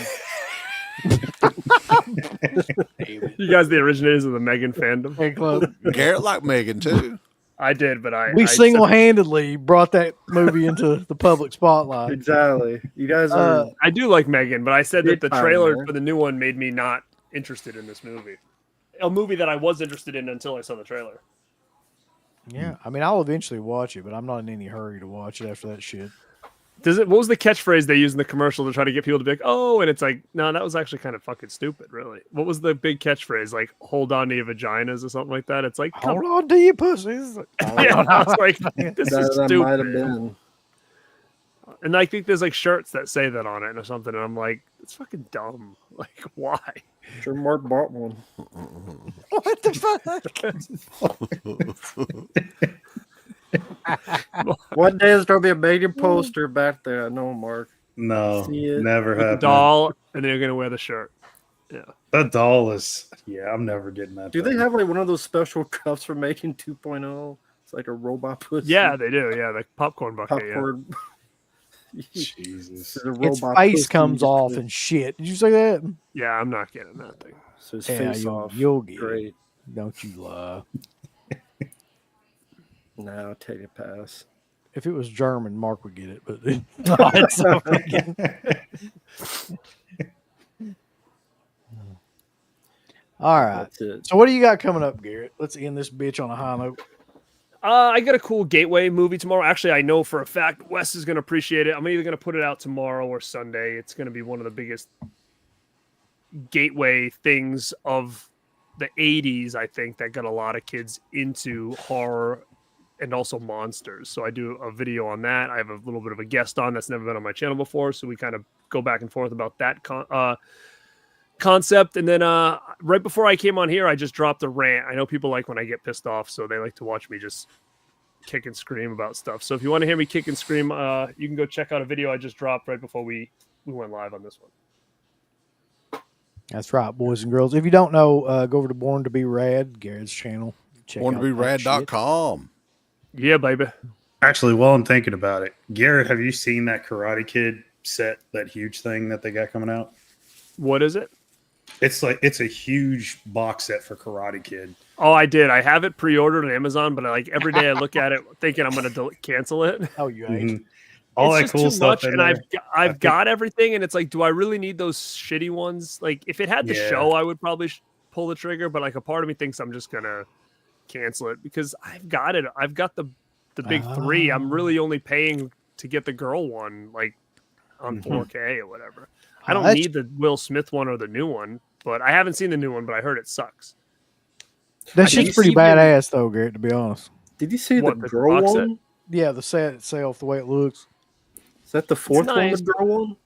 You guys, the originators of the Megan fandom. Fan club. Garrett liked Megan too. I did, but I We I single-handedly brought that movie into the public spotlight. Exactly. You guys are. I do like Megan, but I said that the Big time, trailer man. for the new one made me not interested in this movie. A movie that I was interested in until I saw the trailer. Yeah, I mean, I'll eventually watch it, but I'm not in any hurry to watch it after that shit. What was the catchphrase they used in the commercial to try to get people to be like, oh, and it's like, no, that was actually kind of fucking stupid, really. What was the big catchphrase? Like, hold on to your vaginas or something like that? It's like, come Hold on to your pussies. yeah, I was like, this is that might have stupid. been. And I think there's like shirts that say that on it or something, and I'm like, it's fucking dumb. Like, why? Sure, Mark bought one. What the fuck? One day there's going to be a Maiden poster back there. I know, Mark. No, See it? never With the happened. doll, and they're gonna wear the shirt. That doll is, yeah, I'm never getting that. Do they thing. have like one of those special cups for Maiden 2.0? It's like a robot pussy. Yeah, they do. Yeah, the popcorn bucket. Popcorn. Jesus. It's a Its robot face pussy, comes just off put it- and shit. Did you say that? Yeah, I'm not getting that thing. So his Yeah, face off. you'll get it. Great. Don't you lie. Nah, I'll take a pass. If it was German, Mark would get it, but it's not. So all right. That's it. So what do you got coming up, Garrett? Let's end this bitch on a high note. I got a cool Gateway movie tomorrow. Actually, I know for a fact Wes is going to appreciate it. I'm either going to put it out tomorrow or Sunday. It's going to be one of the biggest Gateway things of the 80s, I think, that got a lot of kids into horror and also monsters. So I do a video on that. I have a little bit of a guest on that's never been on my channel before. So we kind of go back and forth about that concept. And then right before I came on here, I just dropped a rant. I know people like when I get pissed off, so they like to watch me just kick and scream about stuff. So if you want to hear me kick and scream, you can go check out a video I just dropped right before we went live on this one. That's right, boys and girls. If you don't know, go over to Born to Be Rad, Garrett's channel. Check out that shit. BornToBeRad.com. Yeah, baby. Actually, while I'm thinking about it, Garrett, have you seen that Karate Kid set, that huge thing that they got coming out? What is it? It's a huge box set for Karate Kid. Oh, I did. I have it pre-ordered on Amazon, but every day I look at it thinking I'm going to cancel it. Oh, you ain't. Mhm. All It's that just cool too stuff. much, in and there. I've got everything, and it's like, do I really need those shitty ones? Like, if it had the Yeah. show, I would probably pull the trigger, but like a part of me thinks I'm just gonna cancel it because I've got it. I've got the big three. I'm really only paying to get the girl one, like on Mhm. 4K or whatever. I don't that's- need the Will Smith one or the new one, but I haven't seen the new one, but I heard it sucks. That Did you shit's pretty see the- badass, though, Garrett, to be honest. Did you see What, the the girl box set? one? Yeah, the set itself, the way it looks. Is that the fourth nice. one? The girl one?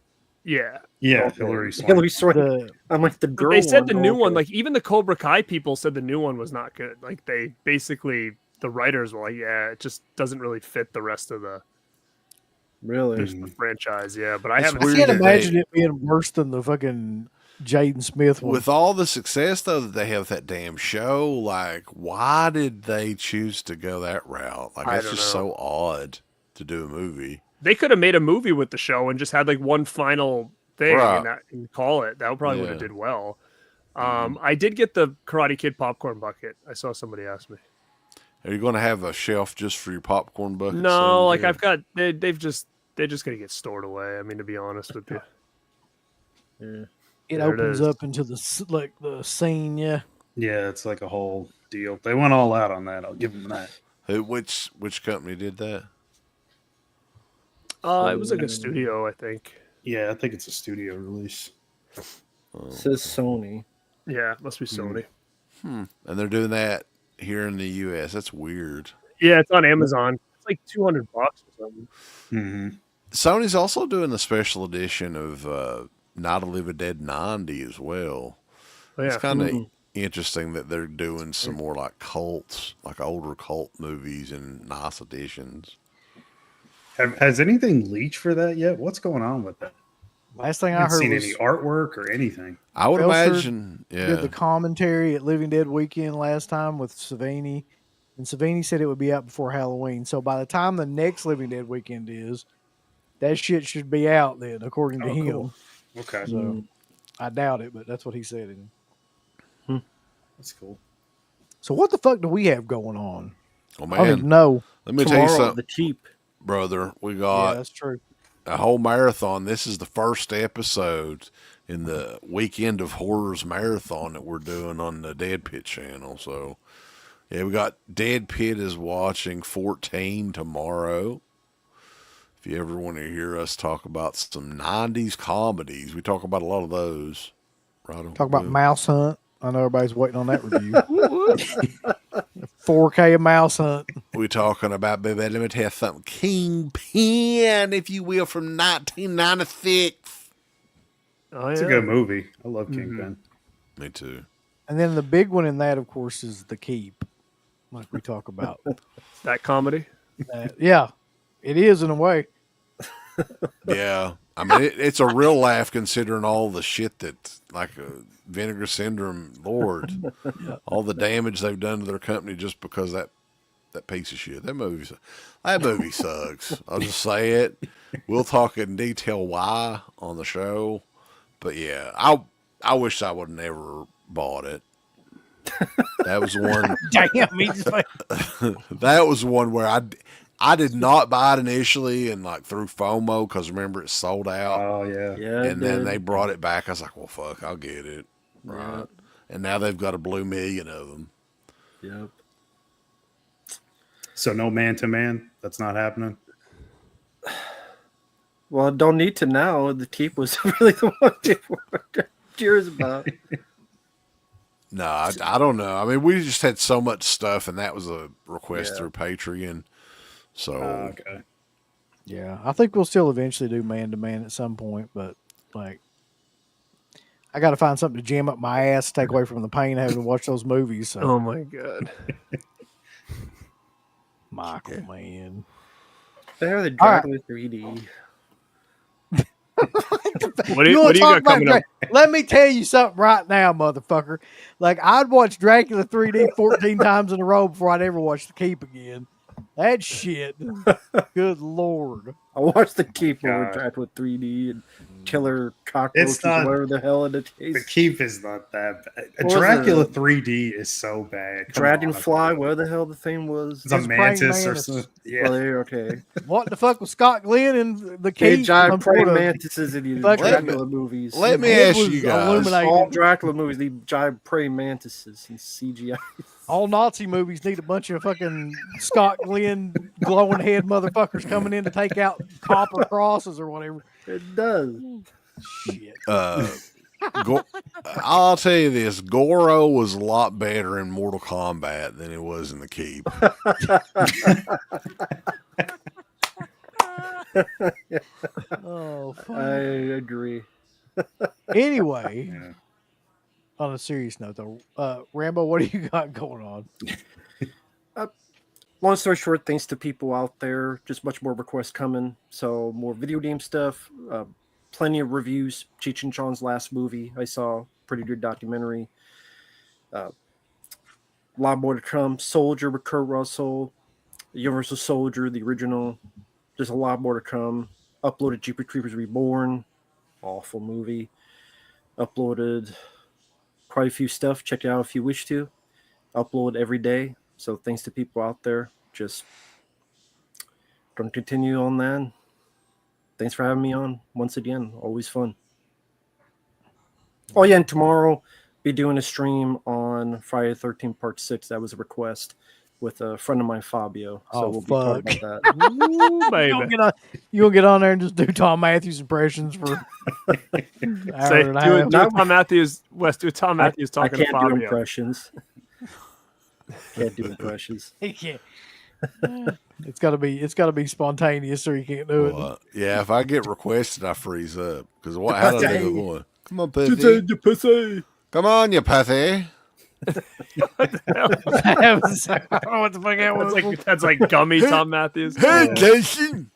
Yeah. Yeah, Okay. Hillary Swank. Hillary Swank. The, I'm like the But girl. they said one, the new one, okay. like even the Cobra Kai people said the new one was not good. Like they basically, the writers were like, yeah, it just doesn't really fit the rest of the Really? the franchise. Yeah, but I It's haven't. I weird can't that imagine it being worse than the fucking Jaden Smith one. With all the success though that they have with that damn show, like why did they choose to go that route? Like I that's don't just know. so odd to do a movie. They could have made a movie with the show and just had like one final thing Right. and call it. That probably would have Yeah. did well. I did get the Karate Kid popcorn bucket. I saw somebody ask me. Are you going to have a shelf just for your popcorn bucket? No, like someday? I've got they're just gonna get stored away. I mean, to be honest with you. it there it opens is. up into the like the scene. Yeah, Yeah, it's like a whole deal. They went all out on that. I'll give them that. Which company did that? It was like a studio, I think. Yeah, I think it's a studio release. Oh. Says Sony. Yeah, it must be Sony. And they're doing that here in the U.S. That's weird. Yeah, it's on Amazon. It's like $200 or something. Mm-hmm. Sony's also doing the special edition of Night of the Living Dead 90 as well. Oh, It's yeah. kind of Mhm. interesting that they're doing some more like cults, like older cult movies and nice editions. Has anything leaked for that yet? What's going on with that? last thing I I haven't heard seen was any artwork or anything. I would Belford imagine, did yeah. the commentary at Living Dead Weekend last time with Savini, and Savini said it would be out before Halloween. So by the time the next Living Dead Weekend is, that shit should be out then, according to Oh, him. cool. Okay, So I doubt it, but that's what he said. that's cool. So what the fuck do we have going on? Oh I don't even man, know. let me tell you Tomorrow, something, the Keep. brother. We Yeah, got that's true. a whole marathon. This is the first episode in the Weekend of Horrors marathon that we're doing on the Dead Pit channel. So, yeah, we got Dead Pit is watching 14 tomorrow. If you ever want to hear us talk about some 90s comedies, we talk about a lot of those. Right? Talk about Mouse Hunt. I know everybody's waiting on that review. 4K Mouse Hunt. We're talking about, baby, let me tell you something. Kingpin, if you will, from 1996. Oh, It's a yeah. good movie. I love Kingpin. Me too. And then the big one in that, of course, is The Keep, like we talk about. That comedy. Yeah, it is in a way. Yeah, I mean it's a real laugh considering all the shit that Vinegar Syndrome, Lord, all the damage they've done to their company just because that piece of shit. That movie sucks. I'll just say it. We'll talk in detail why on the show, but yeah, I wish I would have never bought it. That was one. Damn, he just like, That was one where I did not buy it initially and like through FOMO because remember it sold out. Oh yeah. Yeah. And then they brought it back. I was like, well, fuck, I'll get it. Right. Yeah. And now they've got a blue million of them. Yep. So no man to man. That's not happening. Well, don't need to now. The Keep was really the one people were curious about. No, I don't know. I mean, we just had so much stuff, and that was a request Yeah. through Patreon. So, Okay. yeah, I think we'll still eventually do man to man at some point, but like, I got to find something to jam up my ass, to take away from the pain of having to watch those movies. So, Oh my god. Michael, man. They're the All right. Dracula 3D. What do you wanna got talk about coming up? Let me tell you something right now, motherfucker. Like, I'd watch Dracula 3D 14 times in a row before I'd ever watch The Keep again. That shit. Good Lord. I watched The Keep God. over Dracula 3D and Killer Cockroaches, not- whatever the hell it The is. Keep is not that bad. What was Dracula it? 3D is so bad. Come on, Dragonfly, whatever the hell the thing was. It's a It's a praying mantis or mantis. something. Well, Yeah. there, okay. What the fuck was Scott Glenn and The They Keep? giant Some praying sort of- mantises in these fucking- Dracula movies. Let me It ask was you guys. illuminated. All Dracula movies, the giant praying mantises in CGI. All Nazi movies need a bunch of fucking Scott Glenn glowing head motherfuckers coming in to take out copper crosses or whatever. It does. Shit. I'll tell you this: Goro was a lot better in Mortal Kombat than it was in The Keep. Oh, fuck. I agree. Anyway, Yeah. on a serious note, though, Rambo, what do you got going on? Long story short, thanks to people out there, just much more requests coming. So more video game stuff, plenty of reviews. Cheech and Chong's last movie I saw, pretty good documentary. A lot more to come. Soldier with Kurt Russell, Universal Soldier, the original. There's a lot more to come. Uploaded Jeepers Creepers Reborn, awful movie. Uploaded quite a few stuff. Check it out if you wish to. Upload every day. So thanks to people out there. Just gonna continue on that. Thanks for having me on once again. Always fun. Oh yeah, and tomorrow be doing a stream on Friday the 13th Part 6. That was a request with a friend of mine, Fabio. So Oh, we'll be talking fuck. about that. Ooh, You baby. gonna get on there and just do Tom Matthews impressions for an hour Say, and a do half. a Tom Matthews. Wes, do a Tom Matthews I talking to can't do Fabio. impressions. Can't do impressions. He can't. It's gotta be spontaneous, or you can't do it. Well, yeah, if I get requested, I freeze up. Because what? How do I do the boy? Come on, pussy. pussy. Come on, you pussy. I don't know what the fuck that was. That's like gummy Tom Matthews. Hey, Jason.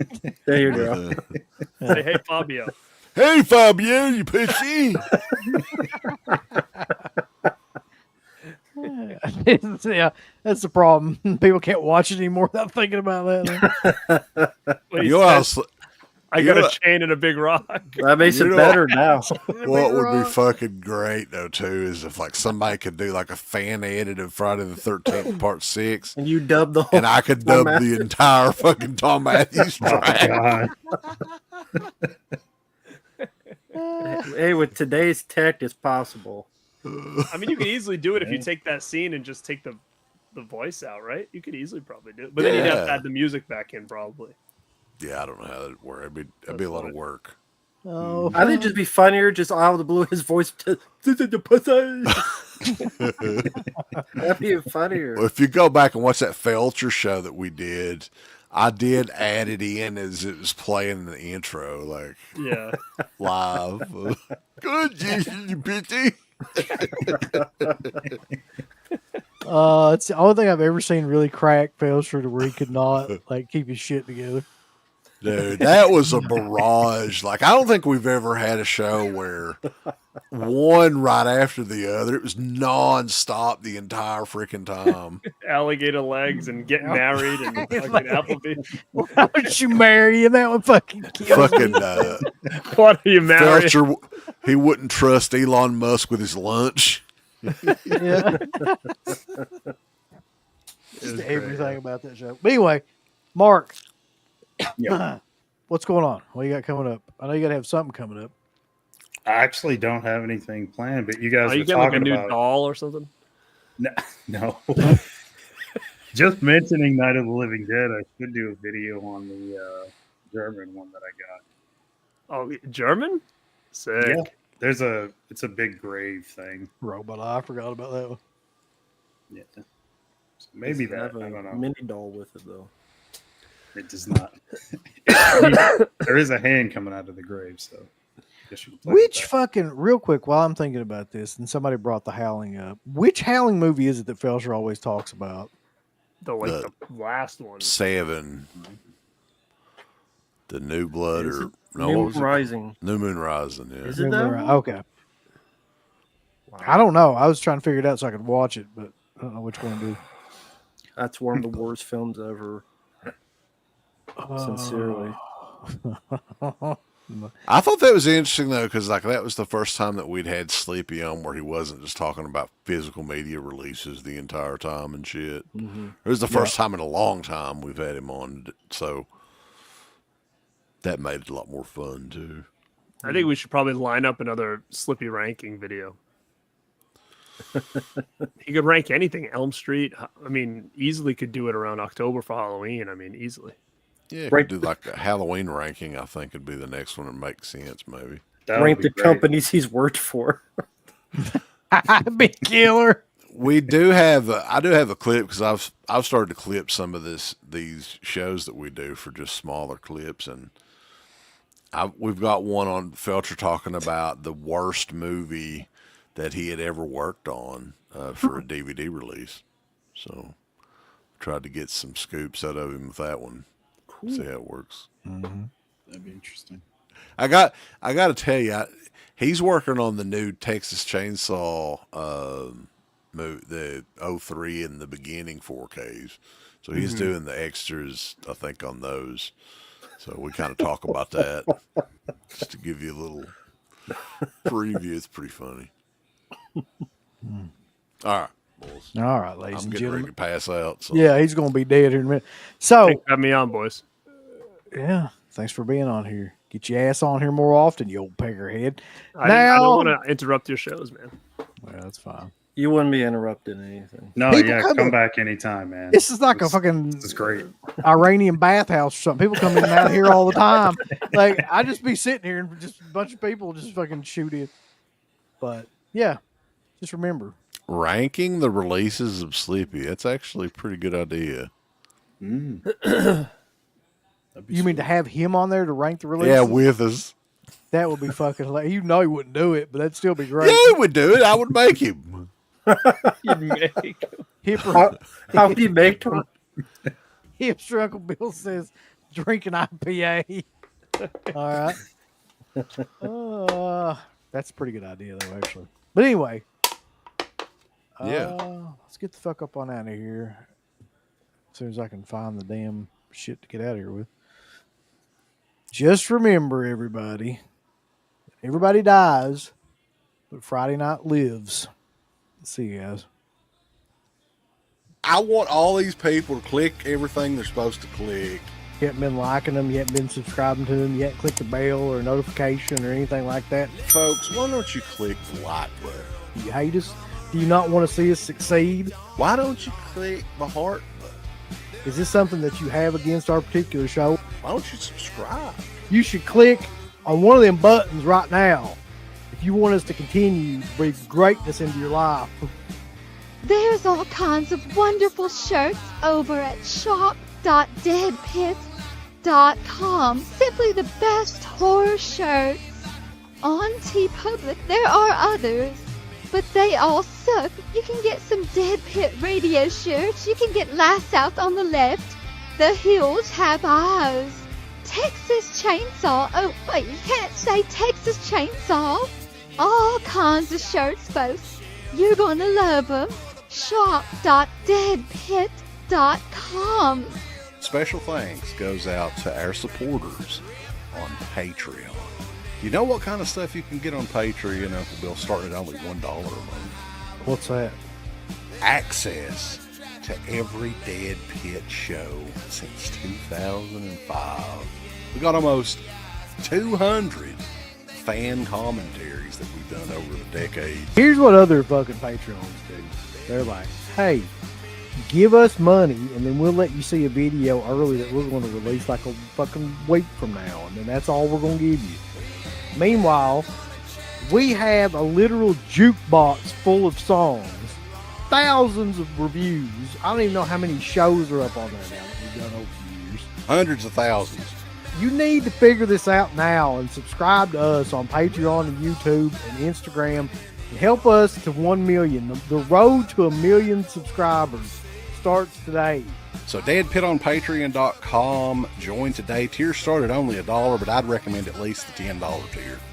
There you go. Hey, Fabio. Hey, Fabio, you pussy. Yeah, that's the problem. People can't watch it anymore without thinking about that. What he You know said, else- I got you a know- chain and a big rock. That makes You it know- better now. What would be fucking great though too is if like somebody could do like a fan edit of Friday the 13th Part 6, And you dub the whole. and I could dub the entire fucking Tom Matthews Oh, track. God. Hey, with today's tech, it's possible. I mean, you could easily do it if you take that scene and just take the voice out, right? You could easily probably do it, but then you'd have to Yeah. add the music back in, probably. Yeah, I don't know how that'd work. It'd be a lot of work. Oh, I think it'd just be funnier, just out of the blue, his voice. That'd be funnier. Well, if you go back and watch that Felcher show that we did, I did add it in as it was playing the intro, like Yeah. live. Good, Jason, you bitchy. it's the only thing I've ever seen really crack Felcher to where he could not like keep his shit together. Dude, that was a barrage. Like, I don't think we've ever had a show where one right after the other, it was non-stop the entire freaking time. Alligator legs and getting married and fucking Applebee's. Why would you marry him? That would fucking kill me. Fucking What are you married? Felcher, he wouldn't trust Elon Musk with his lunch. Yeah. Just everything about that show. But anyway, Mark, Yeah. what's going on? What you got coming up? I know you got to have something coming up. I actually don't have anything planned, but you guys Are you were getting like a talking new about doll or something? no. Just mentioning Night of the Living Dead, I should do a video on the German one that I got. Oh, German? Sick. Yeah. It's a big grave thing. Robot, I forgot about that one. Yeah. So maybe Does it that. have I a don't know. mini doll with it though. It does not. There is a hand coming out of the grave, so. I guess you can play with Which that. fucking real quick while I'm thinking about this, and somebody brought the Howling up. Which Howling movie is it that Felcher always talks about? the last one. 7, the New Blood, Is or it no, New what was Moon it? Rising. New Moon Rising. Yeah. Is it that one? Okay. I don't know. I was trying to figure it out so I could watch it, but I don't know which one to do. That's one of the worst films ever. Sincerely. I thought that was interesting though, because like that was the first time that we'd had Sleepy on where he wasn't just talking about physical media releases the entire time and shit. Mhm. It was the first time in a long time we've had him on, so that made it a lot more fun too. I think we should probably line up another Slippy ranking video. He could rank anything. Elm Street. I mean, easily could do it around October for Halloween. I mean, easily. Yeah, Right. could do like a Halloween ranking. I think would be the next one that makes sense. Maybe. That would Rank be the great. companies he's worked for. Big killer. We do have. I do have a clip because I've started to clip some of these shows that we do for just smaller clips, and we've got one on Felcher talking about the worst movie that he had ever worked on for a DVD release. So tried to get some scoops out of him with that one. Cool. See how it works. Mm-hmm. That'd be interesting. I got to tell you, he's working on the new Texas Chainsaw movie, the 03 and the beginning 4Ks. So he's doing the extras, I think, on those. So we kind of talk about that just to give you a little preview. It's pretty funny. All right, boys. All right, ladies I'm and getting ready gentlemen. to pass out. So. Yeah, he's going to be dead here in a minute. So, Thanks for having me on, boys. yeah, thanks for being on here. Get your ass on here more often, you old peckerhead. I Now- don't want to interrupt your shows, man. Well, that's fine. You wouldn't be interrupted in anything. No, People yeah, come come to- back anytime, man. This is like a This- fucking This is great. Iranian bathhouse or something. People come in and out here all the time. Like, I just be sitting here and just a bunch of people just fucking shoot it. But, yeah, just remember. Ranking the releases of Sleepy. That's actually a pretty good idea. Mm. That'd be You mean to sweet. have him on there to rank the releases? Yeah, with us. That would be fucking hilarious. You know he wouldn't do it, but that'd still be great. Yeah, he would do it. I would make him. Hipster, How do you make them? hipster Uncle Bill says, drinking IPA. All right. That's a pretty good idea, though, actually. But anyway. Yeah. Let's get the fuck up on out of here. As soon as I can find the damn shit to get out of here with. Just remember, everybody. Everybody dies, but Friday night lives. See you guys. I want all these people to click everything they're supposed to click. You haven't been liking them, you haven't been subscribing to them, you haven't clicked the bell or notification or anything like that. Folks, why don't you click the like button? Do you hate us? Do you not want to see us succeed? Why don't you click the heart button? Is this something that you have against our particular show? Why don't you subscribe? You should click on one of them buttons right now if you want us to continue to bring greatness into your life. There's all kinds of wonderful shirts over at shop.deadpit.com. Simply the best horror shirts. On TeePublic, there are others, but they all suck. You can get some Dead Pit radio shirts. You can get Last South on the left. The Hills Have Eyes. Texas Chainsaw. Oh, wait, you can't say Texas Chainsaw. All kinds of shirts, folks. You're gonna love them. Shop.deadpit.com. Special thanks goes out to our supporters on Patreon. You know what kind of stuff you can get on Patreon, Uncle Bill, starting at only $1 a month? What's that? Access to every Dead Pit show since 2005. We got almost 200 fan commentaries that we've done over the decades. Here's what other fucking Patreons do. They're like, hey, give us money and then we'll let you see a video early that we're going to release like a fucking week from now. And then that's all we're going to give you. Meanwhile, we have a literal jukebox full of songs, thousands of reviews. I don't even know how many shows are up on there now that we've done over the years. Hundreds of thousands. You need to figure this out now and subscribe to us on Patreon and YouTube and Instagram and help us to 1 million. The road to 1 million subscribers starts today. So Dead Pit on Patreon.com. Join today. Tiers start at only $1, but I'd recommend at least the $10 tier.